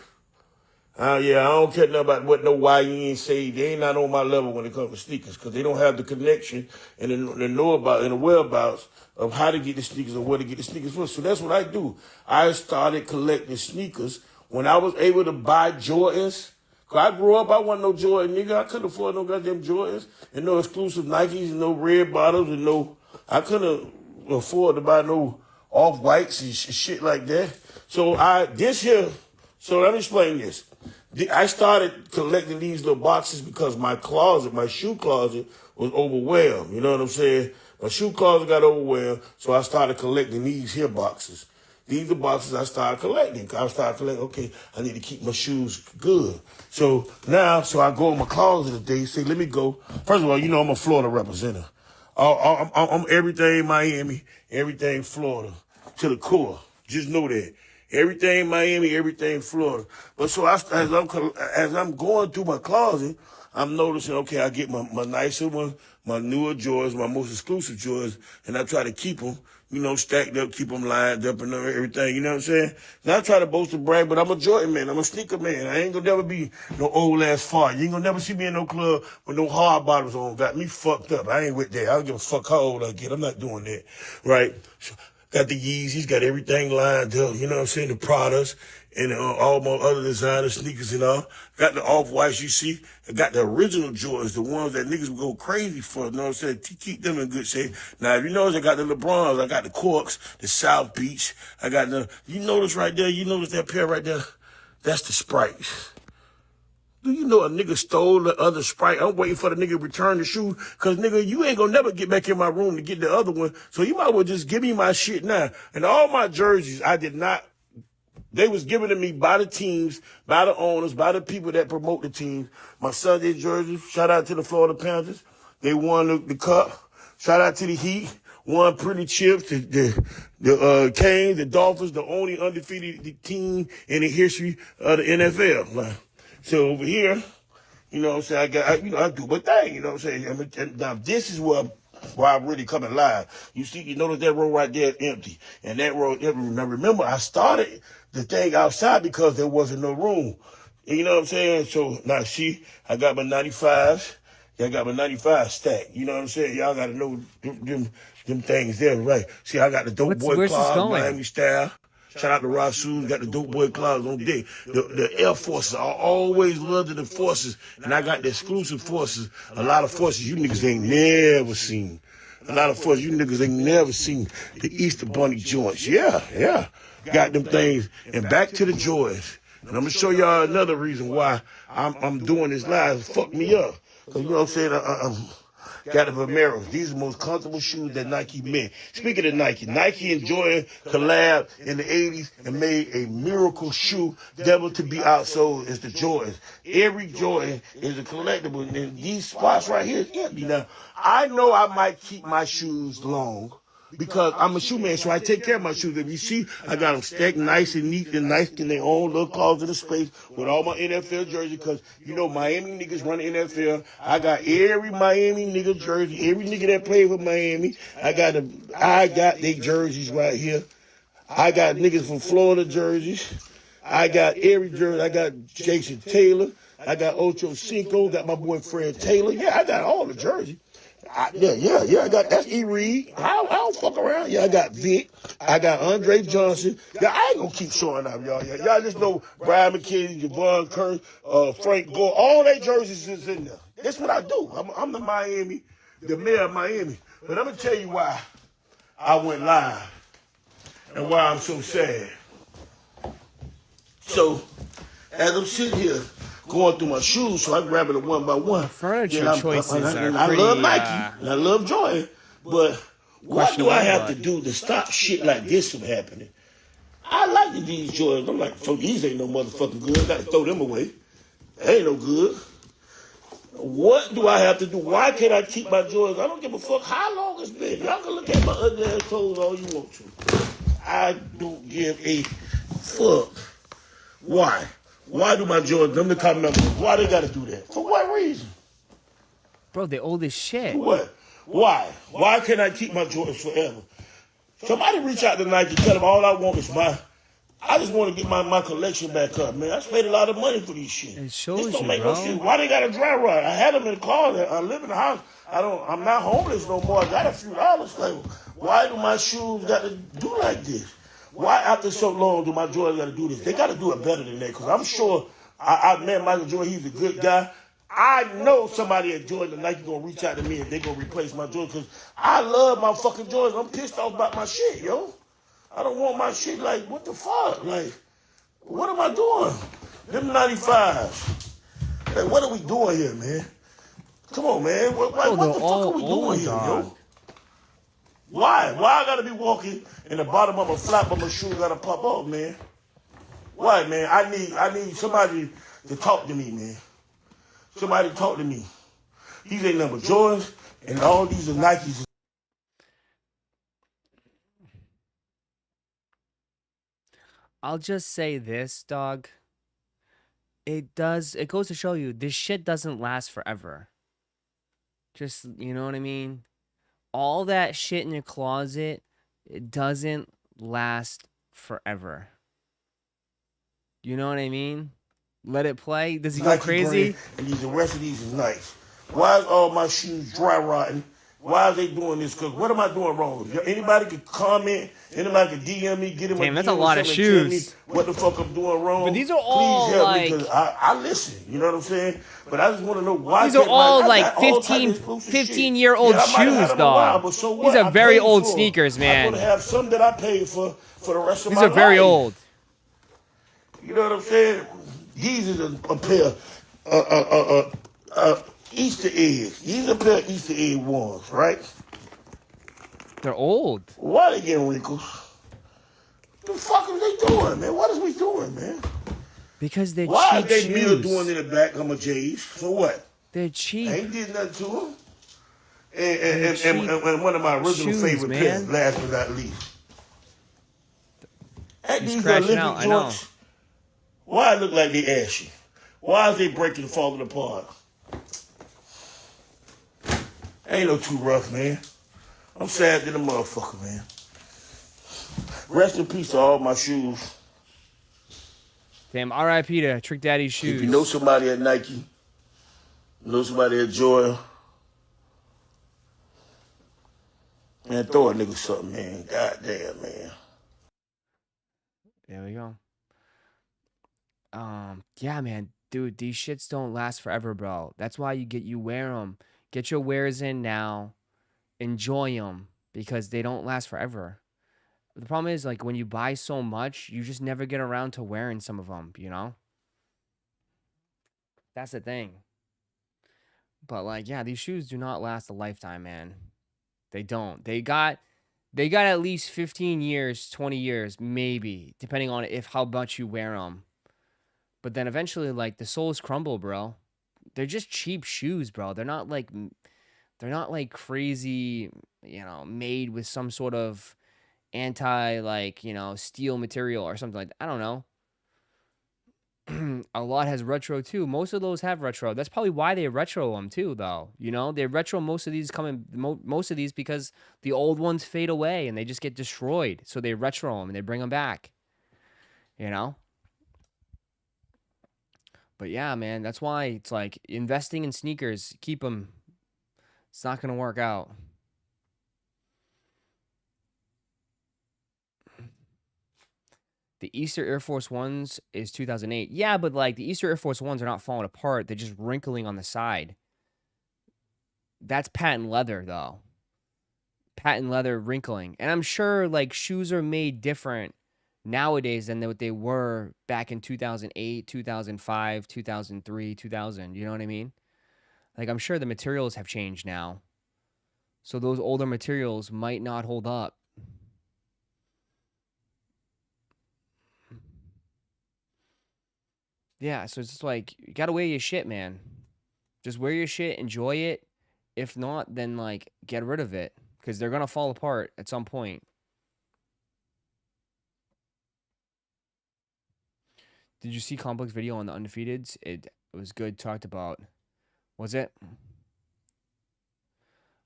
Yeah, I don't care nothing about what no YN say. They ain't not on my level when it comes to sneakers because they don't have the connection and the know about and the whereabouts of how to get the sneakers or where to get the sneakers from. So that's what I do. I started collecting sneakers when I was able to buy Jordans. Cause I grew up, I wasn't no Jordan nigga. I couldn't afford no goddamn Jordans and no exclusive Nikes and no red bottoms and no, I couldn't afford to buy no off-whites and shit like that. So let me explain this. I started collecting these little boxes because my shoe closet was overwhelmed. You know what I'm saying? My shoe closet got overwhelmed, so I started collecting these here boxes. These are boxes I started collecting. Okay, I need to keep my shoes good. So I go in my closet today, say, let me go. First of all, you know I'm a Florida representative. I'm everything Miami, everything Florida, to the core. Just know that. Everything Miami, everything Florida. But so as I'm going through my closet, I'm noticing, okay, I get my nicer one, my newer Jordans, my most exclusive Jordans, and I try to keep them, you know, stacked up, keep them lined up and everything, you know what I'm saying? Now I try to boast and brag, but I'm a Jordan man, I'm a sneaker man. I ain't gonna never be no old ass fart. You ain't gonna never see me in no club with no hard bottoms on. Got me fucked up. I ain't with that. I don't give a fuck how old I get. I'm not doing that, right? Got the Yeezys, got everything lined up, you know what I'm saying, the products and all my other designer sneakers and all. Got the off-whites you see. I got the original Jordans, the ones that niggas would go crazy for, you know what I'm saying, to keep them in good shape. Now, if you notice, I got the LeBrons, I got the Corks, the South Beach. I got you notice right there, you notice that pair right there? That's the Sprites. Do you know a nigga stole the other Sprite? I'm waiting for the nigga to return the shoe. Cause nigga, you ain't gonna never get back in my room to get the other one. So you might well just give me my shit now. And all my jerseys, they was given to me by the teams, by the owners, by the people that promote the teams. My Sunday jerseys, shout out to the Florida Panthers. They won the cup. Shout out to the Heat. Won pretty chips. The Canes, the Dolphins, the only undefeated team in the history of the NFL. Like, so over here, you know what I'm saying, I do my thing, you know what I'm saying? And now this is where I'm really coming live. You notice that row right there is empty. And that row, now remember, I started the thing outside because there wasn't no room. You know what I'm saying? So now I got my 95s. I got my 95 stacked. You know what I'm saying? Y'all got to know them things there, right? See, I got the Dope Boy Cloud, Miami style. Shout out to Roszko, got the Dope Boy Clouds on deck. The Air Forces, I always loved the forces, and I got the exclusive forces. A lot of forces you niggas ain't never seen. A lot of forces you niggas ain't never seen. The Easter Bunny joints, yeah. Got them things. And back to the joys. And I'm gonna show y'all another reason why I'm doing this live. Fuck me up. Cause you know what I'm saying? Got the Vomeros. These are the most comfortable shoes that Nike made. Speaking of Nike, Nike and Jordan collabed in the 80s and made a miracle shoe, devil to be outsold is the Jordans. Every Jordan is a collectible, and these spots right here is empty. Now, I know I might keep my shoes long, because I'm a shoe man, so I take care of my shoes. If you see, I got them stacked nice and neat and nice in their own little closet of space with all my NFL jerseys, because, you know, Miami niggas run the NFL. I got every Miami nigga jersey, every nigga that played for Miami. I got their jerseys right here. I got niggas from Florida jerseys. I got every jersey. I got Jason Taylor. I got Ocho Cinco. Got my boy Fred Taylor. Yeah, I got all the jerseys. Yeah. I got that's E. Reed. I don't fuck around. Yeah, I got Vic. I got Andre Johnson. Yeah, I ain't gonna keep showing up, y'all. Yeah, y'all just know Brian McKinney, Javon Curse, Frank Gore. All their jerseys is in there. That's what I do. I'm the mayor of Miami. But I'm gonna tell you why I went live and why I'm so sad. So, as I'm sitting here going through my shoes, so I grab it one by one. Furniture choices are pretty, I love Nike, and I love Jordan, but what do I have to do to stop shit like this from happening? I like these Jordans. I'm like, so these ain't no motherfucking good. I got to throw them away. They ain't no good. What do I have to do? Why can't I keep my Jordans? I don't give a fuck how long it's been. Y'all can look at my ugly ass clothes all you want to. I don't give a fuck. Why? Why do my Jordans, them the top numbers, why they gotta do that? For what reason? Bro, they're old as shit. For what? Why? Why can't I keep my Jordans forever? Somebody reach out to Nike, tell them all I want is I just want to get my collection back up, man. I paid a lot of money for these shit. It shows this don't you, make bro. no sense. Why they got a dry rot? I had them in the car. I live in the house. I'm not homeless no more. I got a few dollars. Like, why do my shoes got to do like this? Why after so long do my Jordans got to do this? They got to do it better than that, because I'm sure I met Michael Jordan. He's a good guy. I know somebody at Jordan Nike going to reach out to me and they going to replace my Jordans, because I love my fucking Jordans. I'm pissed off about my shit, yo. I don't want my shit. Like, what the fuck? Like, what am I doing? Them 95s. Like, what are we doing here, man? Come on, man. What the fuck are we doing here, yo? Why? Why I gotta be walking and the bottom of my flap of my shoe gotta pop off, man? Why, man? I need somebody to talk to me, man. Somebody talk to me. These ain't number Jordans, and all these are Nikes. I'll just say this, dog. It goes to show you, this shit doesn't last forever. Just, you know what I mean? All that shit in your closet, it doesn't last forever. You know what I mean? Let it play. Does he go crazy? And the rest of these is nice. Why is all my shoes dry rotting? Why are they doing this? Because what am I doing wrong? Anybody can comment. Anybody can DM me. Get him Damn, a that's DM a lot of shoes. What the fuck I'm doing wrong? But these are all Please help like... me, because I listen. You know what I'm saying? But I just want to know why. These are all like 15-year-old shoes, dog. So these are very old sneakers, man. I'm going to have some that I paid for the rest of these my life. These are very old. You know what I'm saying? These is a pair Easter eggs. These are a pair of Easter egg ones, right? They're old. Why they getting wrinkles? The fuck are they doing, man? What is we doing, man? Because they're Why cheap is they shoes. meal doing in the back of my J's? For what? They're cheap. I ain't did nothing to them. And one of my original shoes, favorite man. pairs, last but not least. He's These crashing Olympic out, I know. joints, why it look like they ashy? Why is they breaking and falling apart? Ain't no too rough, man. I'm sad than a motherfucker, man. Rest in peace to all my shoes. Damn, R.I.P. to Trick Daddy's shoes. If you know somebody at Nike, know somebody at Jordan, man, throw a nigga something, man. God damn, man. There we go. Yeah, man, dude, these shits don't last forever, bro. That's why you wear them. Get your wears in now. Enjoy them, because they don't last forever. The problem is, like, when you buy so much, you just never get around to wearing some of them, you know? That's the thing. But, like, yeah, these shoes do not last a lifetime, man. They don't. They got at least 15 years, 20 years, maybe, depending on if how much you wear them. But then eventually, like, the soles crumble, bro. They're just cheap shoes, bro. They're not like crazy, made with some sort of anti, like, steel material or something like that. I don't know. A lot has retro too. Most of those have retro. That's probably why they retro them too, though. They retro most of these most of these because the old ones fade away and they just get destroyed. So they retro them and they bring them back. You know. But yeah, man, that's why it's like investing in sneakers. Keep them. It's not gonna work out. The Easter Air Force Ones is 2008. Yeah, but like the Easter Air Force Ones are not falling apart. They're just wrinkling on the side. That's patent leather, though. Patent leather wrinkling. And I'm sure like shoes are made different nowadays than what they were back in 2008, 2005, 2003, 2000. You know what I mean? Like I'm sure the materials have changed now. So those older materials might not hold up. Yeah, so it's just like you gotta wear your shit, man. Just wear your shit, enjoy it. If not, then like get rid of it because they're gonna fall apart at some point. Did you see Complex video on the Undefeateds? It was good. Talked about. Was it?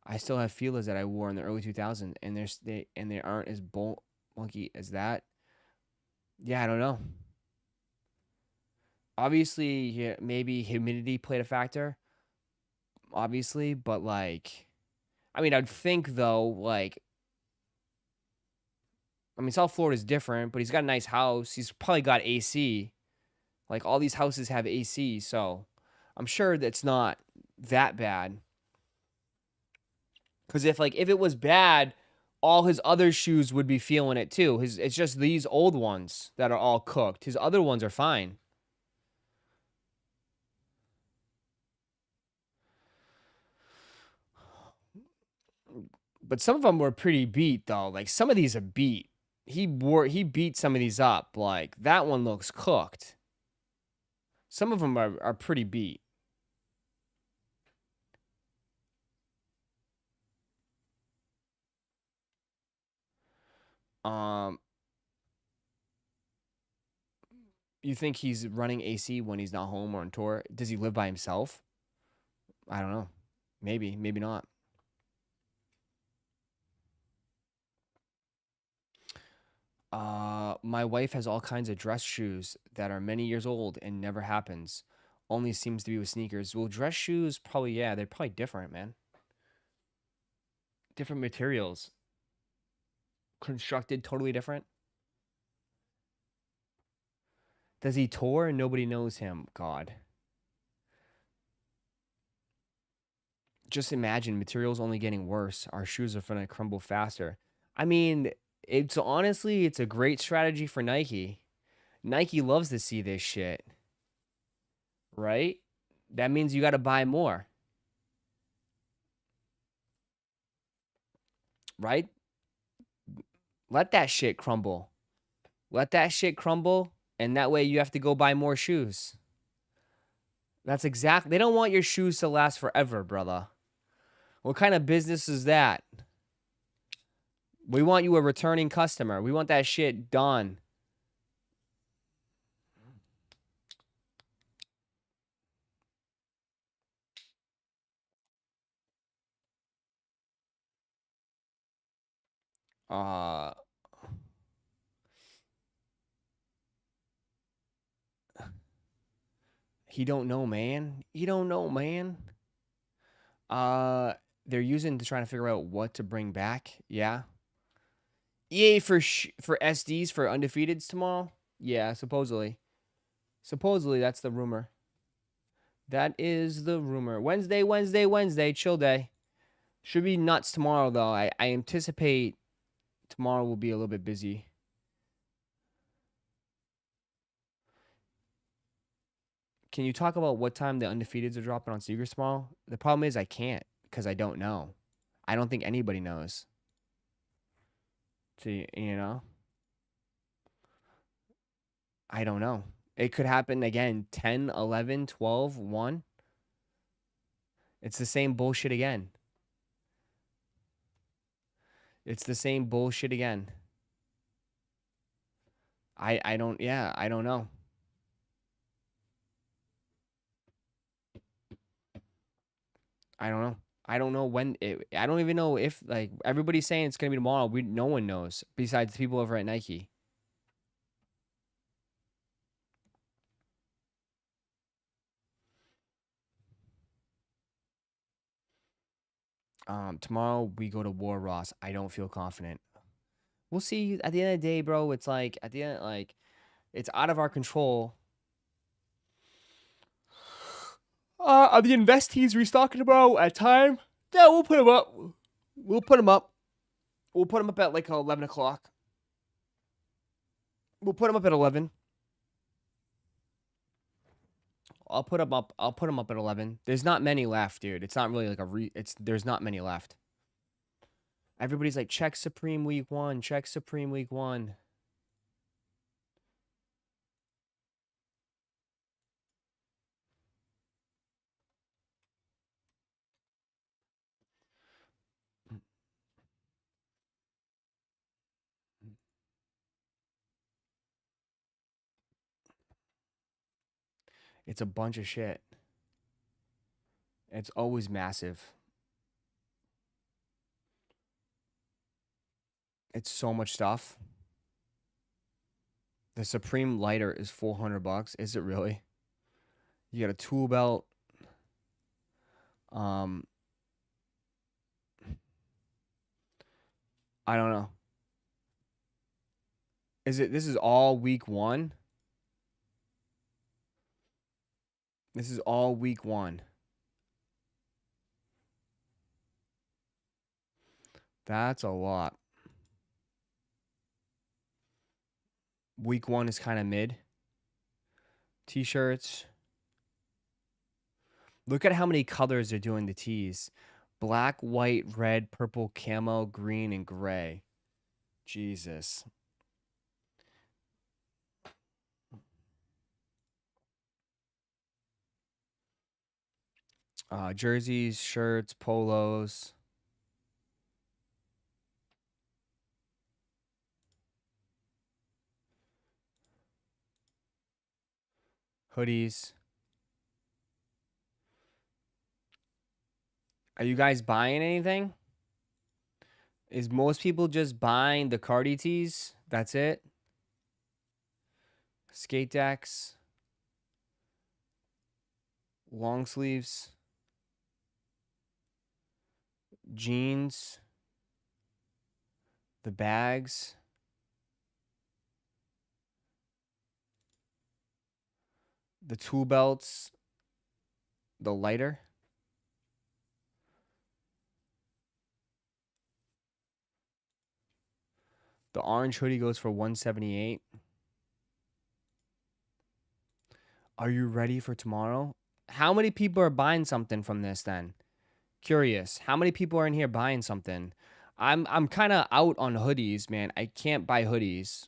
I still have feelers that I wore in the early 2000s, and they aren't as bulky as that. Yeah, I don't know. Obviously, yeah, maybe humidity played a factor. Obviously, but like, I mean, I'd think though, like, I mean, South Florida's different, but he's got a nice house. He's probably got AC. Like all these houses have AC, so I'm sure that's not that bad. Because if it was bad, all his other shoes would be feeling it too. It's just these old ones that are all cooked. His other ones are fine. But some of them were pretty beat though. Like some of these are beat. He beat some of these up. Like that one looks cooked. Some of them are pretty beat. You think he's running AC when he's not home or on tour? Does he live by himself? I don't know. Maybe not. My wife has all kinds of dress shoes that are many years old and never happens. Only seems to be with sneakers. Well, dress shoes probably, yeah, they're probably different, man. Different materials. Constructed totally different. Does he tour and nobody knows him? God. Just imagine materials only getting worse. Our shoes are going to crumble faster. I mean, it's a great strategy for Nike. Nike loves to see this shit. Right? That means you got to buy more. Right? Let that shit crumble. Let that shit crumble, and that way you have to go buy more shoes. That's exactly. They don't want your shoes to last forever, brother. What kind of business is that? We want you a returning customer. We want that shit done. He don't know, man. He don't know, man. They're using to trying to figure out what to bring back. Yeah. EA for SDs for undefeateds tomorrow. Yeah, supposedly. Supposedly that's the rumor. That is the rumor. Wednesday, chill day. Should be nuts tomorrow though. I anticipate Tomorrow will be a little bit busy. Can you talk about what time the Undefeateds are dropping on Secrets tomorrow? The problem is I can't because I don't know. I don't think anybody knows. So, you know? I don't know. It could happen again 10, 11, 12, 1. It's the same bullshit again. It's the same bullshit again. I don't know. I don't know. I don't know when I don't even know if, like, everybody's saying it's gonna be tomorrow. No one knows besides the people over at Nike. Tomorrow we go to War, Ross. I don't feel confident. We'll see. At the end of the day, bro, it's like at the end, like, it's out of our control. Are the investees restocking about at time? Yeah, we'll put them up. We'll put them up. We'll put them up at like 11 o'clock. We'll put them up at 11. I'll put them up. I'll put them up at 11. There's not many left, dude. It's not really like there's not many left. Everybody's like, check Supreme week 1. Check Supreme week 1. It's a bunch of shit. It's always massive. It's so much stuff. The Supreme lighter is $400. Is it really? You got a tool belt. I don't know. This is all week 1? This is all week 1. That's a lot. Week 1 is kind of mid. T-shirts. Look at how many colors they're doing the tees. Black, white, red, purple, camo, green, and gray. Jesus. Jerseys, shirts, polos. Hoodies. Are you guys buying anything? Is most people just buying the Cardi tees? That's it? Skate decks. Long sleeves. Jeans. The bags. The tool belts. The lighter. The orange hoodie goes for $178. Are you ready for tomorrow? How many people are buying something from this then? Curious. How many people are in here buying something? I'm kind of out on hoodies, man. I can't buy hoodies.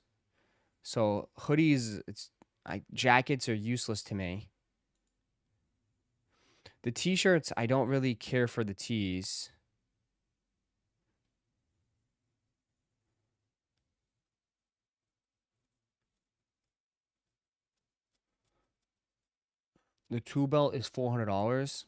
So hoodies, jackets are useless to me. The t-shirts, I don't really care for the tees. The tool belt is $400.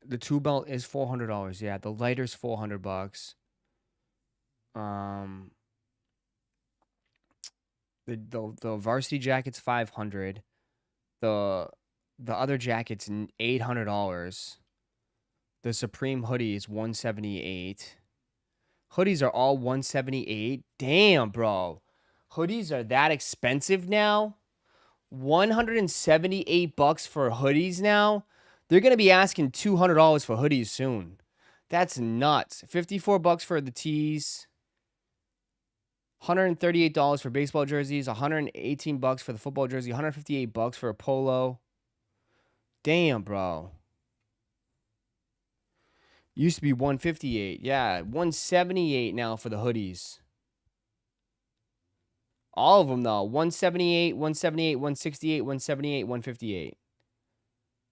The tool belt is $400. Yeah, the lighter's $400. The varsity jacket's $500. The other jacket's $800. The Supreme hoodie is $178. Hoodies are all $178. Damn, bro. Hoodies are that expensive now? $178 for hoodies now. They're going to be asking $200 for hoodies soon. That's nuts. $54 for the tees. $138 for baseball jerseys. $118 for the football jersey. $158 for a polo. Damn, bro. Used to be $158. Yeah, $178 now for the hoodies. All of them, though. $178, $178, $168, $178, $158.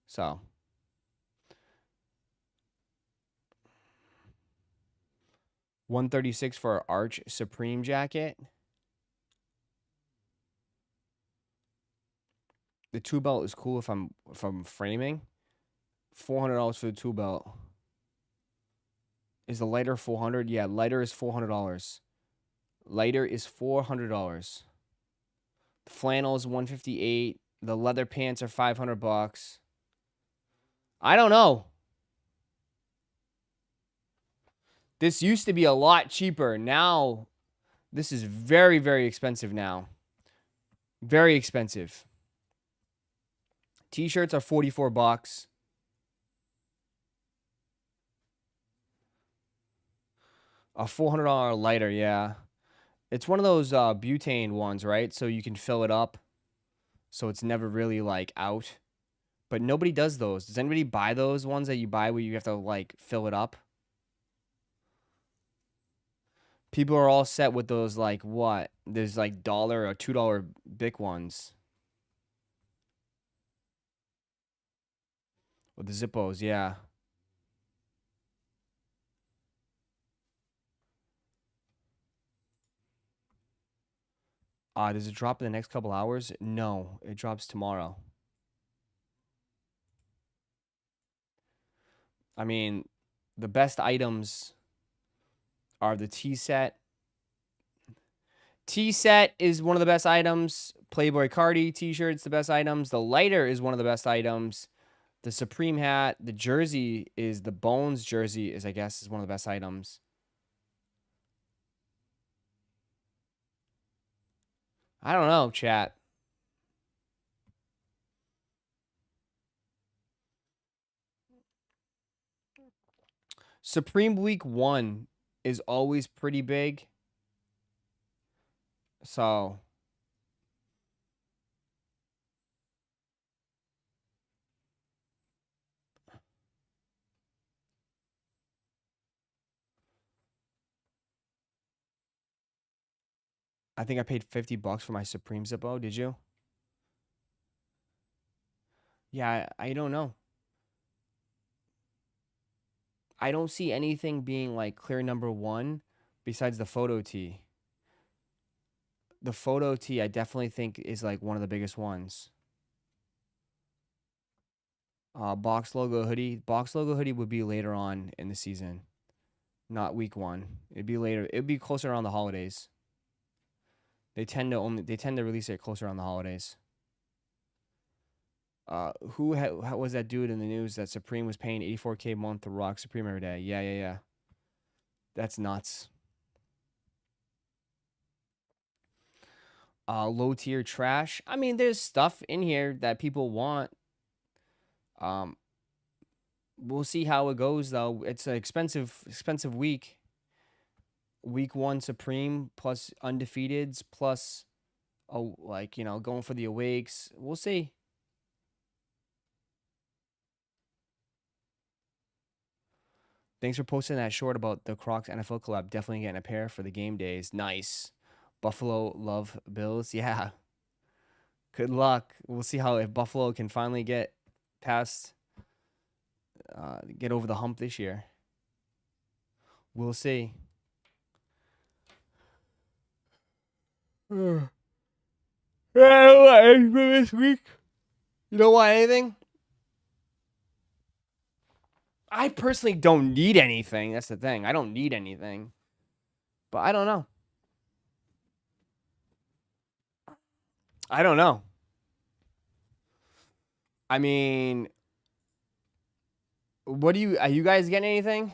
So. $136 for our Arch Supreme jacket. The two belt is cool if I'm framing. $400 for the two belt. Is the lighter $400? Yeah, lighter is $400. Lighter is $400. The flannel is $158. The leather pants are $500. I don't know. This used to be a lot cheaper. Now, this is very, very expensive now. Very expensive. T-shirts are $44. A $400 lighter, yeah. It's one of those butane ones, right? So you can fill it up. So it's never really, like, out. But nobody does those. Does anybody buy those ones that you buy where you have to, like, fill it up? People are all set with those, like, what? There's, like, $1 or $2 Bic ones. With the Zippos, yeah. Does it drop in the next couple hours? No, it drops tomorrow. I mean, the best items are the tea set. Tea set is one of the best items. Playboy Cardi t-shirts, the best items. The lighter is one of the best items. The Supreme hat, the jersey is the Bones jersey is, I guess, is one of the best items. I don't know, chat. Supreme Week 1 is always pretty big. So I think I paid $50 for my Supreme Zippo. Did you? Yeah, I don't know. I don't see anything being like clear number 1 besides the photo tee. The photo tee I definitely think is like one of the biggest ones. Box logo hoodie. Box logo hoodie would be later on in the season. Not week 1. It'd be later. It'd be closer around the holidays. They tend to release it closer on the holidays. Who was that dude in the news that Supreme was paying $84K a month to rock Supreme every day? Yeah. That's nuts. Low tier trash. I mean, there's stuff in here that people want. We'll see how it goes though. It's an expensive week. Week 1 Supreme plus Undefeateds plus going for the awakes. We'll see. Thanks for posting that short about the Crocs NFL collab. Definitely getting a pair for the game days. Nice. Buffalo love Bills. Yeah. Good luck. We'll see if Buffalo can finally get past, get over the hump this year. We'll see. Yeah, anything for this week? You don't want anything? I personally don't need anything. That's the thing. I don't need anything. But I don't know. I mean, are you guys getting anything?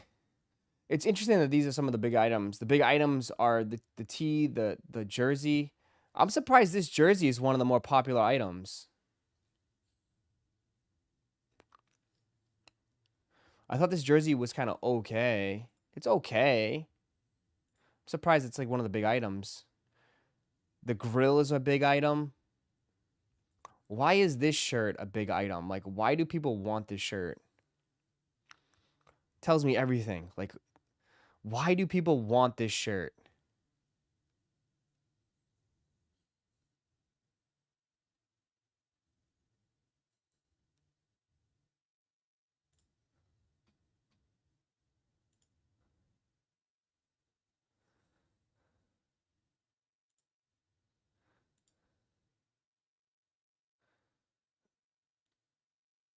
It's interesting that these are some of the big items. The big items are the tee, the jersey, I'm surprised this jersey is one of the more popular items. I thought this jersey was kind of okay. It's okay. I'm surprised it's like one of the big items. The grill is a big item. Why is this shirt a big item? Like, why do people want this shirt? Tells me everything. Like, why do people want this shirt?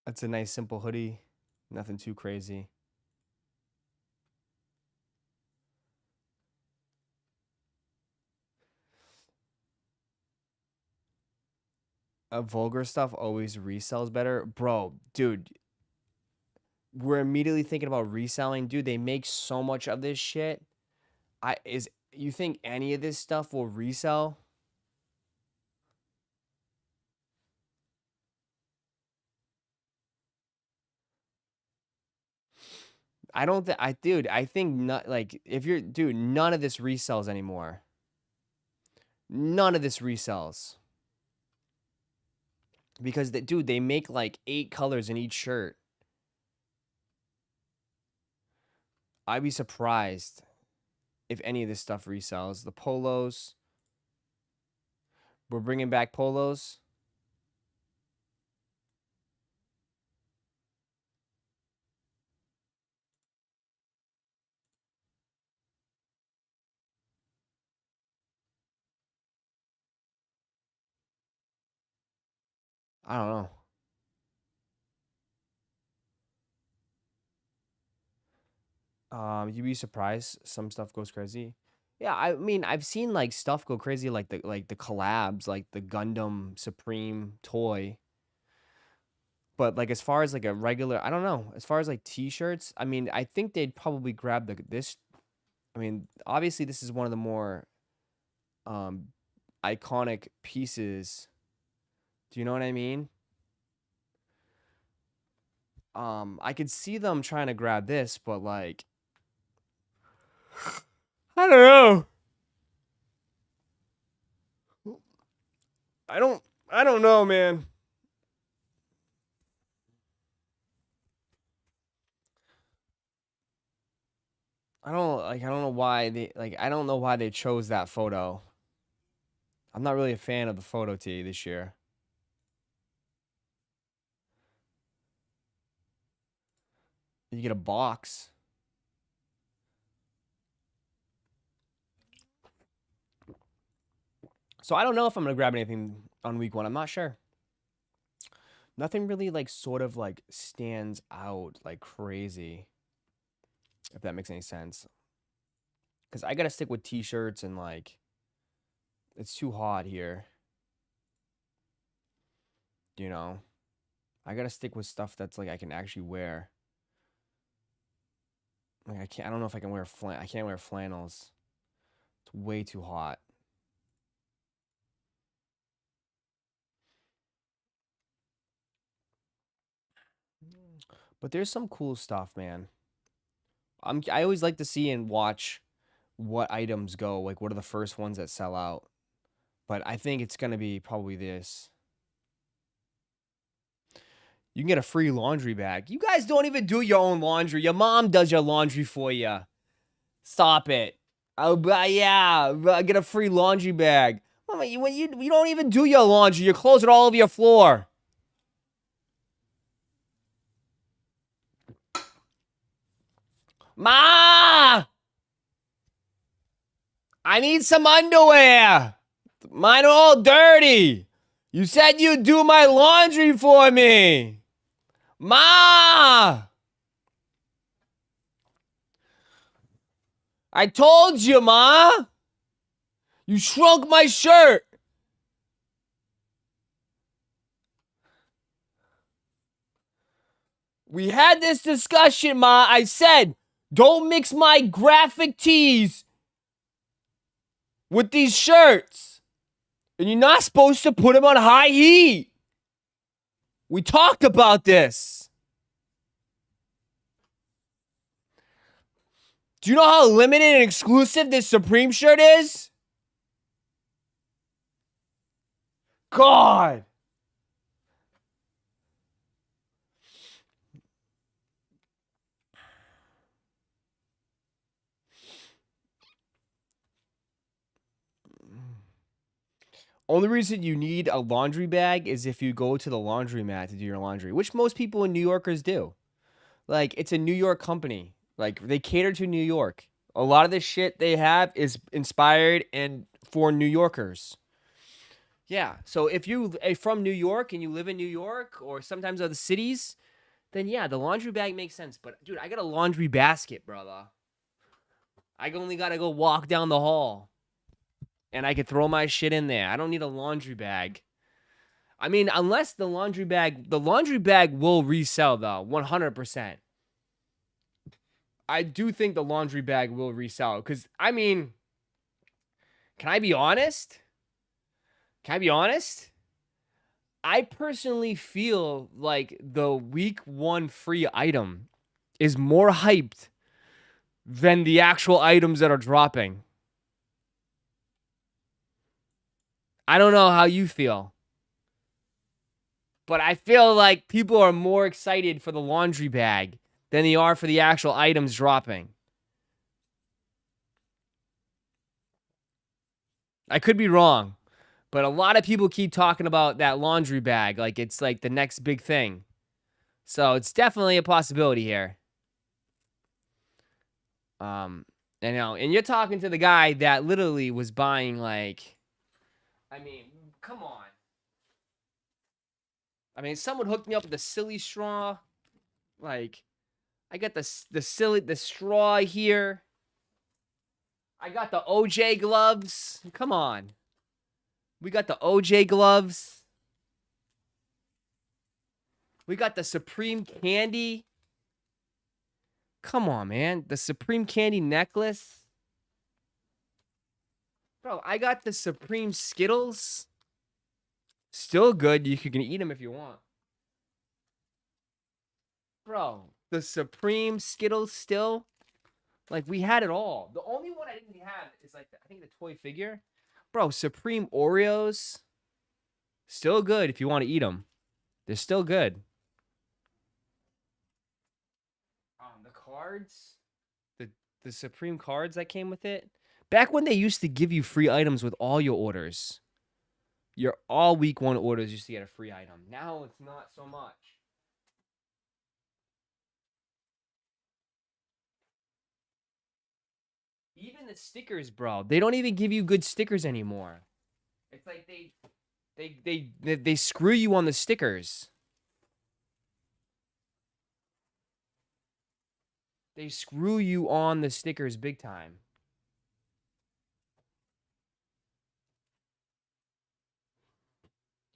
That's a nice simple hoodie. Nothing too crazy. Vulgar stuff always resells better. Bro, dude, we're immediately thinking about reselling. Dude, they make so much of this shit. You think any of this stuff will resell? I don't think I think not like if you're dude, none of this resells anymore. None of this resells. Because dude, they make like 8 colors in each shirt. I'd be surprised if any of this stuff resells. The polos. We're bringing back polos. I don't know. You'd be surprised. Some stuff goes crazy. Yeah, I mean, I've seen like stuff go crazy, like the collabs, like the Gundam Supreme toy. But like as far as like a regular, I don't know. As far as like T-shirts, I mean, I think they'd probably grab this. I mean, obviously this is one of the more iconic pieces. Do you know what I mean? I could see them trying to grab this, but like, I don't know. I don't know, man. I don't know why I don't know why they chose that photo. I'm not really a fan of the photo tee this year. You get a box. So I don't know if I'm gonna grab anything on week 1. I'm not sure. Nothing really like sort of like stands out like crazy. If that makes any sense. Because I gotta stick with T-shirts and like it's too hot here. You know? I gotta stick with stuff that's like I can actually wear. Like I don't know if I can wear I can't wear flannels. It's way too hot. But there's some cool stuff, man. I always like to see and watch what items go. Like what are the first ones that sell out. But I think it's gonna be probably this. You can get a free laundry bag. You guys don't even do your own laundry. Your mom does your laundry for you. Stop it. Yeah, get a free laundry bag. Mama, you don't even do your laundry. Your clothes are all over your floor. Ma! I need some underwear. Mine are all dirty. You said you'd do my laundry for me. Ma! I told you, Ma. You shrunk my shirt. We had this discussion, Ma. I said, don't mix my graphic tees with these shirts. And you're not supposed to put them on high heat. We talked about this. Do you know how limited and exclusive this Supreme shirt is? God. Only reason you need a laundry bag is if you go to the laundromat to do your laundry, which most people in New Yorkers do. Like, it's a New York company. Like, they cater to New York. A lot of the shit they have is inspired and for New Yorkers. Yeah. So if you are from New York and you live in New York or sometimes other cities, then yeah, the laundry bag makes sense. But dude, I got a laundry basket, brother. I only got to go walk down the hall and I could throw my shit in there. I don't need a laundry bag. I mean, unless the laundry bag will resell though, 100%. I do think the laundry bag will resell because, I mean, can I be honest? I personally feel like the week 1 free item is more hyped than the actual items that are dropping. I don't know how you feel, but I feel like people are more excited for the laundry bag than they are for the actual items dropping. I could be wrong, but a lot of people keep talking about that laundry bag like it's like the next big thing. So it's definitely a possibility here. And you're talking to the guy that literally was buying like, I mean, come on. I mean, someone hooked me up with the silly straw. Like, I got the straw here. I got the OJ gloves. Come on. We got the OJ gloves. We got the Supreme candy. Come on, man. The Supreme candy necklace. Bro, I got the Supreme Skittles. Still good. You can eat them if you want. Bro, the Supreme Skittles still. Like, we had it all. The only one I didn't have is, like, I think the toy figure. Bro, Supreme Oreos. Still good if you want to eat them. They're still good. The cards. The Supreme cards that came with it. Back when they used to give you free items with all your orders. Your all week 1 orders used to get a free item. Now it's not so much. Even the stickers, bro. They don't even give you good stickers anymore. It's like they screw you on the stickers. They screw you on the stickers big time.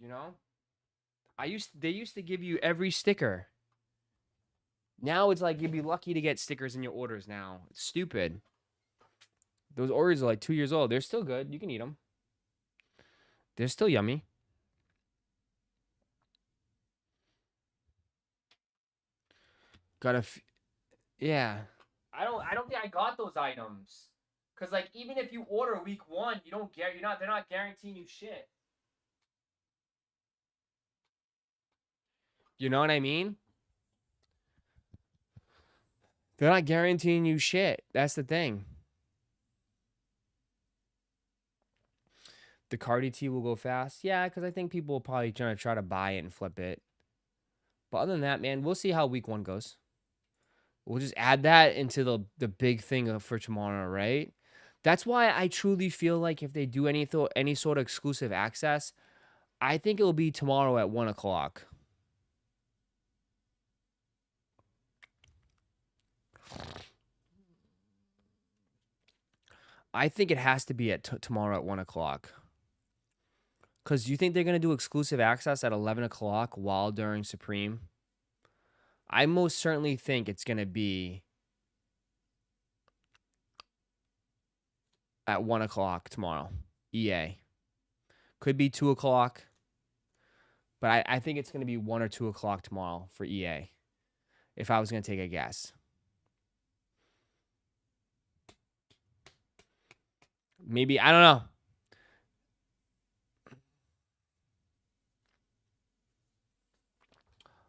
You know? They used to give you every sticker. Now it's like you'd be lucky to get stickers in your orders now. It's stupid. Those Oreos are like 2 years old. They're still good. You can eat them. They're still yummy. Yeah. I don't think I got those items. Cause like even if you order week 1, they're not guaranteeing you shit. You know what I mean? They're not guaranteeing you shit. That's the thing. The Cardi T will go fast. Yeah, because I think people will probably try to buy it and flip it. But other than that, man, we'll see how week 1 goes. We'll just add that into the big thing for tomorrow, right? That's why I truly feel like if they do any sort of exclusive access, I think it'll be tomorrow at 1 o'clock. I think it has to be at tomorrow at 1 o'clock. Because you think they're going to do exclusive access at 11 o'clock while during Supreme? I most certainly think it's going to be at 1 o'clock tomorrow. EA. Could be 2 o'clock. But I think it's going to be 1 or 2 o'clock tomorrow for EA. If I was going to take a guess. Maybe, I don't know.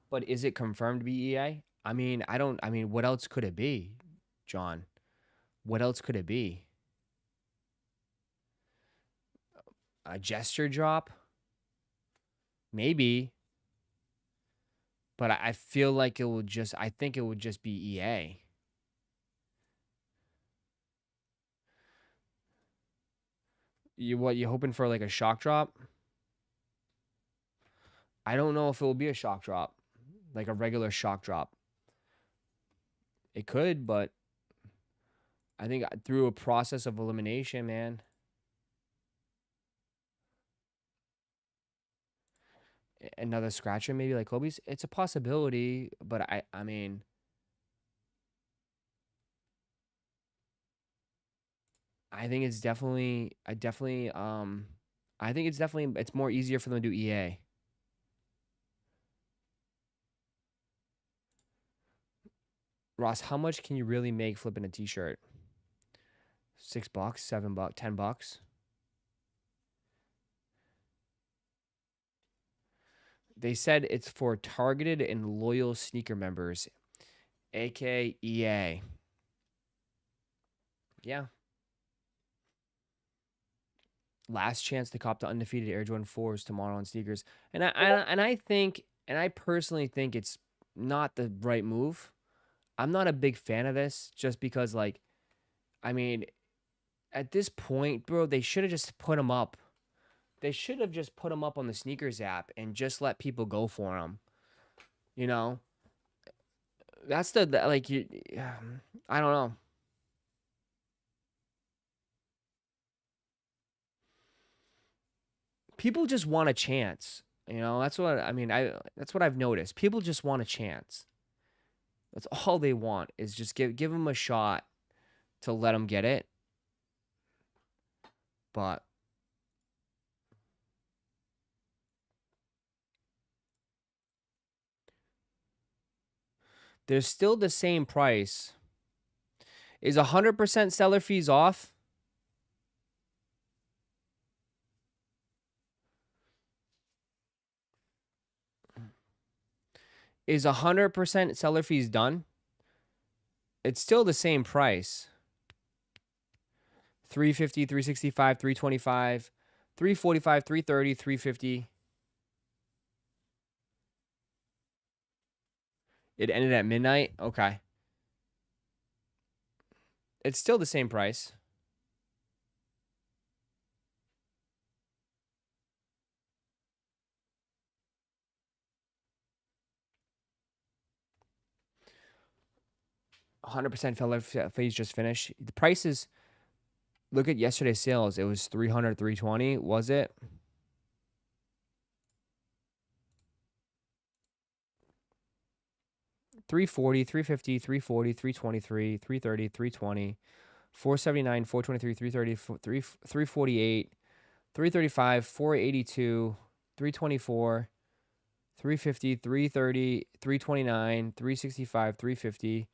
But is it confirmed to be EA? I mean, what else could it be, John? What else could it be? A gesture drop? Maybe. But I feel like I think it would just be EA. You hoping for like a shock drop? I don't know if it will be a shock drop. Like a regular shock drop. It could, but I think through a process of elimination, man. Another scratcher, maybe like Kobe's. It's a possibility, but I mean, I think it's definitely, I think it's more easier for them to do EA. Ross, how much can you really make flipping a t-shirt? $6, $7, $10? They said it's for targeted and loyal sneaker members, aka EA. Yeah. Last chance to cop the undefeated Air Jordan 4s tomorrow on sneakers. And I personally think it's not the right move. I'm not a big fan of this just because, like, I mean, at this point, bro, they should have just put them up. They should have just put them up on the sneakers app and just let people go for them. You know? That's I don't know. People just want a chance. You know, that's what I've noticed. People just want a chance. That's all they want is just give them a shot to let them get it. But they're still the same price. Is 100% seller fees off? Is 100% seller fees done? It's still the same price. 350, 365, 325, 345, 330, 350. It ended at midnight? Okay. It's still the same price. $100% seller fees just finished. The prices, look at yesterday's sales. It was 300, 320, was it? $340, $350, $340, $323, $330, $320, $479, $423, $330, $348, $335, $482, $324, $350, $330, $329, $365, $350.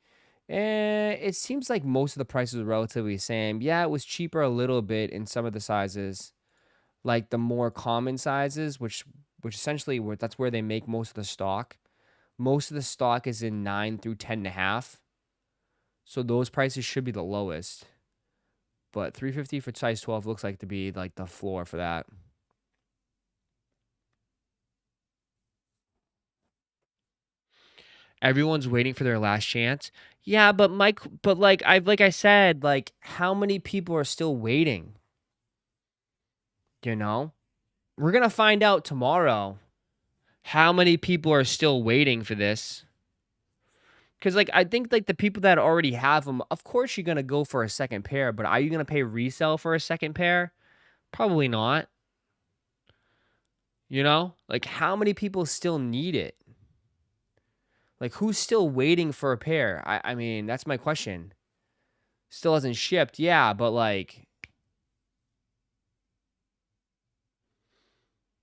And it seems like most of the prices are relatively the same. Yeah, it was cheaper a little bit in some of the sizes, like the more common sizes, which essentially that's where they make most of the stock. Most of the stock is in 9 through 10.5. So those prices should be the lowest. But $350 for size 12 looks like to be like the floor for that. Everyone's waiting for their last chance. Yeah, but like I said, like how many people are still waiting? You know? We're going to find out tomorrow how many people are still waiting for this. Cuz like I think like the people that already have them, of course you're going to go for a second pair, but are you going to pay resale for a second pair? Probably not. You know? Like how many people still need it? Like, who's still waiting for a pair? I mean, that's my question. Still hasn't shipped, yeah, but like,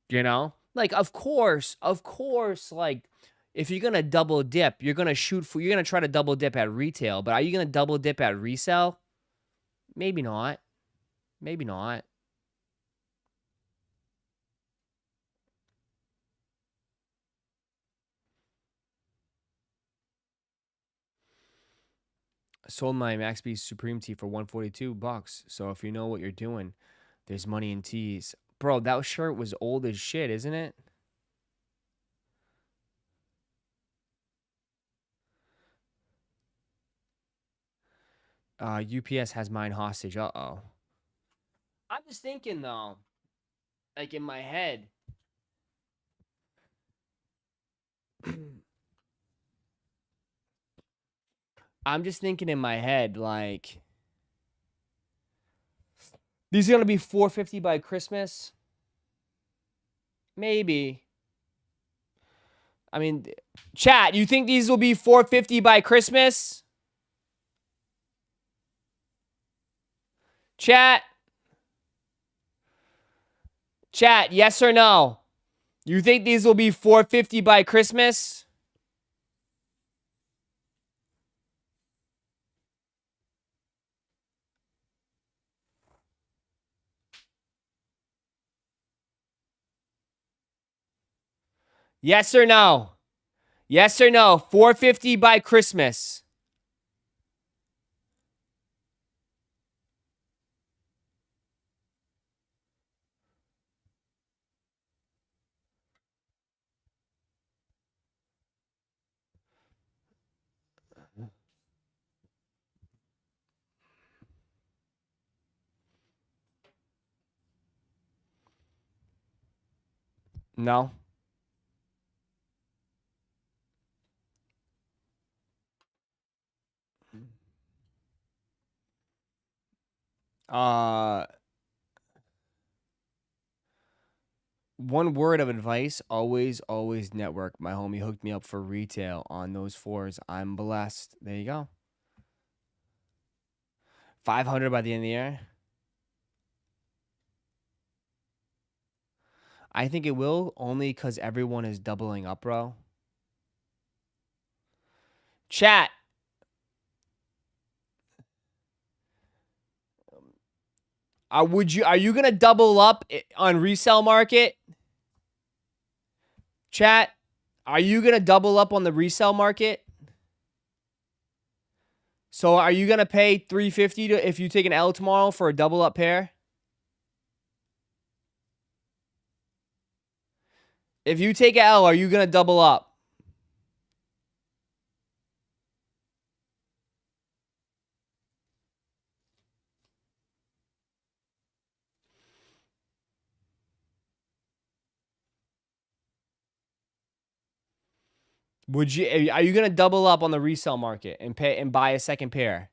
You know? Like, of course, like, if you're gonna double dip, you're gonna try to double dip at retail, but are you gonna double dip at resale? Maybe not. Maybe not. I sold my Max B Supreme tee for $142. So if you know what you're doing, there's money in tees. Bro, that shirt was old as shit, isn't it? UPS has mine hostage. Uh-oh. I'm just thinking, though, like in my head. I'm just thinking in my head, like, these are going to be $450 by Christmas? Maybe. I mean, chat, you think these will be $450 by Christmas? Chat, yes or no? You think these will be $450 by Christmas? Yes or no? Yes or no? $450 by Christmas. No. One word of advice, always network. My homie hooked me up for retail on those fours. I'm blessed. There you go. 500 by the end of the year. I think it will, only because everyone is doubling up, bro. Chat. Are you gonna double up on resale market? Chat. Are you gonna double up on the resale market? So are you gonna pay $350 if you take an L tomorrow for a double up pair? If you take an L, are you gonna double up? Would you? Are you gonna double up on the resale market and pay and buy a second pair?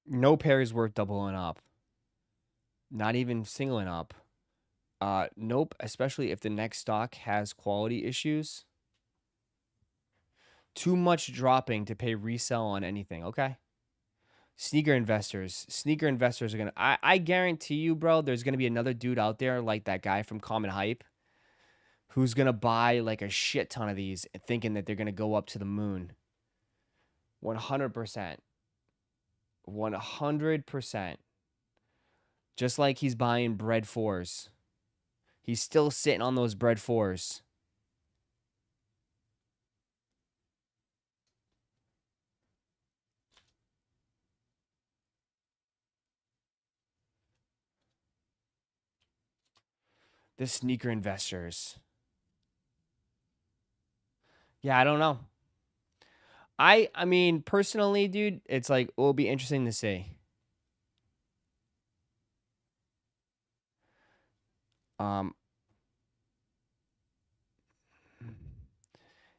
No pair is worth doubling up. Not even singling up. Nope. Especially if the next stock has quality issues. Too much dropping to pay resell on anything. Okay. Sneaker investors are gonna. I guarantee you, bro. There's gonna be another dude out there like that guy from Common Hype, who's gonna buy like a shit ton of these, thinking that they're gonna go up to the moon. 100%. 100%. Just like he's buying bread fours. He's still sitting on those bread fours. The sneaker investors. Yeah, I don't know. I mean, personally, dude, it's like, it will be interesting to see.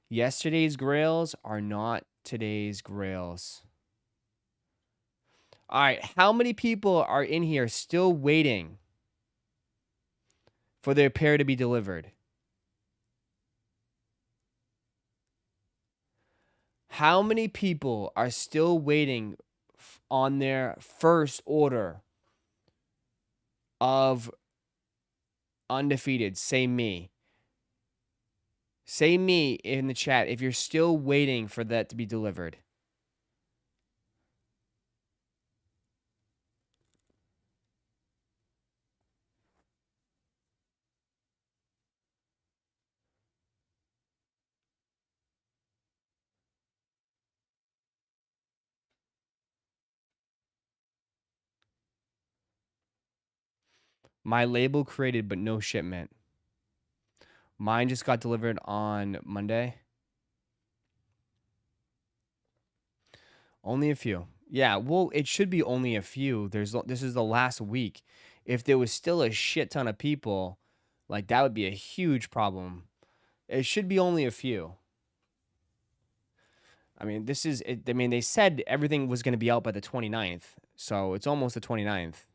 Yesterday's grails are not today's grails. All right, how many people are in here still waiting for their pair to be delivered? How many people are still waiting on their first order of Undefeated? Say me. Say me in the chat if you're still waiting for that to be delivered. My label created, but no shipment. Mine just got delivered on Monday. Only a few. Yeah, well, it should be only a few. This is the last week. If there was still a shit ton of people, like that would be a huge problem. It should be only a few. I mean, they said everything was going to be out by the 29th. So it's almost the 29th.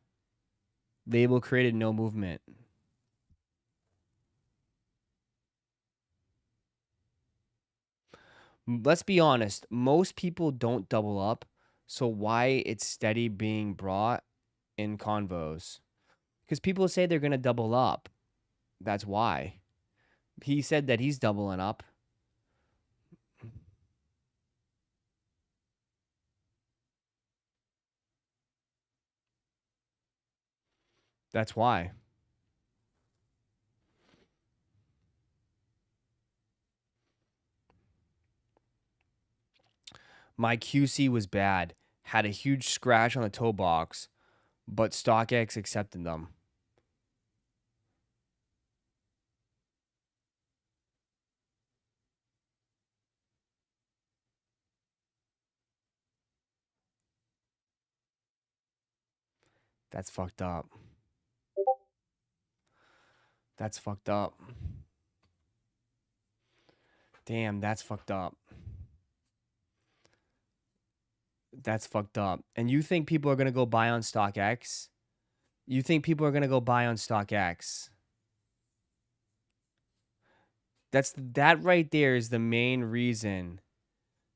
Label created, no movement. Let's be honest. Most people don't double up. So why it's steady being brought in convos? Because people say they're going to double up. That's why. He said that he's doubling up. That's why. My QC was bad. Had a huge scratch on the toe box, but StockX accepted them. That's fucked up. That's fucked up. Damn, that's fucked up. That's fucked up. And you think people are going to go buy on StockX? You think people are going to go buy on StockX? That right there is the main reason.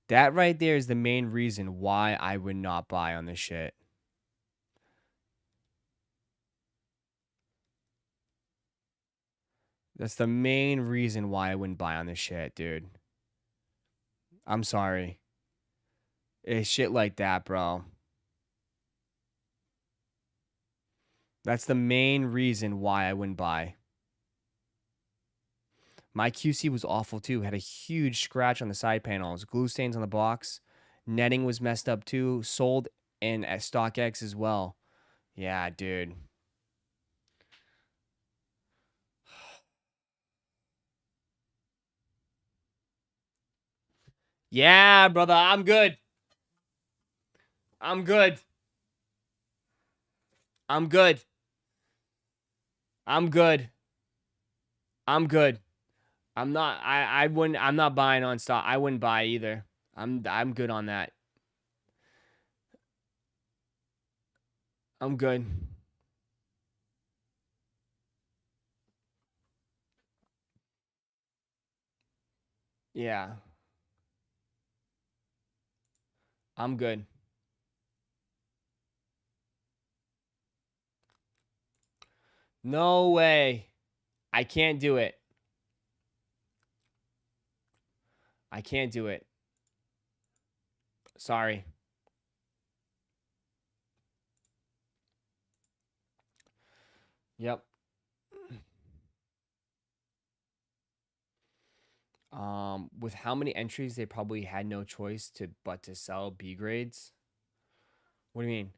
That right there is the main reason why I would not buy on this shit. That's the main reason why I wouldn't buy on this shit, dude. I'm sorry. It's shit like that, bro. That's the main reason why I wouldn't buy. My QC was awful too. Had a huge scratch on the side panels. Glue stains on the box. Netting was messed up too. Sold in at StockX as well. Yeah, dude. Yeah, brother. I'm good. I'm good. I'm good. I'm good. I'm good. I'm not buying on stock. I wouldn't buy either. I'm good on that. I'm good. Yeah. I'm good. No way. I can't do it. I can't do it. Sorry. Yep. With how many entries, they probably had no choice but to sell B grades. What do you mean?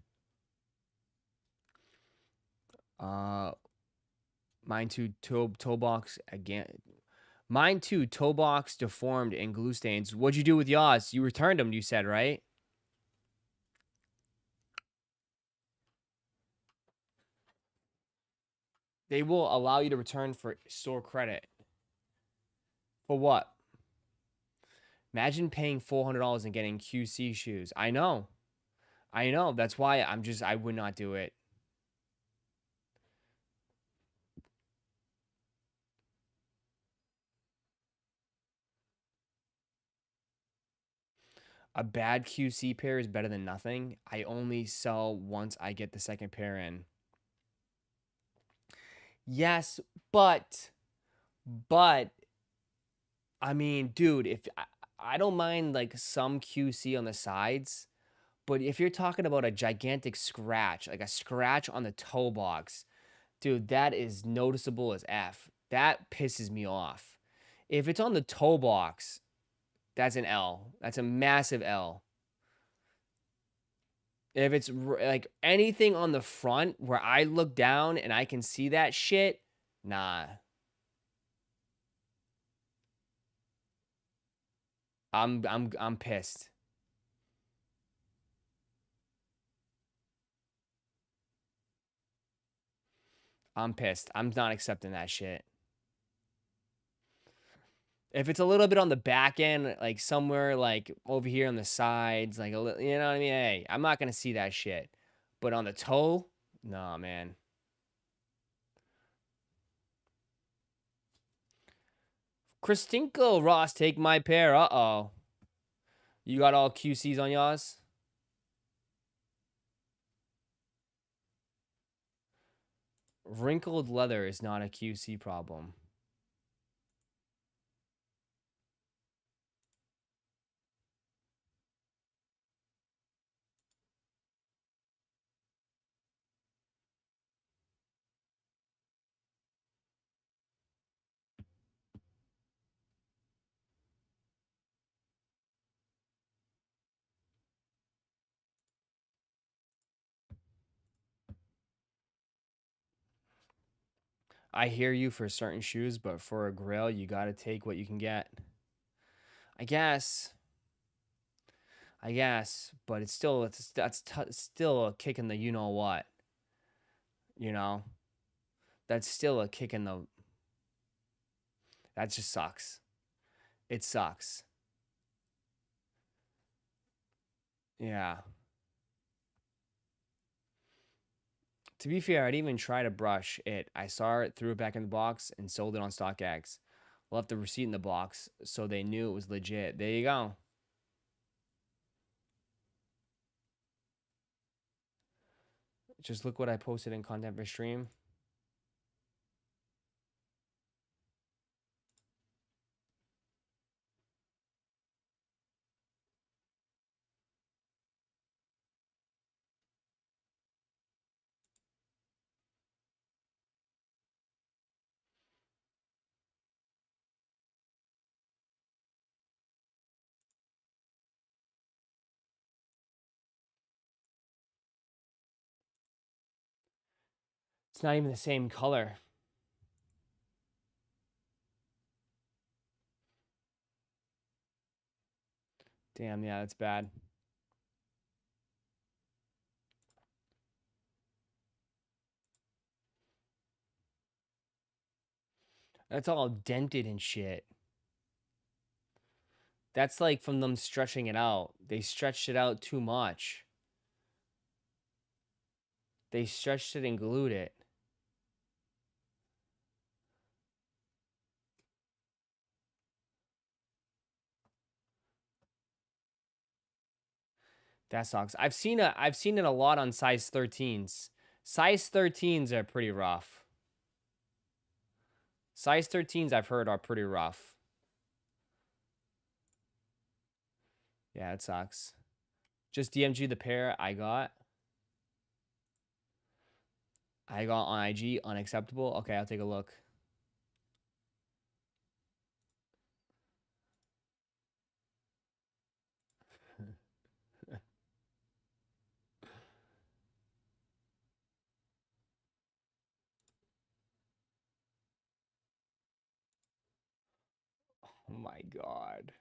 Mine too. Toe box again. Mine too. Toe box deformed and glue stains. What'd you do with yours? You returned them. You said, right? They will allow you to return for store credit. For what? Imagine paying $400 and getting QC shoes. I know. I know. That's why I would not do it. A bad QC pair is better than nothing. I only sell once I get the second pair in. Yes, but I mean, dude, if I don't mind like some QC on the sides, but if you're talking about a gigantic scratch, like a scratch on the toe box, dude, that is noticeable as F. That pisses me off. If it's on the toe box, that's an L. That's a massive L. If it's like anything on the front where I look down and I can see that shit, nah. I'm pissed. I'm pissed. I'm not accepting that shit. If it's a little bit on the back end, like somewhere like over here on the sides, like a little, you know what I mean? Hey, I'm not gonna see that shit. But on the toe, nah, man. Kristinko, Ross, take my pair. Uh-oh. You got all QCs on yours? Wrinkled leather is not a QC problem. I hear you for certain shoes, but for a grill, you got to take what you can get. I guess. But it's still still a kick in the you know what. You know? That's still a kick in the that just sucks. It sucks. Yeah. To be fair, I'd even try to brush it. I saw it, threw it back in the box, and sold it on StockX. Left the receipt in the box so they knew it was legit. There you go. Just look what I posted in content for stream. It's not even the same color. Damn, yeah, that's bad. That's all dented and shit. That's like from them stretching it out. They stretched it out too much. They stretched it and glued it. That sucks. I've seen it a lot on size 13s. Size 13s are pretty rough. Size 13s I've heard are pretty rough. Yeah, it sucks. Just DMG the pair I got. On IG, unacceptable. Okay, I'll take a look. Oh my god.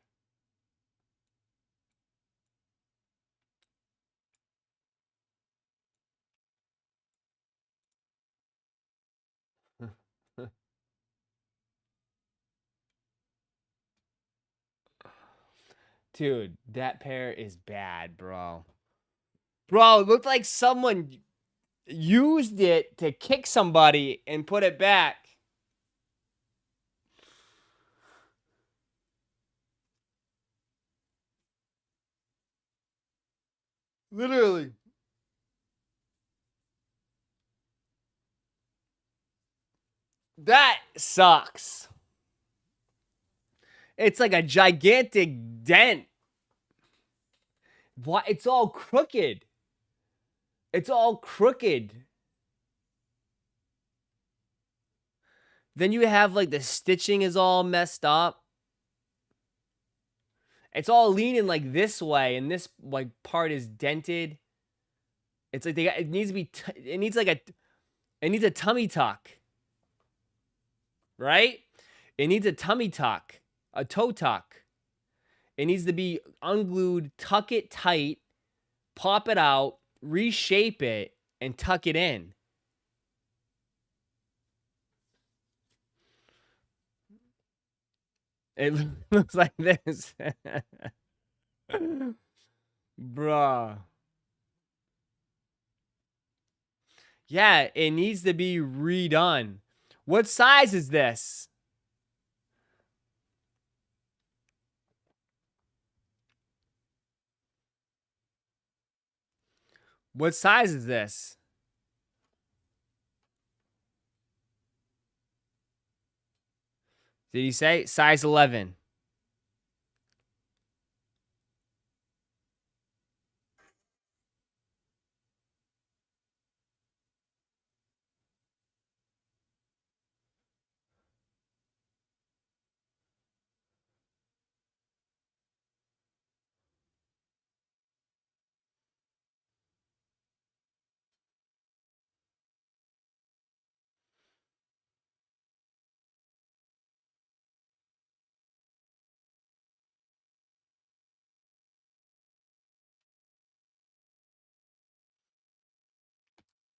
Dude, that pair is bad, bro. Bro, it looked like someone used it to kick somebody and put it back. Literally. That sucks. It's like a gigantic dent. What? It's all crooked. It's all crooked. Then you have like the stitching is all messed up. It's all leaning like this way, and this like part is dented. It's like it needs to be. It needs like it needs a tummy tuck, right? It needs a tummy tuck, a toe tuck. It needs to be unglued. Tuck it tight, pop it out, reshape it, and tuck it in. It looks like this. Bruh. Yeah, it needs to be redone. What size is this? What size is this? Did he say size 11?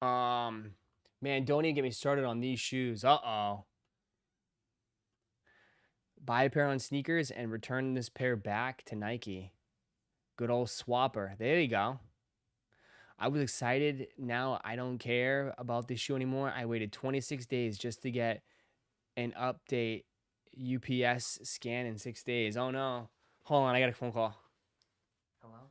Man, don't even get me started on these shoes. Uh-oh. Buy a pair on sneakers and return this pair back to Nike. Good old swapper. There you go. I was excited. Now I don't care about this shoe anymore. I waited 26 days just to get an update UPS scan in 6 days. Oh no. Hold on, I got a phone call. Hello?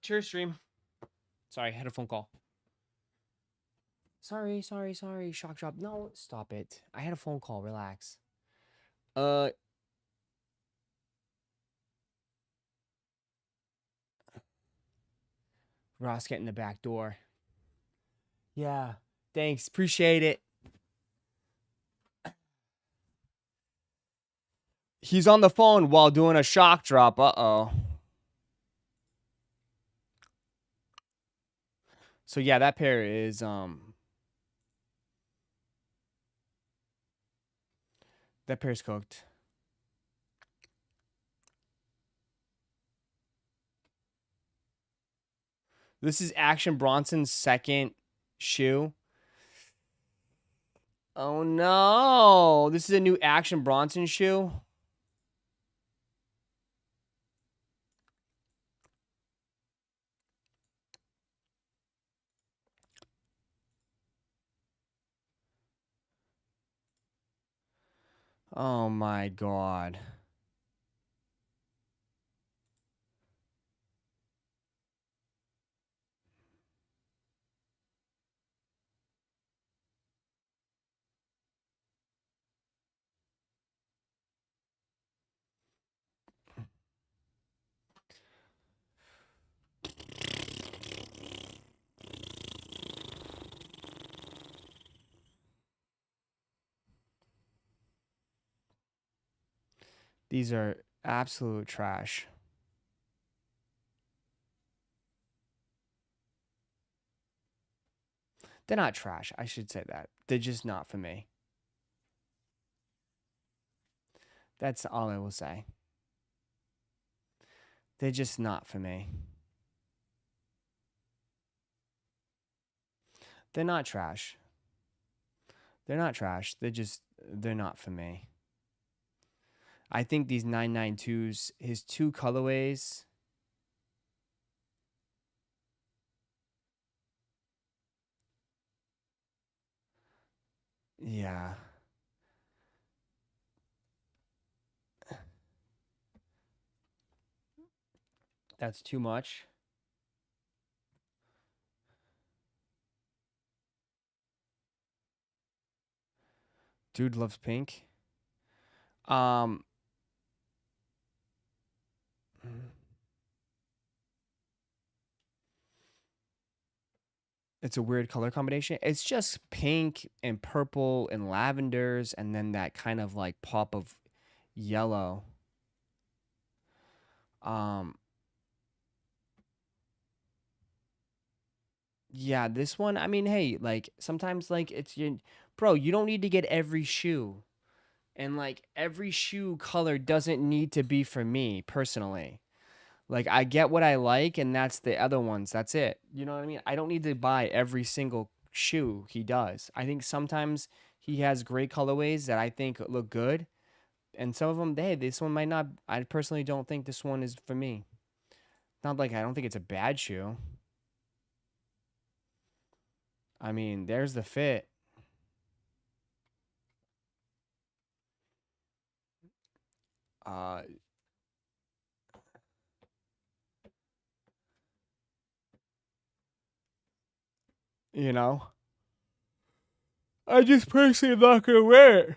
Cheers stream. Sorry, I had a phone call. Sorry. Shock drop. No, stop it. I had a phone call. Relax. Ross getting the back door. Yeah. Thanks. Appreciate it. He's on the phone while doing a shock drop. Uh-oh. So yeah, that pair is that pair's cooked. This is Action Bronson's second shoe. Oh no. This is a new Action Bronson shoe. Oh my god. These are absolute trash. They're not trash. I should say that. They're just not for me. That's all I will say. They're just not for me. They're not trash. They're not trash. They're not for me. I think these 992s, his two colorways. Yeah. That's too much. Dude loves pink. It's a weird color combination. It's just pink and purple and lavenders and then that kind of like pop of yellow. Yeah, this one, I mean, hey, like sometimes like it's your bro, you don't need to get every shoe. And like every shoe color doesn't need to be for me personally. Like I get what I like and that's the other ones. That's it. You know what I mean? I don't need to buy every single shoe he does. I think sometimes he has great colorways that I think look good. And some of them, hey, this one might not. I personally don't think this one is for me. Not like I don't think it's a bad shoe. I mean, there's the fit. You know, I just personally am not gonna wear it.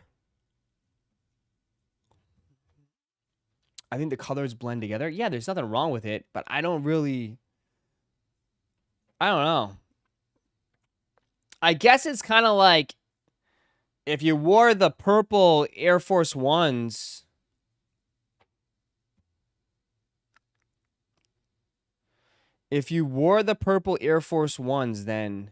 I think the colors blend together. Yeah, there's nothing wrong with it, but I don't really. I don't know. I guess it's kind of like if you wore the purple Air Force Ones. If you wore the purple Air Force Ones, then.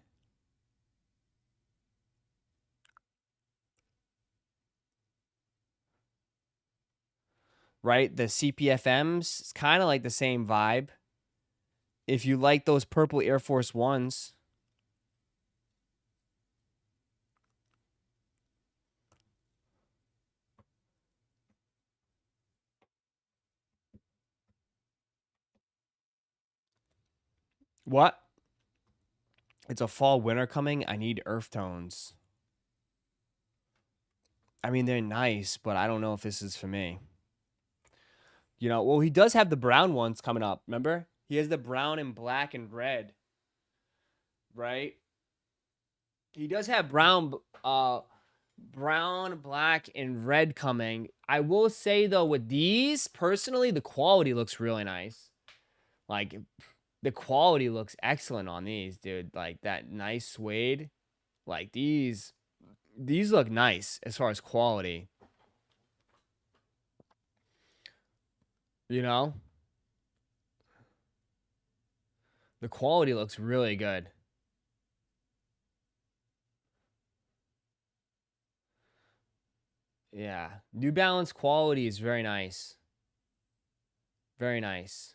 Right? The CPFMs, it's kind of like the same vibe. If you like those purple Air Force Ones. What? It's a fall winter coming. I need earth tones. I mean, they're nice, but I don't know if this is for me. You know, well, he does have the brown ones coming up. Remember? He has the brown and black and red. Right? He does have brown, black, and red coming. I will say though, with these, personally, the quality looks really nice. Like, the quality looks excellent on these, dude. Like that nice suede. Like these look nice as far as quality. You know? The quality looks really good. Yeah. New Balance quality is very nice. Very nice.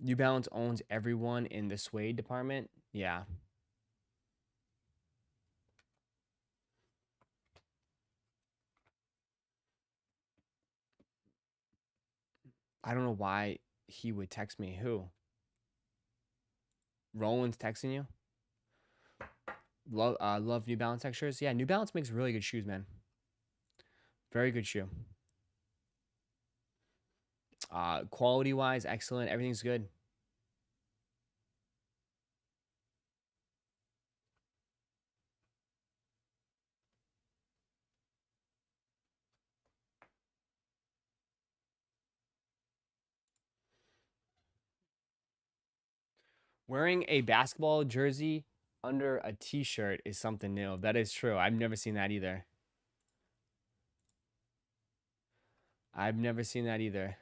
New Balance owns everyone in the suede department. Yeah. I don't know why he would text me. Who? Roland's texting you? Love New Balance textures. Yeah, New Balance makes really good shoes, man. Very good shoe. Quality wise, excellent. Everything's good. Wearing a basketball jersey under a t-shirt is something new. That is true. I've never seen that either. I've never seen that either.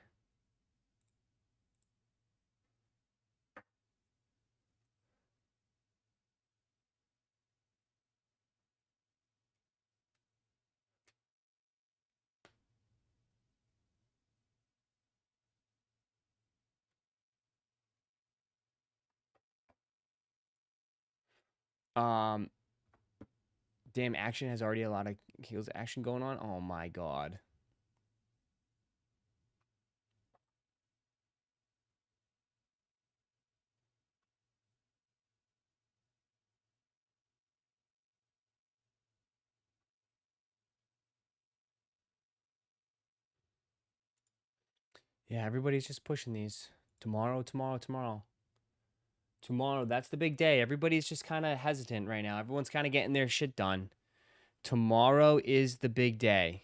Um, damn, Action has already a lot of heels action going on. Oh my god. Yeah, everybody's just pushing these. Tomorrow, tomorrow, tomorrow. Tomorrow, that's the big day. Everybody's just kind of hesitant right now. Everyone's kind of getting their shit done. Tomorrow is the big day.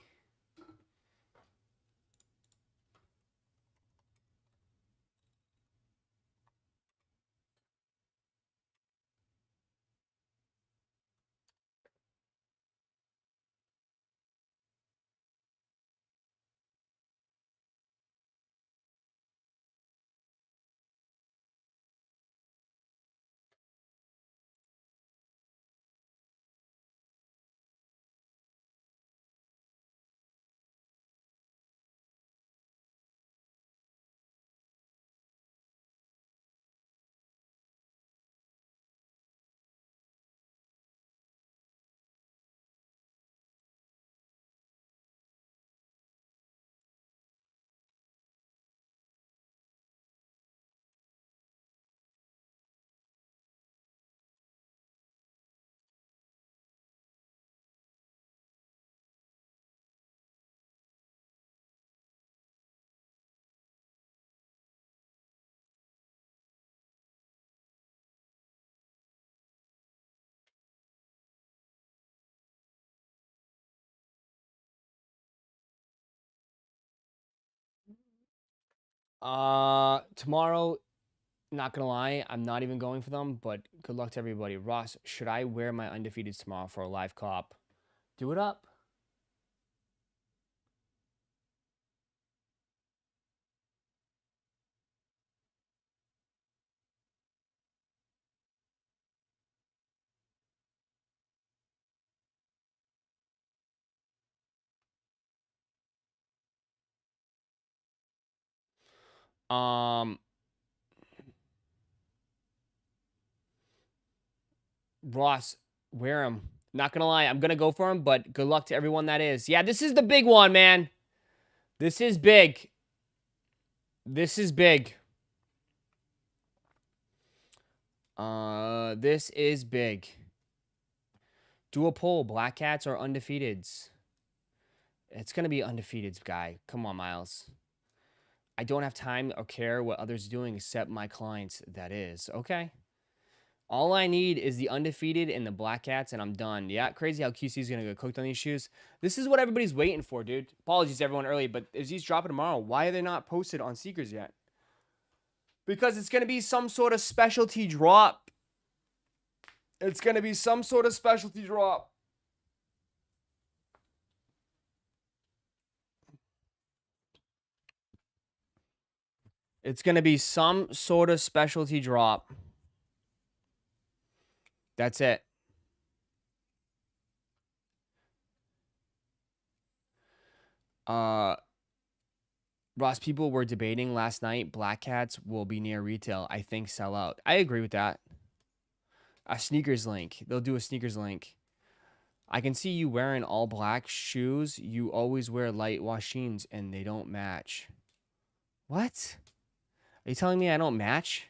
Tomorrow, not gonna lie, I'm not even going for them, but good luck to everybody. Ross, should I wear my undefeated tomorrow for a live cop? Do it up. Um, Ross, wear them. Not gonna lie, I'm gonna go for him, but good luck to everyone that is. Yeah, this is the big one, man. This is big. This is big. This is big. Do a poll. Black Cats or Undefeateds? It's gonna be Undefeateds, guy. Come on, Miles. I don't have time or care what others are doing except my clients, that is. Okay. All I need is the Undefeated and the Black Cats, and I'm done. Yeah, crazy how QC is going to get cooked on these shoes. This is what everybody's waiting for, dude. Apologies to everyone early, but is these dropping tomorrow? Why are they not posted on Seekers yet? Because it's going to be some sort of specialty drop. It's going to be some sort of specialty drop. It's going to be some sort of specialty drop. That's it. Ross, people were debating last night. Black Cats will be near retail. I think sell out. I agree with that. A sneakers link. They'll do a sneakers link. I can see you wearing all black shoes. You always wear light wash jeans and they don't match. What? Are you telling me I don't match?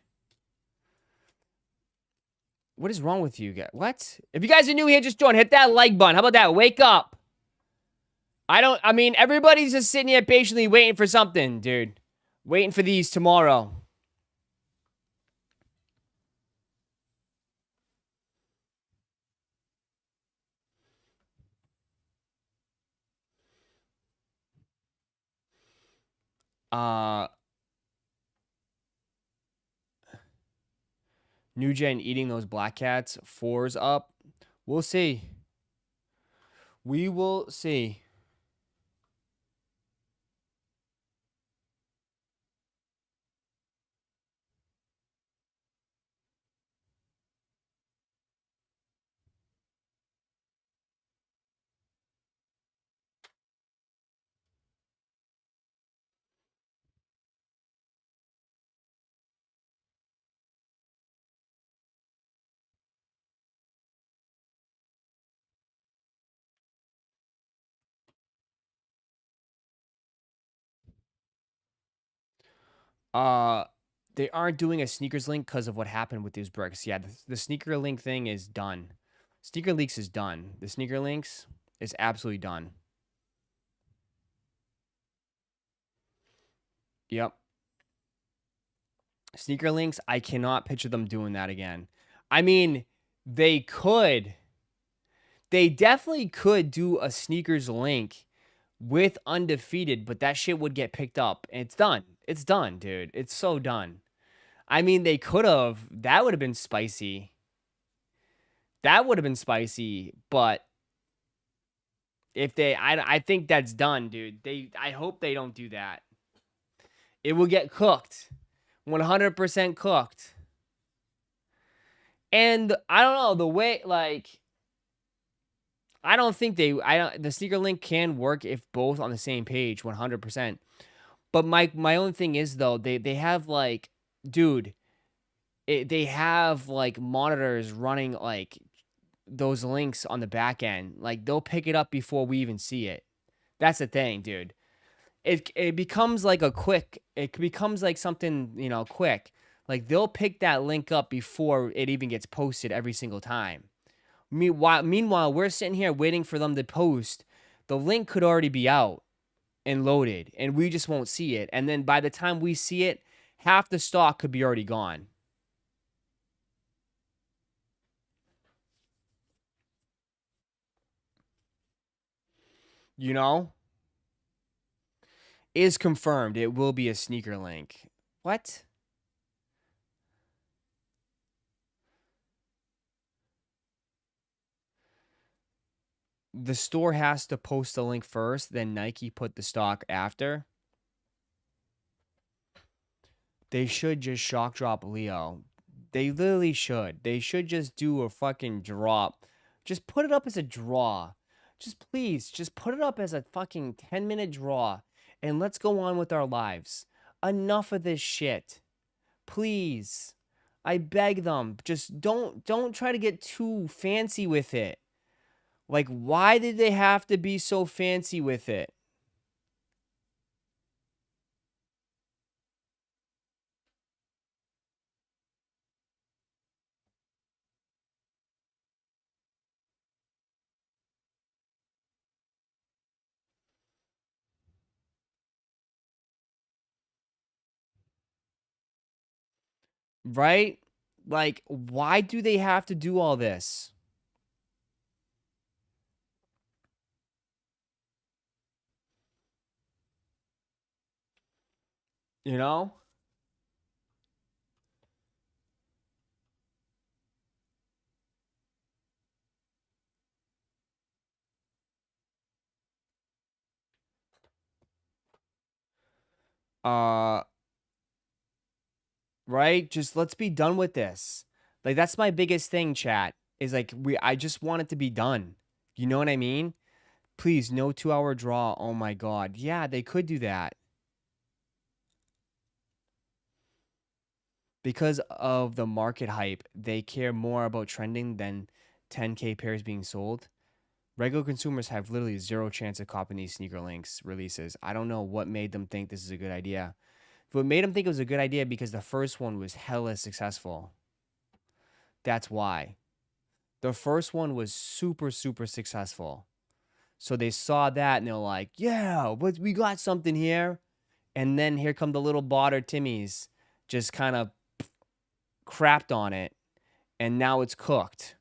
What is wrong with you guys? What? If you guys are new here, just join. Hit that like button. How about that? Wake up. I mean, everybody's just sitting here patiently waiting for something, dude. Waiting for these tomorrow. New Gen eating those Black Cats. 4's up. We'll see. We will see. They aren't doing a sneakers link because of what happened with these bricks. Yeah, the sneaker link thing is done. Sneaker leaks is done. The sneaker links is absolutely done. Yep. Sneaker links, I cannot picture them doing that again. I mean, they could. They definitely could do a sneakers link with Undefeated, but that shit would get picked up. And it's done. It's done, dude. It's so done. I mean, they could have. That would have been spicy. That would have been spicy, but if they, I think that's done, dude. I hope they don't do that. It will get cooked. 100% cooked. And I don't know, the way, like, I don't think the sneaker link can work if both on the same page, 100%. But my own thing is, though, they have, like, dude, they have, like, monitors running, like, those links on the back end. Like, they'll pick it up before we even see it. That's the thing, dude. It becomes like it becomes like something, you know, quick. Like, they'll pick that link up before it even gets posted every single time. Meanwhile, we're sitting here waiting for them to post. The link could already be out and loaded, and we just won't see it. And then by the time we see it, half the stock could be already gone. You know? Is confirmed. It will be a sneaker link. What? The store has to post the link first, then Nike put the stock after. They should just shock drop Leo. They literally should. They should just do a fucking drop. Just put it up as a draw. Just please, just put it up as a fucking 10-minute draw. And let's go on with our lives. Enough of this shit. Please. I beg them. Just don't try to get too fancy with it. Like, why did they have to be so fancy with it? Right? Like, why do they have to do all this? You know? Uh, right? Just let's be done with this. Like, that's my biggest thing, chat. Is like I just want it to be done. You know what I mean? Please, no 2-hour draw. Oh my god. Yeah, they could do that. Because of the market hype, they care more about trending than 10K pairs being sold. Regular consumers have literally zero chance of copying these sneaker links releases. I don't know what made them think this is a good idea. What made them think it was a good idea because the first one was hella successful. That's why. The first one was super, super successful. So they saw that and they're like, yeah, but we got something here. And then here come the little Bodder Timmies just kind of crapped on it. And now it's cooked.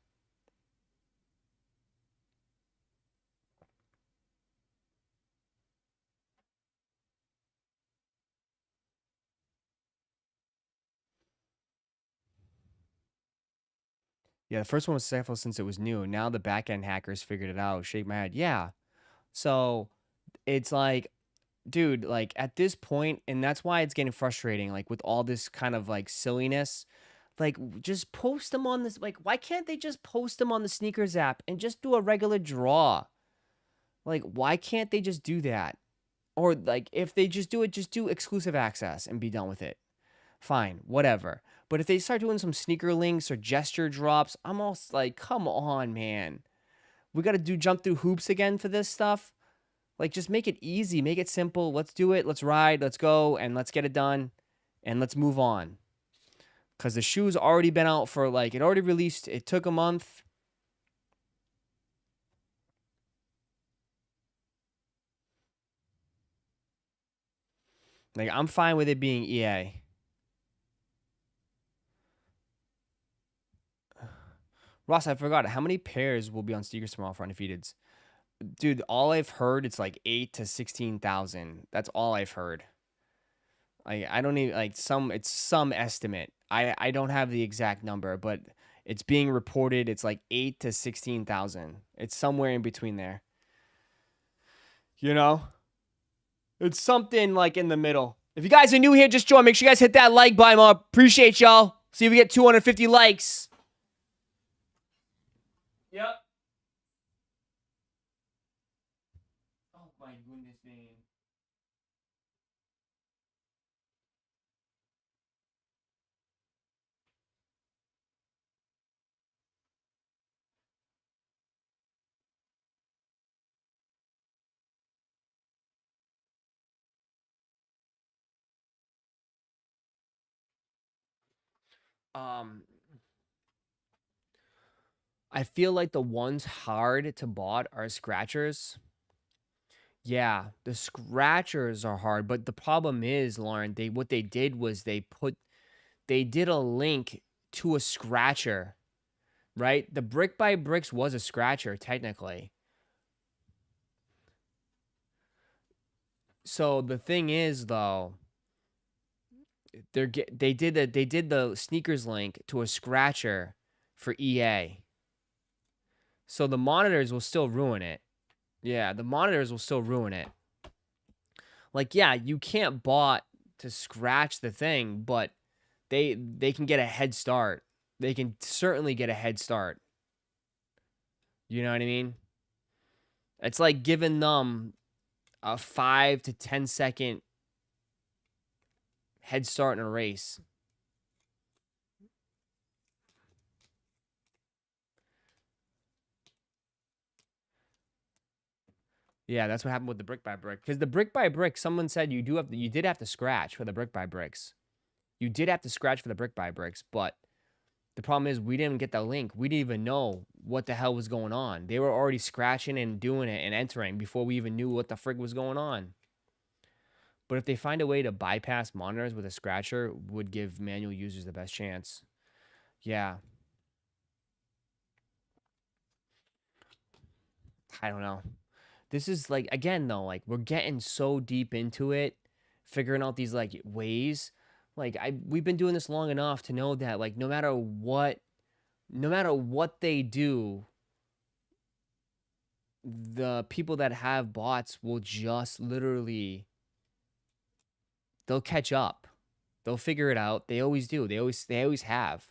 Yeah, the first one was successful since it was new. Now the back end hackers figured it out. Shake my head. Yeah. So it's like, dude, like at this point, and that's why it's getting frustrating, like with all this kind of like silliness. Like, just post them on this. Like, why can't they just post them on the sneakers app and just do a regular draw? Like, why can't they just do that? Or like, if they just do it, just do exclusive access and be done with it. Fine, whatever. But if they start doing some sneaker links or gesture drops, I'm all like, come on, man. We got to jump through hoops again for this stuff. Like, just make it easy, make it simple. Let's do it. Let's ride. Let's go, and let's get it done, and let's move on. Because the shoe's already been out for like, it already released. It took a month. Like, I'm fine with it being EA. Ross, I forgot. How many pairs will be on sneakers tomorrow for Undefeateds? Dude, all I've heard, it's like 8 to 16,000. That's all I've heard. I don't even, like, it's some estimate. I don't have the exact number, but it's being reported. It's like 8 to 16,000. It's somewhere in between there. You know? It's something like in the middle. If you guys are new here, just join. Make sure you guys hit that like button. I appreciate y'all. See if we get 250 likes. Yep. Oh my goodness, man. I feel like the ones hard to bot are scratchers. Yeah, the scratchers are hard, but the problem is, Lauren, what they did was they did a link to a scratcher, right? The brick by bricks was a scratcher technically. So the thing is though, they did the sneakers link to a scratcher for EA. So the monitors will still ruin it. Yeah, the monitors will still ruin it. Like, yeah, you can't bot to scratch the thing, but they can get a head start. They can certainly get a head start. You know what I mean? It's like giving them a 5 to 10 second head start in a race. Yeah, that's what happened with the brick by brick. Because the brick by brick, someone said you did have to scratch for the brick by bricks. You did have to scratch for the brick by bricks, but the problem is we didn't get the link. We didn't even know what the hell was going on. They were already scratching and doing it and entering before we even knew what the frig was going on. But if they find a way to bypass monitors with a scratcher, would give manual users the best chance. Yeah. I don't know. This is like, again, though, like we're getting so deep into it, figuring out these like ways. Like we've been doing this long enough to know that like no matter what they do, the people that have bots will just literally, they'll catch up. They'll figure it out. They always do. They always have.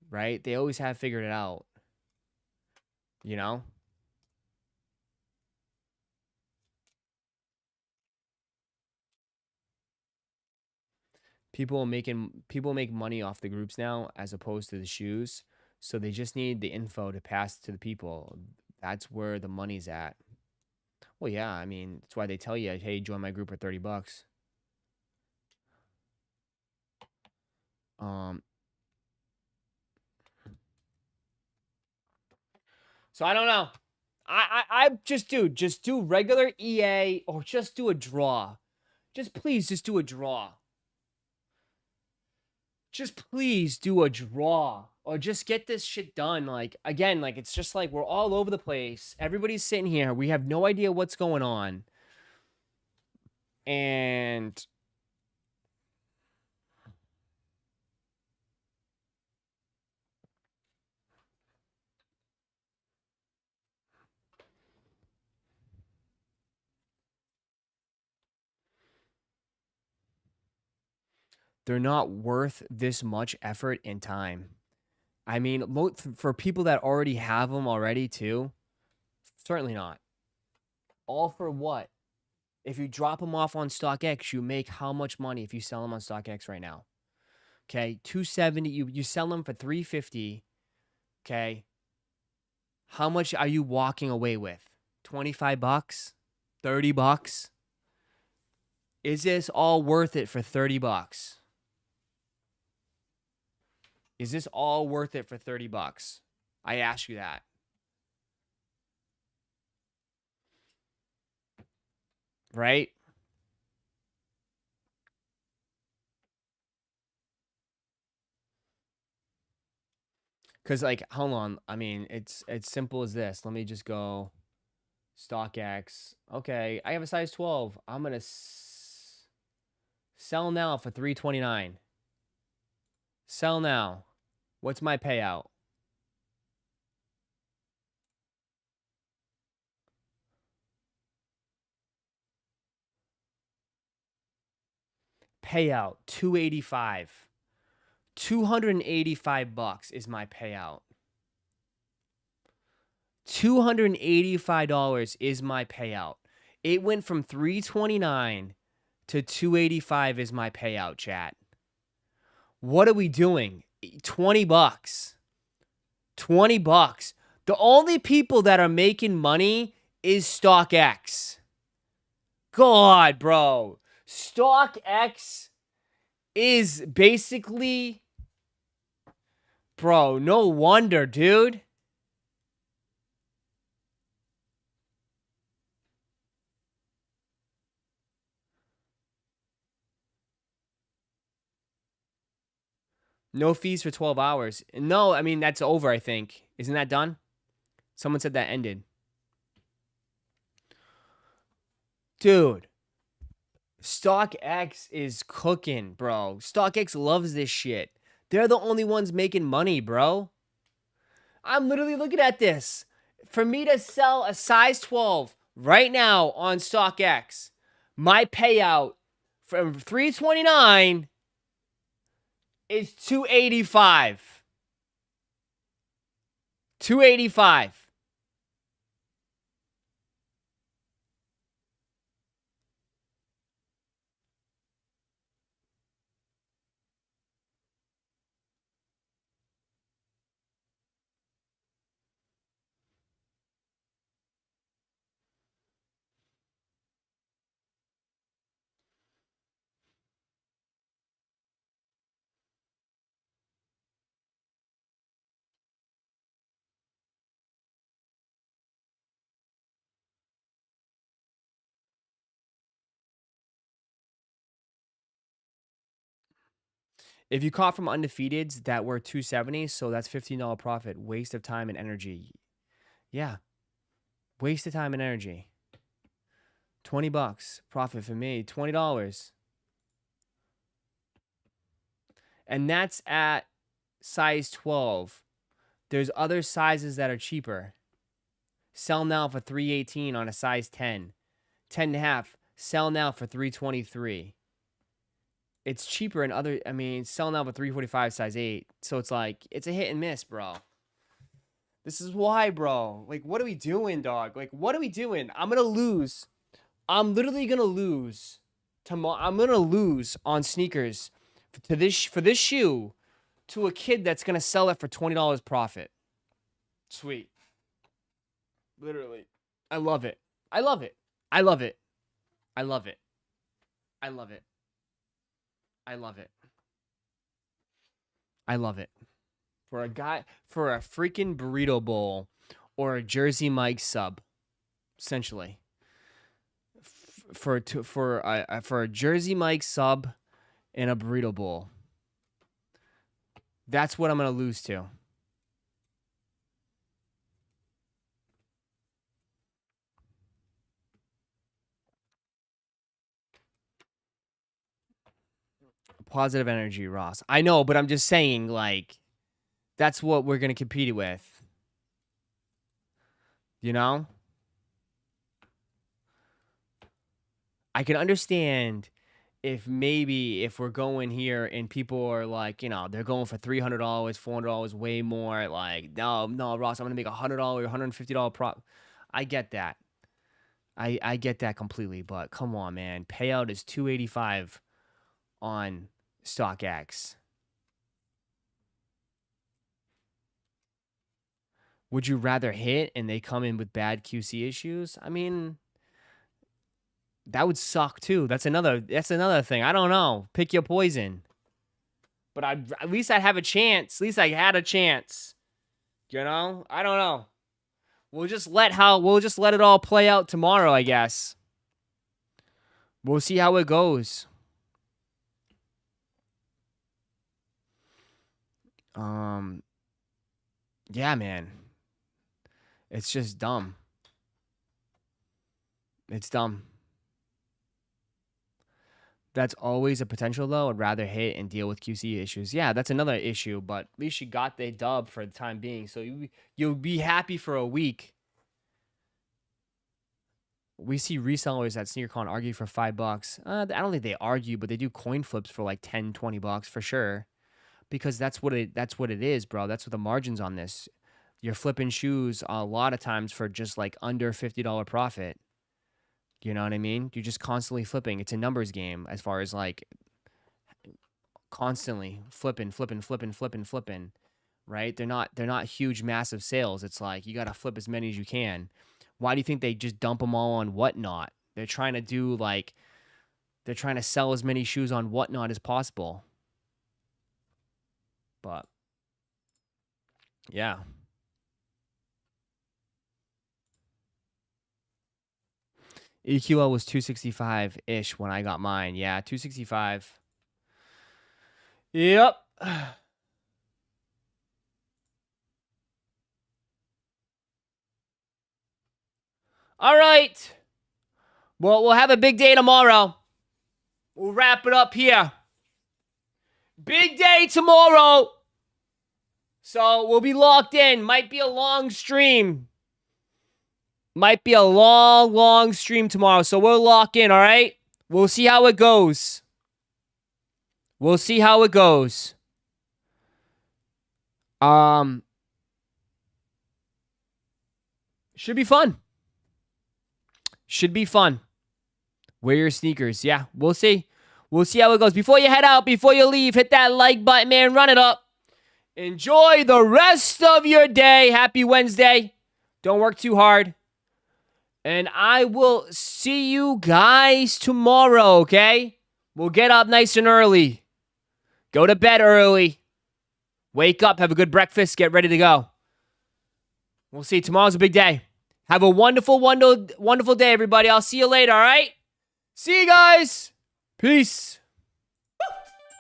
Right? They always have figured it out. You know? People make money off the groups now as opposed to the shoes. So they just need the info to pass to the people. That's where the money's at. Well, yeah, I mean, that's why they tell you, hey, join my group for $30. So I don't know. I just do regular EA or just do a draw. Please just do a draw. Just please do a draw or just get this shit done. Like, again, like it's just like we're all over the place. Everybody's sitting here. We have no idea what's going on. And they're not worth this much effort and time. I mean, for people that already have them already too, certainly not. All for what? If you drop them off on StockX, you make how much money if you sell them on StockX right now? Okay, 270. You sell them for 350. Okay, how much are you walking away with? $25, $30. Is this all worth it for $30? Is this all worth it for $30? I ask you that. Right? Because, like, hold on. I mean, it's simple as this. Let me just go StockX. Okay, I have a size 12. I'm going to sell now for $329. Sell now. What's my payout? Payout $285. $285 is my payout. $285 is my payout. It went from $329 to $285 is my payout, chat. What are we doing? $20. $20. The only people that are making money is StockX. God, bro. StockX is basically, bro, no wonder, dude. No fees for 12 hours. No, I mean, that's over, I think. Isn't that done? Someone said that ended. Dude. StockX is cooking, bro. StockX loves this shit. They're the only ones making money, bro. I'm literally looking at this. For me to sell a size 12 right now on StockX, my payout from $329 is $285. $285. If you caught from Undefeateds that were 270, so that's $15 profit. Waste of time and energy. Yeah. Waste of time and energy. $20 profit for me. $20. And that's at size 12. There's other sizes that are cheaper. Sell now for $318 on a size 10. 10.5. Sell now for $323. It's cheaper in other, I mean, sell now for $345 size 8. So it's like, it's a hit and miss, bro. This is why, bro. Like, what are we doing, dog? Like, what are we doing? I'm going to lose. I'm literally going to lose. Tomorrow, I'm going to lose on sneakers for this shoe to a kid that's going to sell it for $20 profit. Sweet. Literally. I love it. I love it. I love it. I love it. I love it. I love it. I love it. For a guy, for a freaking burrito bowl or a Jersey Mike sub, essentially. For a Jersey Mike sub and a burrito bowl. That's what I'm going to lose to. Positive energy, Ross. I know, but I'm just saying, like, that's what we're going to compete with. You know? I can understand if we're going here and people are like, you know, they're going for $300, $400, way more. Like, no, Ross, I'm going to make $100, $150 prop. I get that. I get that completely, but come on, man. Payout is $285 on StockX. Would you rather hit and they come in with bad QC issues? I mean, that would suck too. That's another thing. I don't know. Pick your poison. But at least I'd have a chance. At least I had a chance. You know? I don't know. We'll just let it all play out tomorrow, I guess. We'll see how it goes. Yeah, man. It's just dumb. It's dumb. That's always a potential, though. I'd rather hit and deal with QC issues. Yeah, that's another issue, but at least you got the dub for the time being, so you'll be happy for a week. We see resellers at SneakerCon argue for $5. I don't think they argue, but they do coin flips for like $10, $20 for sure. Because that's what it is, bro. That's what the margins on this. You're flipping shoes a lot of times for just like under $50 profit. You know what I mean? You're just constantly flipping. It's a numbers game as far as like constantly flipping, right? They're not huge, massive sales. It's like you got to flip as many as you can. Why do you think they just dump them all on Whatnot? They're trying to sell as many shoes on Whatnot as possible. But yeah. EQL was 265-ish when I got mine. Yeah, 265. Yep. All right. Well, we'll have a big day tomorrow. We'll wrap it up here. Big day tomorrow. So we'll be locked in. Might be a long stream. Might be a long stream tomorrow. So we'll lock in, all right? We'll see how it goes. We'll see how it goes. Should be fun. Should be fun. Wear your sneakers. Yeah, we'll see. We'll see how it goes. Before you head out, before you leave, hit that like button, man. Run it up. Enjoy the rest of your day. Happy Wednesday. Don't work too hard. And I will see you guys tomorrow, okay? We'll get up nice and early. Go to bed early. Wake up, have a good breakfast, get ready to go. We'll see. Tomorrow's a big day. Have a wonderful, wonderful day, everybody. I'll see you later, all right? See you guys. Peace.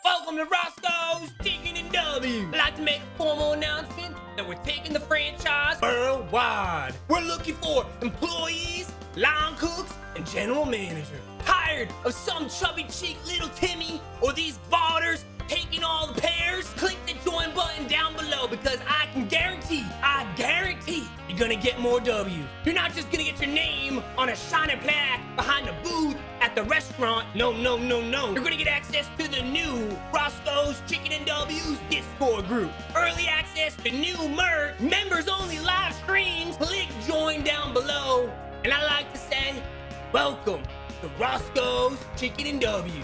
Welcome to Roszko's Chicken and W. I'd like to make a formal announcement that we're taking the franchise worldwide. We're looking for employees, line cooks, and general manager. Tired of some chubby cheek little Timmy or these barders taking all the pairs? Click the join button down below because I guarantee you're gonna get more W's. You're not just gonna get your name on a shiny plaque behind the booth at the restaurant. No. You're gonna get access to the new Roszko's Chicken and W's Discord group. Early access to new merch, members only live streams. Click join down below. And I like to say, welcome to Roszko's Chicken and W.